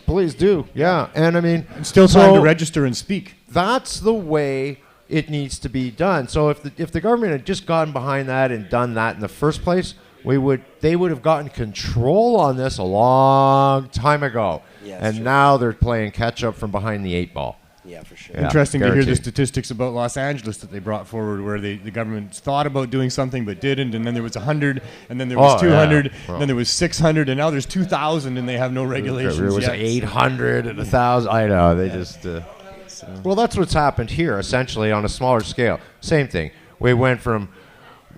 Please do. Yeah. And I mean, And still time to register and speak. That's the way it needs to be done. So if the government had just gotten behind that and done that in the first place, they would have gotten control on this a long time ago. Yeah, and true. now they're playing catch up from behind the 8 ball. Yeah, for sure. Interesting to hear the guaranteed. statistics about Los Angeles that they brought forward, where the government thought about doing something but didn't, and then there was 100, and then there was 200, Well. then there was 600, and now there's 2,000, and they have no regulations There was yet. 800 and 1,000. I know. They just... Well, that's what's happened here, essentially, on a smaller scale. Same thing. We went from,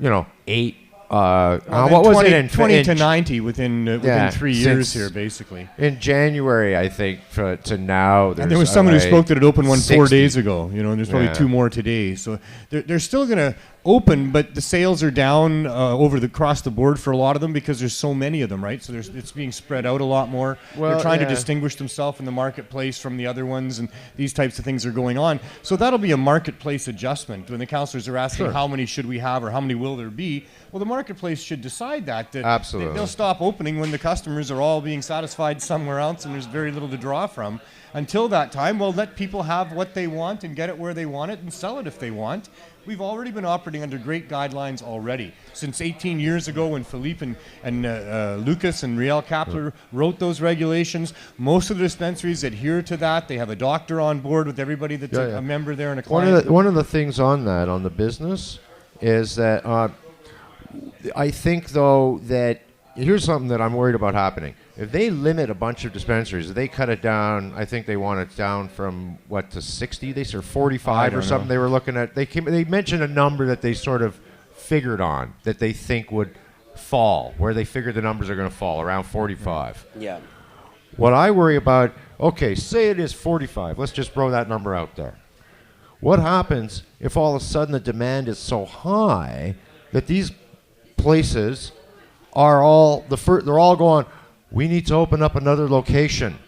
8... what was 20, it in 20 to 90 within 3 years since- here, basically. In January, I think, to now. And there was someone who spoke that had opened one 4 days ago, and there's probably Yeah. 2 more today. So they're still going to open, but the sales are down across the board for a lot of them because there's so many of them, right? So it's being spread out a lot more. Well, they're trying to yeah. distinguish themselves in the marketplace from the other ones, and these types of things are going on. So that'll be a marketplace adjustment when the councillors are asking Sure. how many should we have or how many will there be. Well, the marketplace should decide that. Absolutely. They'll stop opening when the customers are all being satisfied somewhere else and there's very little to draw from. Until that time, we'll let people have what they want and get it where they want it and sell it if they want. We've already been operating under great guidelines already. Since 18 years ago when Philippe and Lucas and Riel Kapler wrote those regulations, most of the dispensaries adhere to that. They have a doctor on board with everybody that's a member there and a client. One of the things on the business, is that I think, though, that here's something that I'm worried about happening. If they limit a bunch of dispensaries, if they cut it down, I think they want it down from what to 60. They said 45 or something. They were looking at. They mentioned a number that they sort of figured on that they think would fall, where they figure the numbers are going to fall around 45. Yeah. What I worry about, okay, say it is 45. Let's just throw that number out there. What happens if all of a sudden the demand is so high that these places are all they're all going, we need to open up another location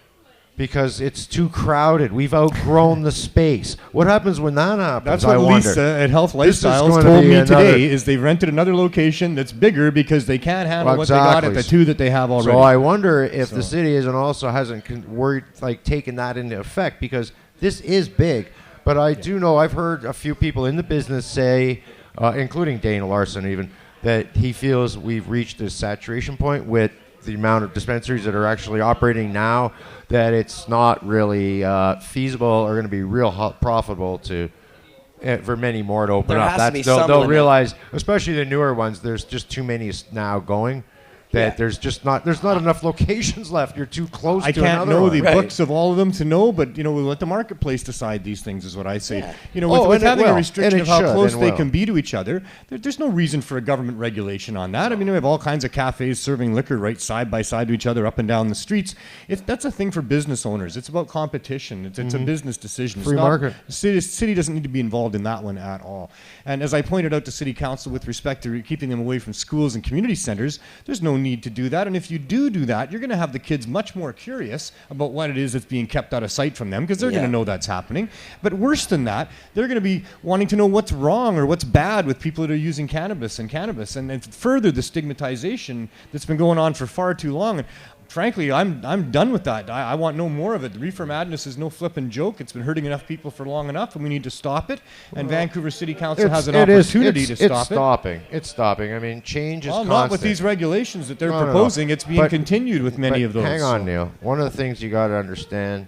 because it's too crowded. We've outgrown the space. What happens when that happens? That's what Lisa at Health Lifestyles told me today, is they've rented another location that's bigger because they can't handle what they got at the two that they have already. So I wonder if the city hasn't worried, like, taken that into effect, because this is big. But I do know, I've heard a few people in the business say, including Dana Larson even, that he feels we've reached a saturation point with the amount of dispensaries that are actually operating now, that it's not really feasible or going to be real profitable for many more to open up. They'll realize, especially the newer ones, there's just too many now going. That there's not enough locations left. You're too close to another one. I can't know the books of all of them to know, but we'll let the marketplace decide these things, is what I say. With having a restriction of how close they can be to each other, there's no reason for a government regulation on that. I mean, we have all kinds of cafes serving liquor right side by side to each other up and down the streets. That's a thing for business owners. It's about competition. It's a business decision. Free market. The city doesn't need to be involved in that one at all. And as I pointed out to City Council with respect to keeping them away from schools and community centers, there's no need to do that. And if you do that, you're going to have the kids much more curious about what it is that's being kept out of sight from them, because they're going to know that's happening. But worse than that, they're going to be wanting to know what's wrong or what's bad with people that are using cannabis and further the stigmatization that's been going on for far too long. And frankly, I'm done with that. I want no more of it. The reefer madness is no flipping joke. It's been hurting enough people for long enough, and we need to stop it. And Vancouver City Council has an opportunity to stop it. It's stopping. I mean, change is constant. Not with these regulations that they're proposing. It's being continued with many of those. Hang on, Neil. One of the things you got to understand,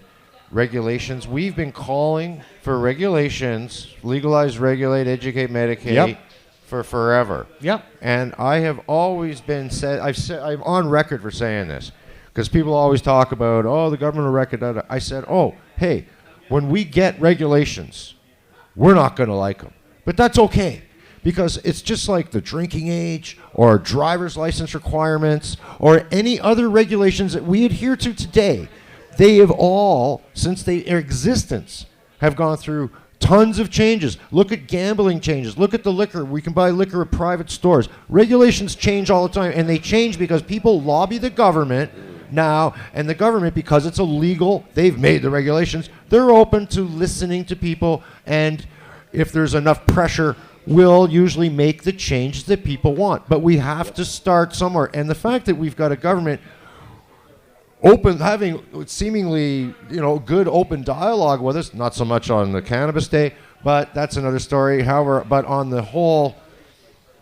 regulations. We've been calling for regulations, legalize, regulate, educate, medicate. For forever. Yep. And I have always been I'm on record for saying this. Because people always talk about, the government will regulate. I said, hey, when we get regulations, we're not going to like them. But that's okay, because it's just like the drinking age or driver's license requirements or any other regulations that we adhere to today. They have all, since their existence, have gone through tons of changes. Look at gambling changes. Look at the liquor. We can buy liquor at private stores. Regulations change all the time, and they change because people lobby the government now, and the government, because it's illegal, they've made the regulations. They're open to listening to people, and if there's enough pressure, will usually make the changes that people want. But we have to start somewhere, and the fact that we've got a government having seemingly good open dialogue with us, not so much on the Cannabis Day, but that's another story. However, but on the whole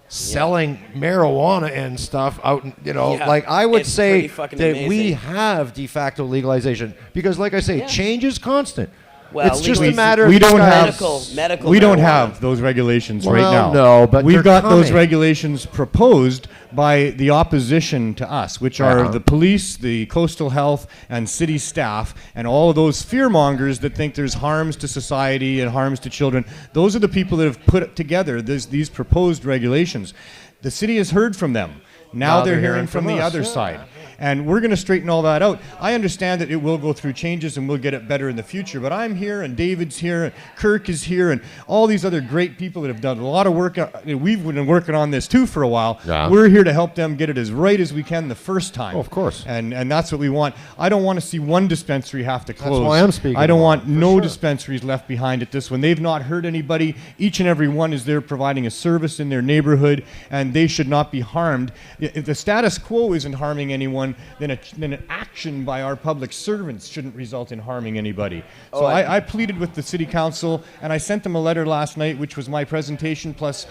selling marijuana and stuff out, like I would say that amazing. We have de facto legalization, because, like I say, change is constant. Well, it's just a matter we of don't have medical we don't have those regulations right now. No, but we've got those regulations proposed by the opposition to us, which are the police, the coastal health, and city staff, and all of those fearmongers that think there's harms to society and harms to children. Those are the people that have put together these proposed regulations. The city has heard from them. Now they're hearing from the other side. And we're going to straighten all that out. I understand that it will go through changes and we'll get it better in the future. But I'm here, and David's here, and Kirk is here, and all these other great people that have done a lot of work. We've been working on this too for a while. Yeah. We're here to help them get it as right as we can the first time. Oh, of course. And that's what we want. I don't want to see one dispensary have to close. That's why I'm speaking. I don't want no dispensaries left behind at this one. They've not hurt anybody. Each and every one is there providing a service in their neighborhood, and they should not be harmed. If the status quo isn't harming anyone, then an action by our public servants shouldn't result in harming anybody. So I pleaded with the city council, and I sent them a letter last night, which was my presentation plus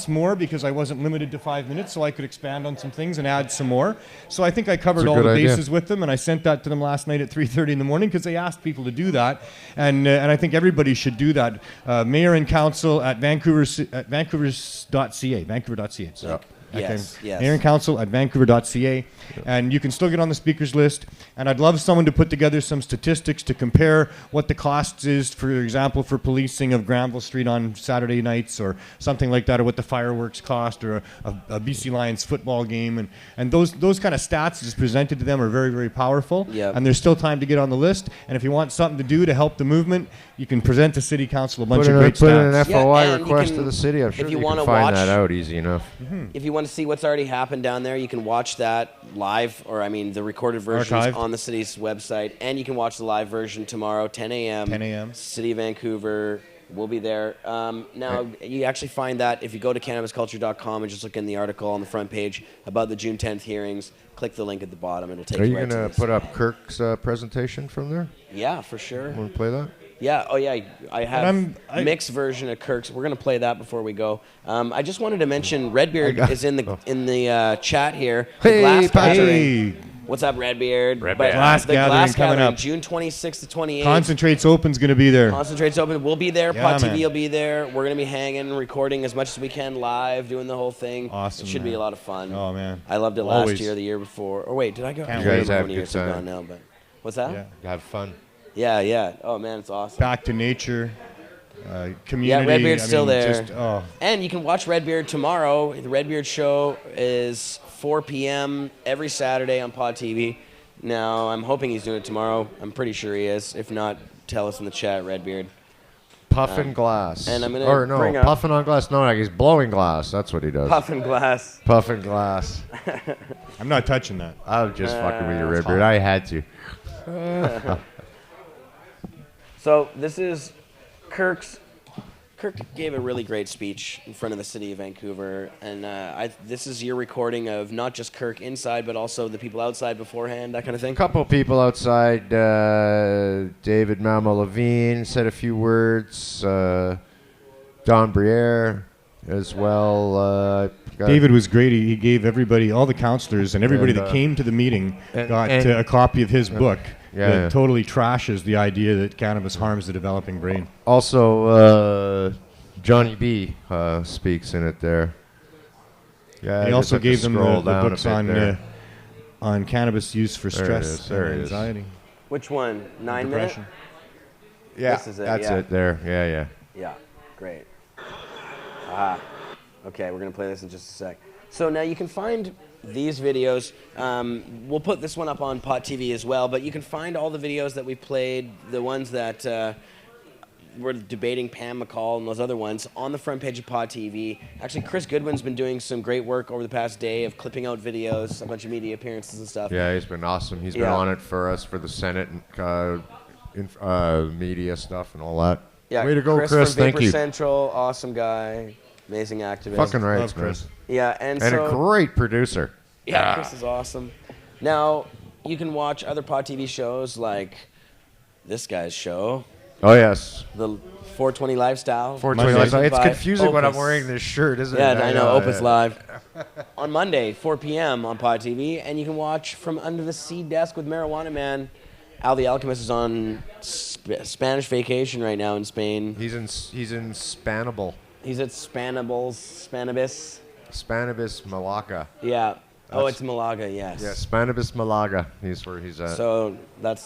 more, because I wasn't limited to 5 minutes, so I could expand on some things and add some more. So I think I covered all the bases with them, and I sent that to them last night at 3:30 in the morning, because they asked people to do that, and I think everybody should do that. Mayor and council at Vancouver.ca. So. Yes. Mayor and council at vancouver.ca. And you can still get on the speakers list. And I'd love someone to put together some statistics to compare what the cost is, for example, for policing of Granville Street on Saturday nights or something like that, or what the fireworks cost, or a BC Lions football game. And those kind of stats just presented to them are very, very powerful. Yep. And there's still time to get on the list. And if you want something to do to help the movement, you can present to City Council a bunch of great Put in stats. an FOI and you request can- to the city. I'm sure if you you can wanna find watch- that out easy enough. If you want to see what's already happened down there, you can watch that live, or I mean the recorded versions Archived. on the city's website, and you can watch the live version tomorrow, 10 a.m. 10 a.m. City of Vancouver. We'll be there. Now, you actually find that if you go to cannabisculture.com and just look in the article on the front page about the June 10th hearings, click the link at the bottom. It'll take Are you you right going to to this. put up Kirk's presentation from there? Yeah, for sure. Want to play that? Yeah. Oh, yeah. I have I'm- I- mixed version of Kirk's. We're gonna play that before we go. I just wanted to mention Redbeard is in the chat here. The Hey, Glass Patrick. Gathering. What's up, Redbeard? Redbeard. But Glass the Gathering Glass coming Gathering, up. June 26th to 28th. Concentrates Open's going to be there. Concentrates Open. We'll be there. Yeah, Pot TV man. will be there. We're gonna be hanging, recording as much as we can live, doing the whole thing. Awesome, It should be man. a lot of fun. Oh, man. I loved it Always. last year, the year before. Or wait, did I go? Can't I You don't guys remember how have many good years I've time. gone now, but what's that? Yeah. Have fun. Yeah. Oh man, it's awesome. Back to nature. Community. Yeah, Redbeard's I still mean, there. just, oh. And you can watch Redbeard tomorrow. The Redbeard show is 4 p.m. every Saturday on Pot TV. Now, I'm hoping he's doing it tomorrow. I'm pretty sure he is. If not, tell us in the chat, Redbeard. Puffin glass. And I'm gonna Or no, bring up- puffing on glass. No, like he's blowing glass. That's what he does. Puffin glass. Puffing glass. I'm not touching that. I'm just fucking with you, That's Redbeard. hot. I had to. So this is Kirk gave a really great speech in front of the city of Vancouver, and this is your recording of not just Kirk inside, but also the people outside beforehand, that kind of thing. A couple people outside. David Mamo Levine said a few words. Don Briere as well. David was great. He gave everybody, all the councillors and everybody And, that came to the meeting, and- got and- a copy of his book Yeah, that yeah. totally trashes the idea that cannabis harms the developing brain. Also, Johnny B speaks in it there. Yeah, And he I also just have to gave them scroll the down a books bit there. on cannabis use for There it stress is, there and it is. anxiety. Which one? 9 minute? Depression. Yeah, This is it, that's yeah. it there. Yeah. Yeah, great. Okay, we're going to play this in just a sec. So now you can find these videos. We'll put this one up on Pot TV as well, but you can find all the videos that we played, the ones that we're debating Pam McCall and those other ones, on the front page of Pot TV. Actually, Chris Goodwin's been doing some great work over the past day of clipping out videos, a bunch of media appearances and stuff. Yeah, he's been awesome. He's been Yeah. on it for us for the Senate and media stuff and all that. Yeah, Way to go, Chris Chris. from Thank Vapor you. Central, awesome guy, amazing activist. Fucking right, Love Chris. Chris. Yeah, and And so a great producer. yeah, Chris is awesome. Now you can watch other Pod TV shows like this guy's show, Oh, yes. the 420 Lifestyle. 420 Monday Live. It's by confusing when I'm Opus. wearing this shirt, isn't Yeah, it? I know. Opus yeah. Live on Monday, 4 p.m. on Pod TV, and you can watch From Under the Sea Desk with Marijuana Man. Al the Alchemist is on Spanish vacation right now in Spain. He's in Spanable. He's at Spanibus. Spanibus, Malaga. Yeah. Oh, That's- it's Malaga. Yes. Yeah, Spanibus, Malaga. He's where he's at. So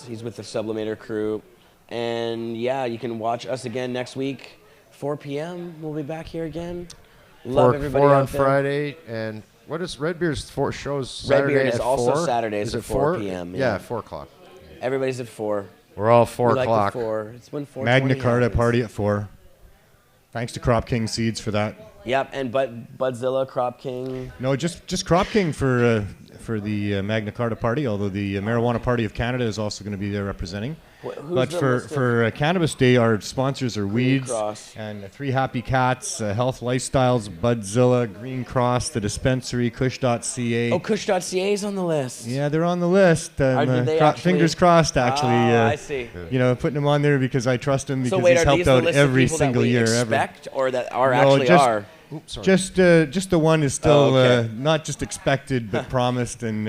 he's with the Sublimator crew. And yeah, you can watch us again next week, 4 p.m. We'll be back here again. Love everybody four out on there. Friday, and what is Redbeard's shows Saturday Redbeard is at also 4? Saturdays Is at it 4 p.m., Yeah, yeah. 4 o'clock. Everybody's at 4. We're all 4 We like the o'clock. 4. It's when 4:20 Magna Carta happens. party at 4. Thanks to Crop King Seeds for that. Yep, and Budzilla, Crop King. No, just Crop King for the Magna Carta party, although the Marijuana Party of Canada is also going to be there representing. Who's But the for, list of- for Cannabis Day, our sponsors are Weeds Cross. and Three Happy Cats, Health Lifestyles, Budzilla, Green Cross, the Dispensary, Kush.ca. Oh, Kush.ca is on the list. Yeah, they're on the list. Did they actually- Fingers crossed, actually. Oh, I see. You know, putting him on there because I trust him because So wait, he's are helped these the out list every of people single that we year expect, or that are No, actually just- are? ever. Just the one is still okay. not just expected but promised, and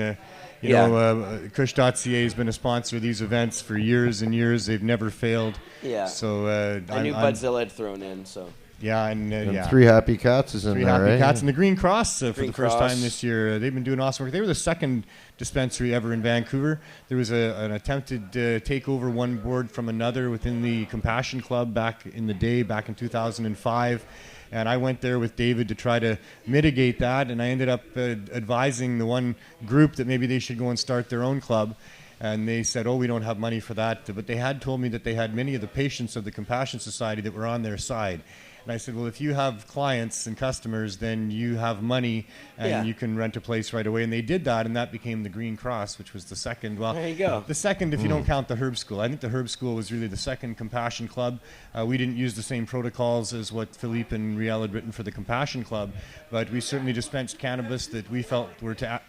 you Yeah. know, Kush.ca has been a sponsor of these events for years and years. They've never failed. Yeah. So I knew I'm- Budzilla had thrown in, so. Yeah, and 3 Happy Cats is in 3 there, Happy right? Cats and the Green Cross for Green the first Cross. time this year. They've been doing awesome work. They were the second dispensary ever in Vancouver. There was an attempted takeover one board from another within the Compassion Club back in the day, back in 2005. And I went there with David to try to mitigate that, and I ended up advising the one group that maybe they should go and start their own club. And they said, oh, we don't have money for that. But they had told me that they had many of the patients of the Compassion Society that were on their side. And I said, well, if you have clients and customers, then you have money and you can rent a place right away. And they did that, and that became the Green Cross, which was the second. Well, there you go. The second, if you don't count the Herb School. I think the Herb School was really the second Compassion Club. We didn't use the same protocols as what Philippe and Riel had written for the Compassion Club, but we certainly dispensed cannabis that we felt were to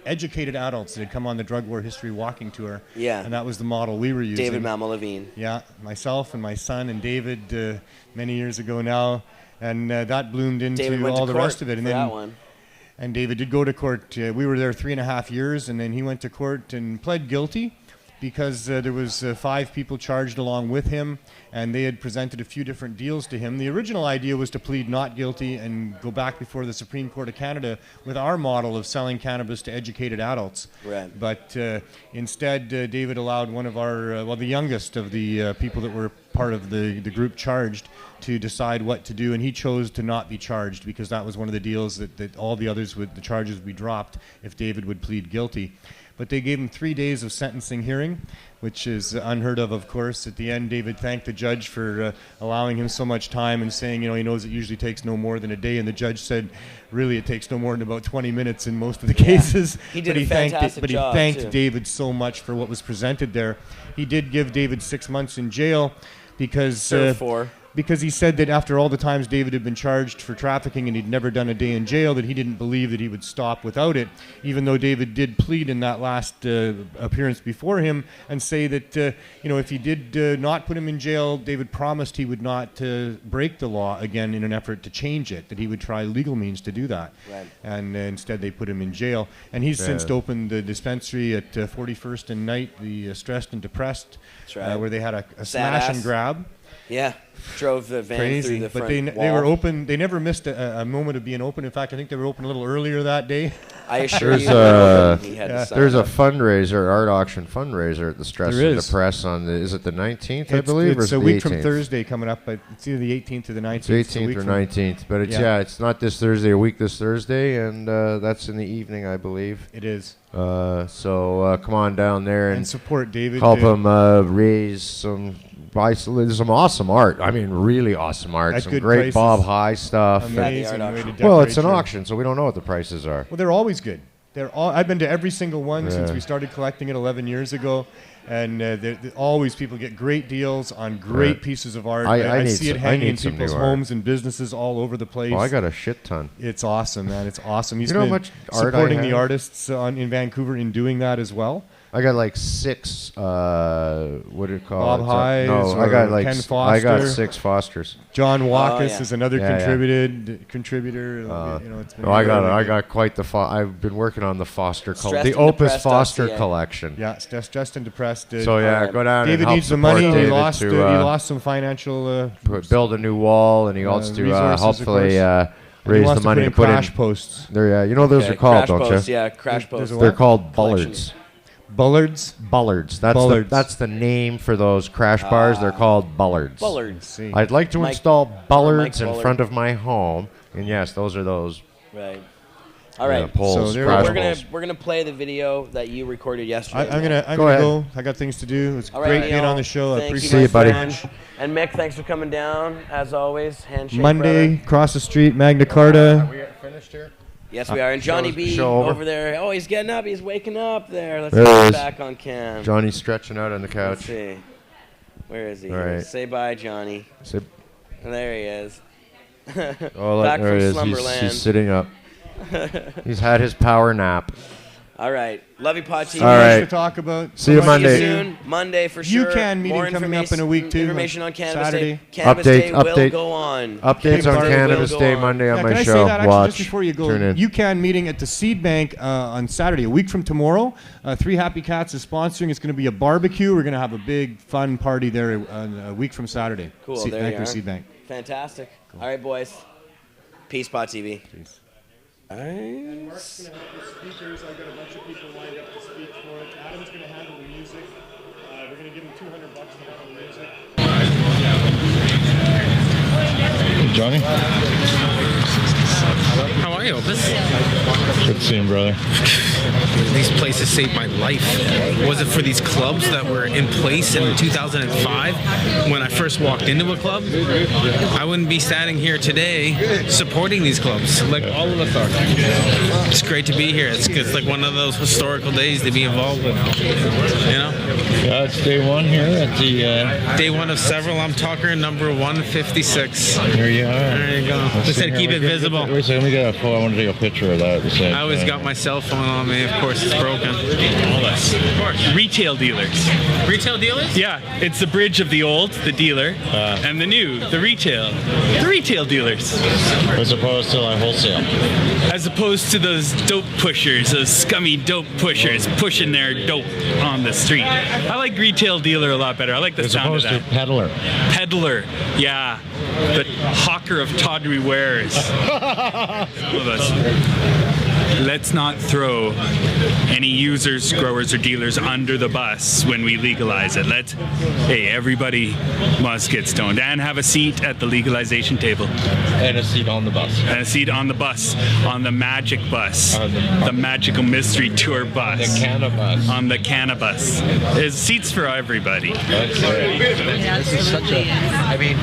educated adults that had come on the Drug War History Walking Tour. Yeah. And that was the model we were using. David Mamalevine. Yeah, myself and my son and David many years ago now, and that bloomed into all the rest of it. And then that one. And David did go to court. We were there 3.5 years, and then he went to court and pled guilty because there was 5 people charged along with him, and they had presented a few different deals to him. The original idea was to plead not guilty and go back before the Supreme Court of Canada with our model of selling cannabis to educated adults. Right. But instead, David allowed one of our, the youngest of the people that were part of the group charged to decide what to do, and he chose to not be charged because that was one of the deals that all the others the charges would be dropped if David would plead guilty. But they gave him 3 days of sentencing hearing, which is unheard of course. At the end, David thanked the judge for allowing him so much time and saying, he knows it usually takes no more than a day. And the judge said, really, it takes no more than about 20 minutes in most of the cases. He did but a fantastic job, he thanked too. David so much for what was presented there. He did give David 6 months in jail because because he said that after all the times David had been charged for trafficking and he'd never done a day in jail, that he didn't believe that he would stop without it, even though David did plead in that last appearance before him and say that, if he did not put him in jail, David promised he would not break the law again in an effort to change it, that he would try legal means to do that. Right. And instead they put him in jail. And he's since opened the dispensary at 41st and Knight, the Stressed and Depressed, where they had a smash and grab. Yeah, drove the van through the front But they were open. They never missed a moment of being open. In fact, I think they were open a little earlier that day. I assure you. There's a fundraiser, art auction fundraiser at the Stress and Depress on is it the 19th, I believe, or it's is it a the week 18th? from Thursday coming up, but it's either the 18th or the 19th. It's 18th or 19th, but it's not this Thursday, a week this Thursday, and that's in the evening, I believe. It is. So come on down there and support David. Help him raise some awesome art. I mean, really awesome art. At some good great prices. Bob High stuff. Amazing way to decorate Well, it's an your- auction, so we don't know what the prices are. Well, they're always good. I've been to every single one since we started collecting it 11 years ago, and always people get great deals on great pieces of art. I see it hanging in people's homes and businesses all over the place. Oh, I got a shit ton. It's awesome, man. It's awesome. He's You know been how much art I supporting the have? artists in Vancouver in doing that as well. I got like 6. What do you call Bob it? Hyes No, I got or like Ken I got Foster. 6 Fosters. John Walkus is another contributor. It's been I got quite the. I've been working on the Foster the Opus Foster collection. Yeah, it's just and depressed. So go down. David and help needs the money. support He David lost some financial. Build a new wall, and he wants to resources, hopefully of raise wants the to money to put crash in posts. There, those are called, crash don't posts, you? yeah, crash posts. They're called bullards. Bullards? Bullards. Bullards. That's the name for those crash bars. They're called bullards. Bullards. I'd like to Mike- install bullards Mike in Bullard. front of my home, and yes, those are those. Right. All right. Poles, So crash we're gonna play the video that you recorded yesterday. I'm gonna go. I got things to do. It's All right, great being Neil, on the show. I thank appreciate you, it, my buddy. friend. And Mick, thanks for coming down as always. Handshake, Monday, brother. across the street, Magna Carta. We finished here? Yes, we are. And Johnny B show over. over there. Oh, he's getting up. He's waking up there. Let's There get he him is. back on cam. Johnny's stretching out on the Let's couch. see. Where is he? All right. Say bye, Johnny. Say- There he is. Oh, Back there from he is. Slumberland. He's sitting up. He's had his power nap. All right. Love you, Pot TV. All right. To talk about. See you See Monday. you soon. Monday for sure. UCAN meeting More coming up in a week, too. Information on Cannabis Saturday. Day. Cannabis Day will go on. Updates on Cannabis Day Monday on Yeah, my can I show. say that actually Watch. just before you go? Tune in. UCAN meeting at the Seed Bank on Saturday, a week from tomorrow. 3 Happy Cats is sponsoring. It's going to be a barbecue. We're going to have a big fun party there a week from Saturday. Cool. Seed There you Bank or are. Seed Bank. Fantastic. All right, boys. Peace, Pot TV. Peace. And Mark's going to help with speakers. I've got a bunch of people lined up to speak for it. Adam's going to handle the music. We're going to give him $200 to handle the music. Hey, Johnny. How are you, Opus? Good seeing, brother. These places saved my life. Was it for these clubs that were in place in 2005 when I first walked into a club? I wouldn't be standing here today supporting these clubs like all of us are. It's great to be here. It's like one of those historical days to be involved with. You know? Yeah, it's day one here at the... Day one of several. I'm talking number 156. There you are. There you go. They said keep it visible. Wait a second, let me get a photo. I want to take a picture of that at the same I always got my cell phone on me. Of course, it's broken. All us. Of course. Retail dealers. Retail dealers? Yeah, it's the bridge of the old, the dealer, and the new, the retail. The retail dealers. As opposed to like wholesale. As opposed to those dope pushers, those scummy dope pushers pushing their dope on the street. I like retail dealer a lot better. I like the sound of that. As opposed to peddler. Peddler, yeah. The hawker of tawdry wares. Some of us. Let's not throw any users, growers, or dealers under the bus when we legalize it. Hey, everybody must get stoned and have a seat at the legalization table. And a seat on the bus. And a seat on the bus, on the magic bus, the magical mystery tour bus. The cannabis. On the cannabis. There's seats for everybody. This is such a, I mean,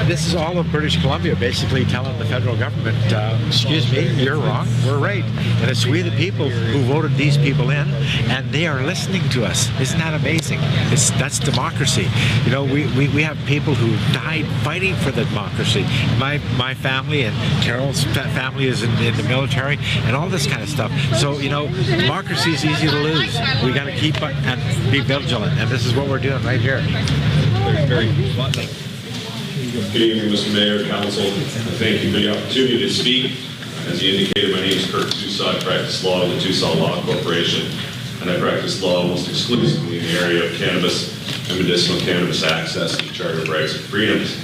this is all of British Columbia basically telling the federal government, excuse me, you're wrong, we're right. And it's we the people who voted these people in, and they are listening to us. Isn't that amazing? That's democracy. You know, we have people who died fighting for the democracy. My family and Carol's family is in the military and all this kind of stuff. So, you know, democracy is easy to lose. We got to keep and be vigilant, and this is what we're doing right here. Very bluntly. Good evening, Mr. Mayor, Council. Thank you for the opportunity to speak. As you indicated, my name is Kirk Tousaw. I practice law with the Tousaw Law Corporation, and I practice law almost exclusively in the area of cannabis and medicinal cannabis access to Charter of Rights and Freedoms.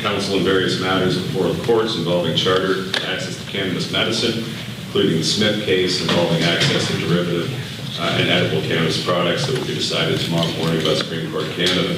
Counsel in various matters before the courts involving charter access to cannabis medicine, including the Smith case involving access to derivative and edible cannabis products that will be decided tomorrow morning by Supreme Court of Canada.